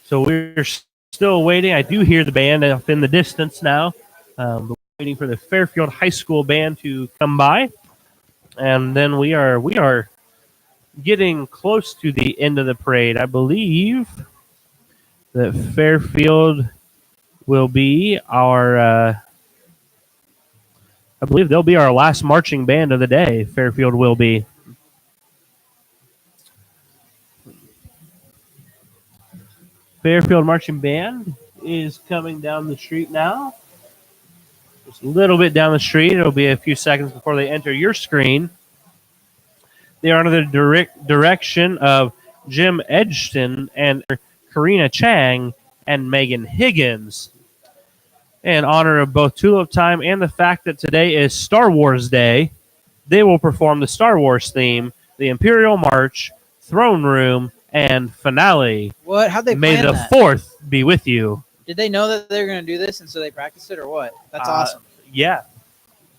So we're still waiting. I do hear the band up in the distance now. But we're waiting for the Fairfield High School band to come by, and then we are getting close to the end of the parade. I believe that Fairfield will be our. I believe they'll be our last marching band of the day. Fairfield will be. Fairfield Marching Band is coming down the street now. Just a little bit down the street. It'll be a few seconds before they enter your screen. They are under the direction of Jim Edgston and Karina Chang and Megan Higgins. In honor of both Tulip Time and the fact that today is Star Wars Day, they will perform the Star Wars theme, the Imperial March, Throne Room, and Finale. What? How'd they May plan the that? 4th be with you. Did they know that they were gonna do this, and so they practiced it, or what? That's awesome. Yeah.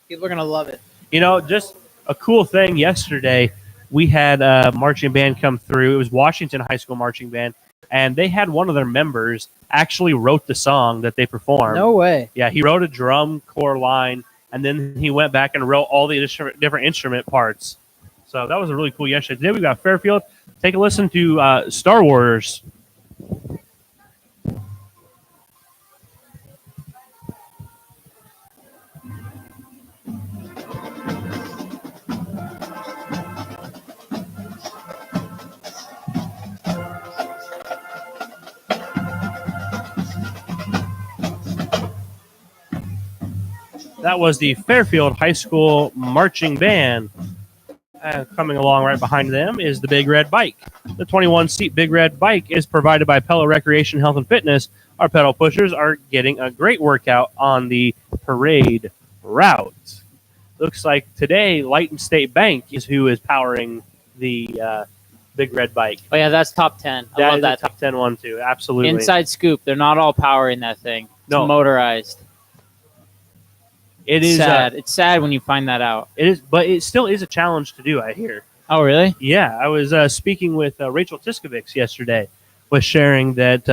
People are gonna love it. You know, just a cool thing yesterday, we had a marching band come through. It was Washington High School Marching Band, and they had one of their members actually wrote the song that they performed. No way. Yeah, he wrote a drum corps line, and then he went back and wrote all the different instrument parts. So that was a really cool yesterday. Today we got Fairfield. Take a listen to Star Wars. That was the Fairfield High School Marching Band. Coming along right behind them is the Big Red Bike. The 21-seat Big Red Bike is provided by Pella Recreation Health and Fitness. Our pedal pushers are getting a great workout on the parade route. Looks like today Light and State Bank is who is powering the Big Red Bike. Oh yeah, that's top 10. I love that. Top 10 one too. Absolutely. Inside scoop. They're not all powering that thing. It's No. motorized. It is sad. It's sad when you find that out. It is, but it still is a challenge to do. I hear. Oh really? Yeah, I was speaking with Rachel Tiskovics yesterday, was sharing that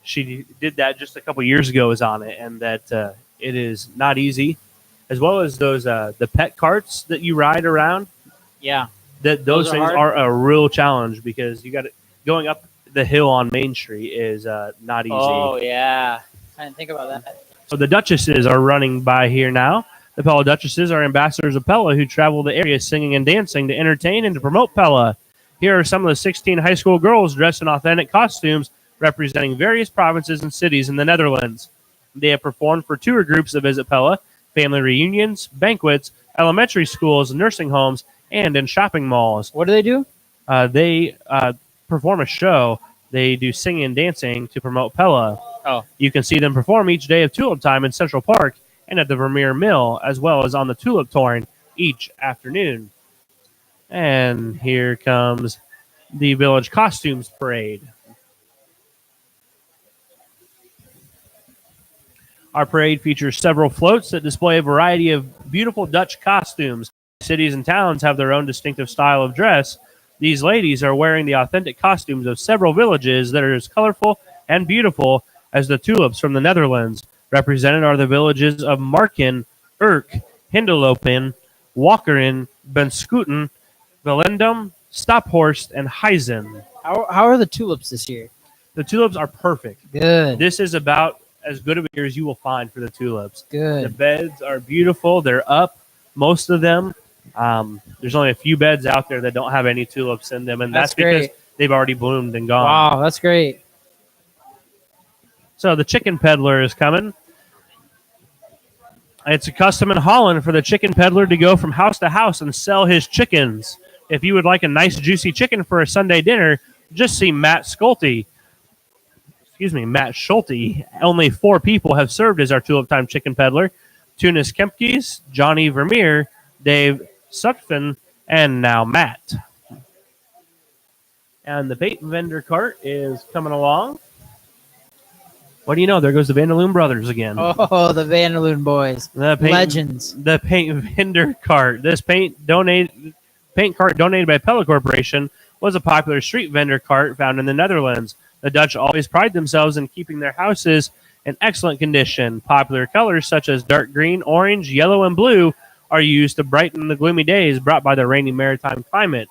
she did that just a couple years ago, was on it, and that it is not easy, as well as those the pet carts that you ride around. Yeah. That Those those are things hard? are a real challenge because you got it going up the hill on Main Street is not easy. Oh yeah. I didn't think about that. So the Duchesses are running by here now. The Pella Duchesses are ambassadors of Pella who travel the area singing and dancing to entertain and to promote Pella. Here are some of the 16 high school girls dressed in authentic costumes representing various provinces and cities in the Netherlands. They have performed for tour groups that visit Pella, family reunions, banquets, elementary schools, nursing homes, and in shopping malls. What do they do? They perform a show. They do singing and dancing to promote Pella. Oh. You can see them perform each day of Tulip Time in Central Park and at the Vermeer Mill, as well as on the Tulip Torn each afternoon. And here comes the Village Costumes Parade. Our parade features several floats that display a variety of beautiful Dutch costumes. Cities and towns have their own distinctive style of dress. These ladies are wearing the authentic costumes of several villages that are as colorful and beautiful as the tulips from the Netherlands. Represented are the villages of Marken, Urk, Hindelopen, Walkeren, Benskuten, Volendam, Staphorst, and Huizen. How are the tulips this year? The tulips are perfect. Good. This is about as good of a year as you will find for the tulips. The Good. beds are beautiful. They're up, most of them. There's only a few beds out there that don't have any tulips in them, and that's because great. they've already bloomed and gone. Wow, that's great. So the chicken peddler is coming. It's a custom in Holland for the chicken peddler to go from house to house and sell his chickens. If you would like a nice juicy chicken for a Sunday dinner, just see Matt Schulte. Only 4 people have served as our Tulip Time chicken peddler. Tunis Kempkes, Johnny Vermeer, Dave Sutphen, and now Matt. And the bait vendor cart is coming along. What do you know? There goes the Vanderloon brothers again. Oh, the Vanderloon boys. Legends. The paint vendor cart. This paint cart donated by Pella Corporation was a popular street vendor cart found in the Netherlands. The Dutch always pride themselves in keeping their houses in excellent condition. Popular colors such as dark green, orange, yellow, and blue are used to brighten the gloomy days brought by the rainy maritime climate.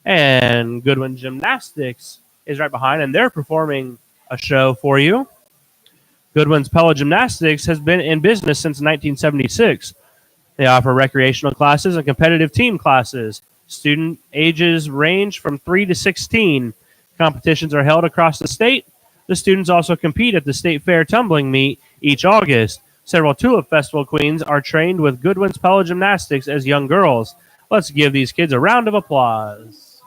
And Goodwin Gymnastics is right behind, and they're performing a show for you. Goodwin's Pella Gymnastics has been in business since 1976. They offer recreational classes and competitive team classes. Student ages range from 3 to 16. Competitions are held across the state. The students also compete at the State Fair tumbling meet each August. Several Tulip Festival queens are trained with Goodwin's Pella Gymnastics as young girls. Let's give these kids a round of applause.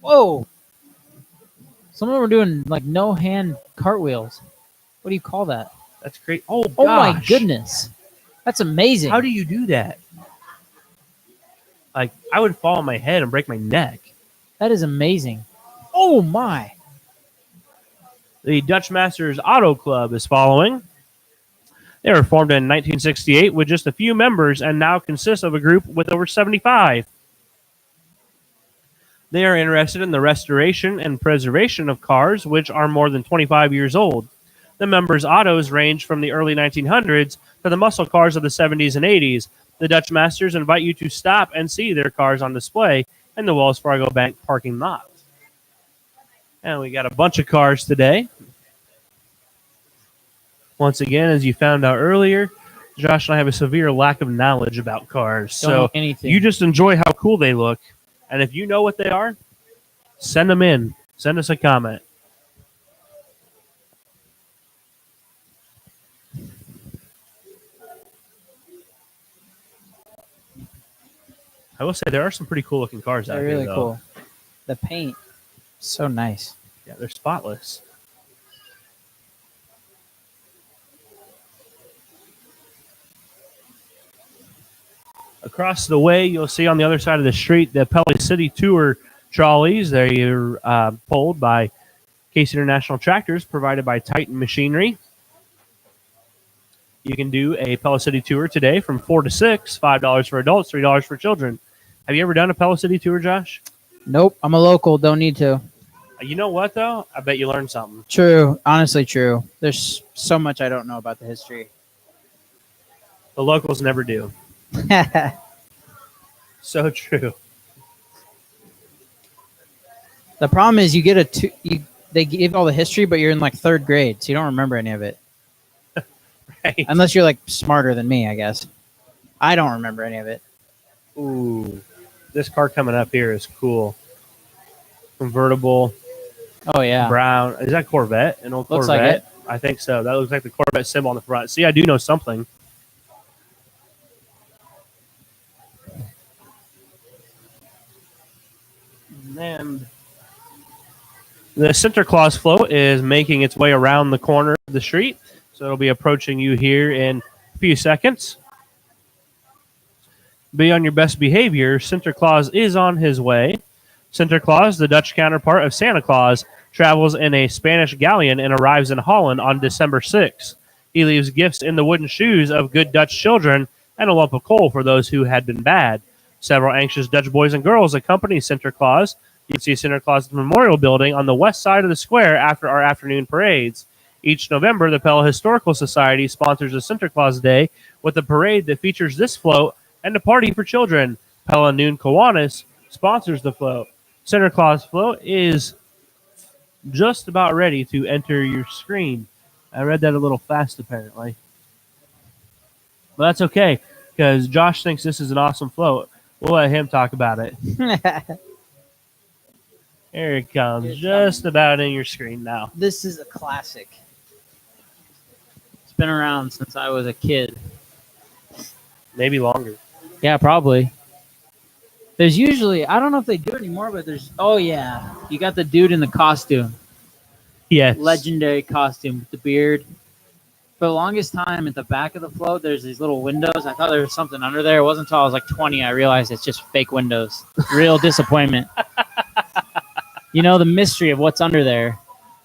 Whoa. Some of them are doing like no hand cartwheels. What do you call that? That's great. Oh, Oh my gosh. goodness. That's amazing. How do you do that? Like, I would fall on my head and break my neck. That is amazing. Oh my. The Dutch Masters Auto Club is following. They were formed in 1968 with just a few members and now consist of a group with over 75. They are interested in the restoration and preservation of cars which are more than 25 years old. The members' autos range from the early 1900s to the muscle cars of the 70s and 80s. The Dutch Masters invite you to stop and see their cars on display in the Wells Fargo Bank parking lot. And we got a bunch of cars today. Once again, as you found out earlier, Josh and I have a severe lack of knowledge about cars. Don't know So anything. you just enjoy how cool they look. And if you know what they are, send them in. Send us a comment. I will say there are some pretty cool looking cars out They're here. really though. cool. The paint, so nice. Yeah, they're spotless. Across the way, you'll see on the other side of the street the Pele City Tour trolleys. They're pulled by Case International Tractors, provided by Titan Machinery. You can do a Pele City Tour today from 4 to 6, $5 for adults, $3 for children. Have you ever done a Pele City Tour, Josh? Nope, I'm a local. Don't need to. You know what, though? I bet you learned something. True, honestly, true. There's so much I don't know about the history. The locals never do. So true. The problem is you get they give all the history, but you're in like third grade, so you don't remember any of it. Right. Unless you're like smarter than me, I guess. I don't remember any of it. Ooh, this car coming up here is cool. Convertible, Oh yeah. brown. Is that Corvette? An old Looks like Corvette? I think so. That looks like the Corvette symbol on the front. See, I do know something. And the Center Claus float is making its way around the corner of the street. So it'll be approaching you here in a few seconds. Be on your best behavior. Santa Claus is on his way. Santa Claus, the Dutch counterpart of Santa Claus, travels in a Spanish galleon and arrives in Holland on December 6th. He leaves gifts in the wooden shoes of good Dutch children and a lump of coal for those who had been bad. Several anxious Dutch boys and girls accompany Santa Claus. You can see Santa Claus Memorial Building on the west side of the square after our afternoon parades. Each November, the Pella Historical Society sponsors a Santa Claus Day with a parade that features this float and a party for children. Pella Noon Kiwanis sponsors the float. Santa Claus float is just about ready to enter your screen. I read that a little fast, apparently. But that's okay, because Josh thinks this is an awesome float. We'll let him talk about it. Here it comes, just about in your screen now. This is a classic. It's been around since I was a kid. Maybe longer. Yeah, probably. There's usually, I don't know if they do it anymore, but there's, oh yeah, you got the dude in the costume. Yes. Legendary costume with the beard. For the longest time at the back of the float, there's these little windows. I thought there was something under there. It wasn't until I was like 20 I realized it's just fake windows. Real disappointment. You know, the mystery of what's under there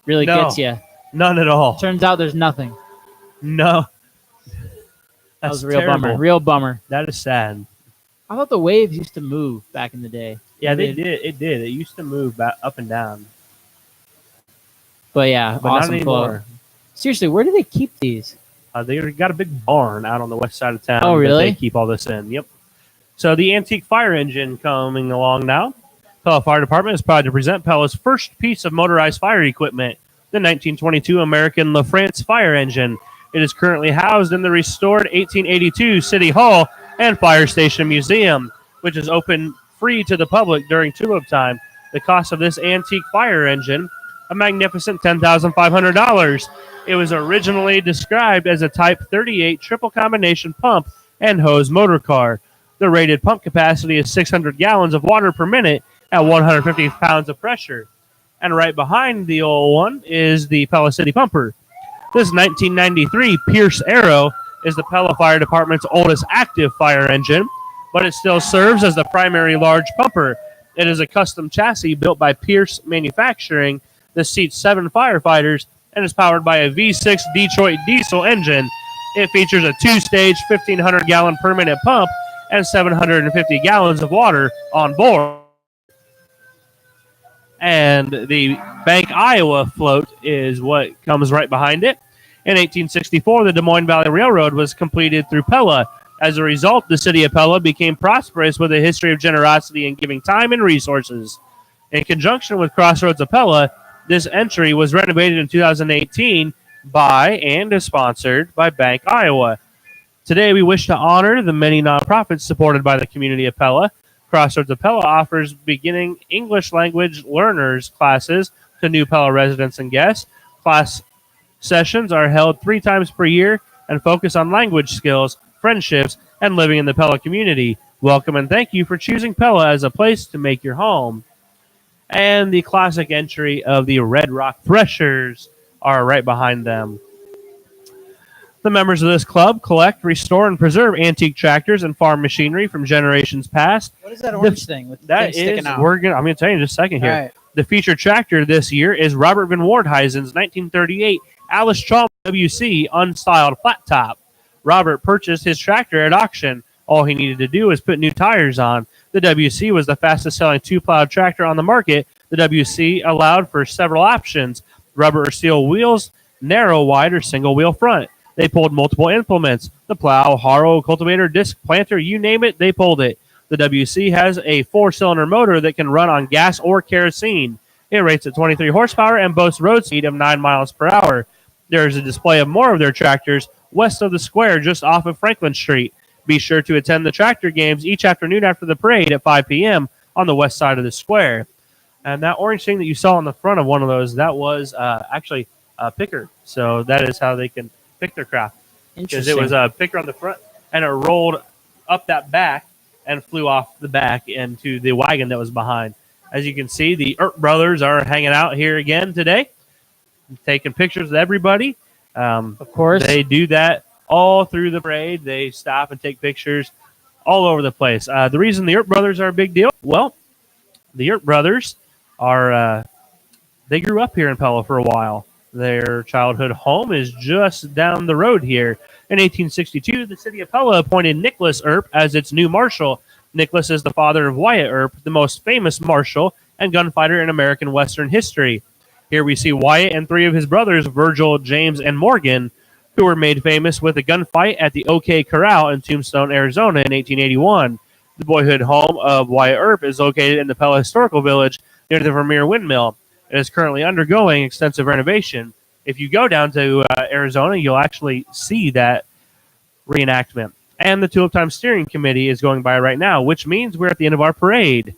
really No. gets you. None at all. Turns out there's nothing. No. That was a real terrible. bummer. Real bummer. That is sad. I thought the waves used to move back in the day. Yeah, they did. It did. It used to move back up and down. But yeah, But awesome not float. anymore. Seriously, where do they keep these? They got a big barn out on the west side of town. Oh, that really? They keep all this in. Yep. So the antique fire engine coming along now. Pella Fire Department is proud to present Pella's first piece of motorized fire equipment, the 1922 American LaFrance fire engine. It is currently housed in the restored 1882 City Hall and Fire Station Museum, which is open free to the public during Tulip time. The cost of this antique fire engine, a magnificent $10,500. It was originally described as a Type 38 triple combination pump and hose motor car. The rated pump capacity is 600 gallons of water per minute at 150 pounds of pressure. And right behind the old one is the Pella City Pumper. This 1993 Pierce Arrow is the Pella Fire Department's oldest active fire engine, but it still serves as the primary large pumper. It is a custom chassis built by Pierce Manufacturing that seats 7 firefighters and is powered by a V6 Detroit diesel engine. It features a 2-stage 1,500-gallon per minute pump and 750 gallons of water on board. And the Bank, Iowa float is what comes right behind it. In 1864, the Des Moines Valley Railroad was completed through Pella. As a result, the city of Pella became prosperous with a history of generosity and giving time and resources. In conjunction with Crossroads of Pella, this entry was renovated in 2018 by and is sponsored by Bank Iowa. Today, we wish to honor the many nonprofits supported by the community of Pella. Crossroads of Pella offers beginning English language learners classes to new Pella residents and guests. Class sessions are held 3 times per year and focus on language skills, friendships, and living in the Pella community. Welcome and thank you for choosing Pella as a place to make your home. And the classic entry of the Red Rock Threshers are right behind them. The members of this club collect, restore, and preserve antique tractors and farm machinery from generations past. What is that orange thing with the That thing is, sticking out? I'm going to tell you in just a second here. All right. The featured tractor this year is Robert Van Wardhuizen's 1938 Alice Chalmers WC unstyled flat top. Robert purchased his tractor at auction. All he needed to do was put new tires on. The WC was the fastest selling 2-plowed tractor on the market. The WC allowed for several options: rubber or steel wheels, narrow, wide, or single wheel front. They pulled multiple implements: the plow, harrow, cultivator, disc planter, you name it, they pulled it. The WC has a 4-cylinder motor that can run on gas or kerosene. It rates at 23 horsepower and boasts road speed of 9 miles per hour. There is a display of more of their tractors west of the square just off of Franklin Street. Be sure to attend the tractor games each afternoon after the parade at 5 p.m. on the west side of the square. And that orange thing that you saw on the front of one of those, that was actually a picker. So that is how they can pick their craft. Because it was a picker on the front, and it rolled up that back and flew off the back into the wagon that was behind. As you can see, the Earp brothers are hanging out here again today, taking pictures of everybody. Of course. They do that all through the parade. They stop and take pictures all over the place. The reason the Earp brothers are a big deal, well, the Earp brothers are, they grew up here in Pella for a while. Their childhood home is just down the road here. In 1862, the city of Pella appointed Nicholas Earp as its new marshal. Nicholas is the father of Wyatt Earp, the most famous marshal and gunfighter in American Western history. Here we see Wyatt and 3 of his brothers, Virgil, James, and Morgan, who were made famous with a gunfight at the OK Corral in Tombstone, Arizona in 1881. The boyhood home of Wyatt Earp is located in the Pella Historical Village near the Vermeer Windmill. It is currently undergoing extensive renovation. If you go down to Arizona, you'll actually see that reenactment. And the Tulip Time Steering Committee is going by right now, which means we're at the end of our parade.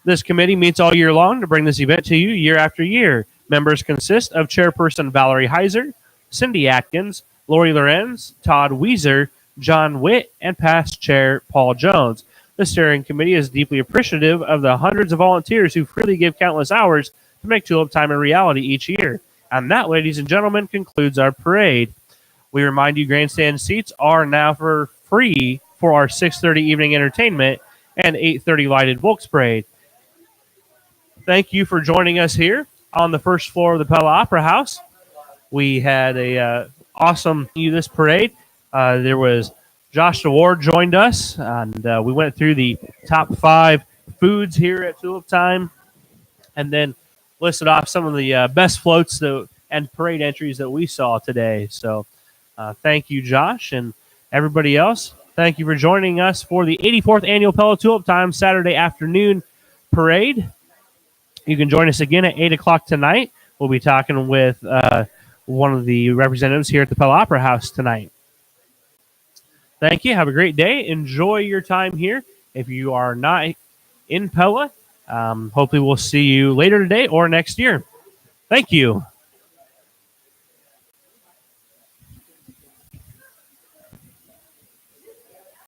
This committee meets all year long to bring this event to you year after year. Members consist of Chairperson Valerie Heiser, Cindy Atkins, Lori Lorenz, Todd Weiser, John Witt, and past Chair Paul Jones. The steering committee is deeply appreciative of the hundreds of volunteers who freely give countless hours to make Tulip Time a reality each year. And that, ladies and gentlemen, concludes our parade. We remind you grandstand seats are now for free for our 6:30 evening entertainment and 8:30 lighted Volks Parade. Thank you for joining us here on the first floor of the Pella Opera House. We had a awesome this parade. There was Josh DeWard joined us, and we went through the top 5 foods here at Tulip Time, and then listed off some of the best floats and parade entries that we saw today. So thank you, Josh, and everybody else. Thank you for joining us for the 84th Annual Pella Tulip Time Saturday afternoon parade. You can join us again at 8 o'clock tonight. We'll be talking with one of the representatives here at the Pella Opera House tonight. Thank you. Have a great day. Enjoy your time here. If you are not in Pella, hopefully we'll see you later today or next year. Thank you.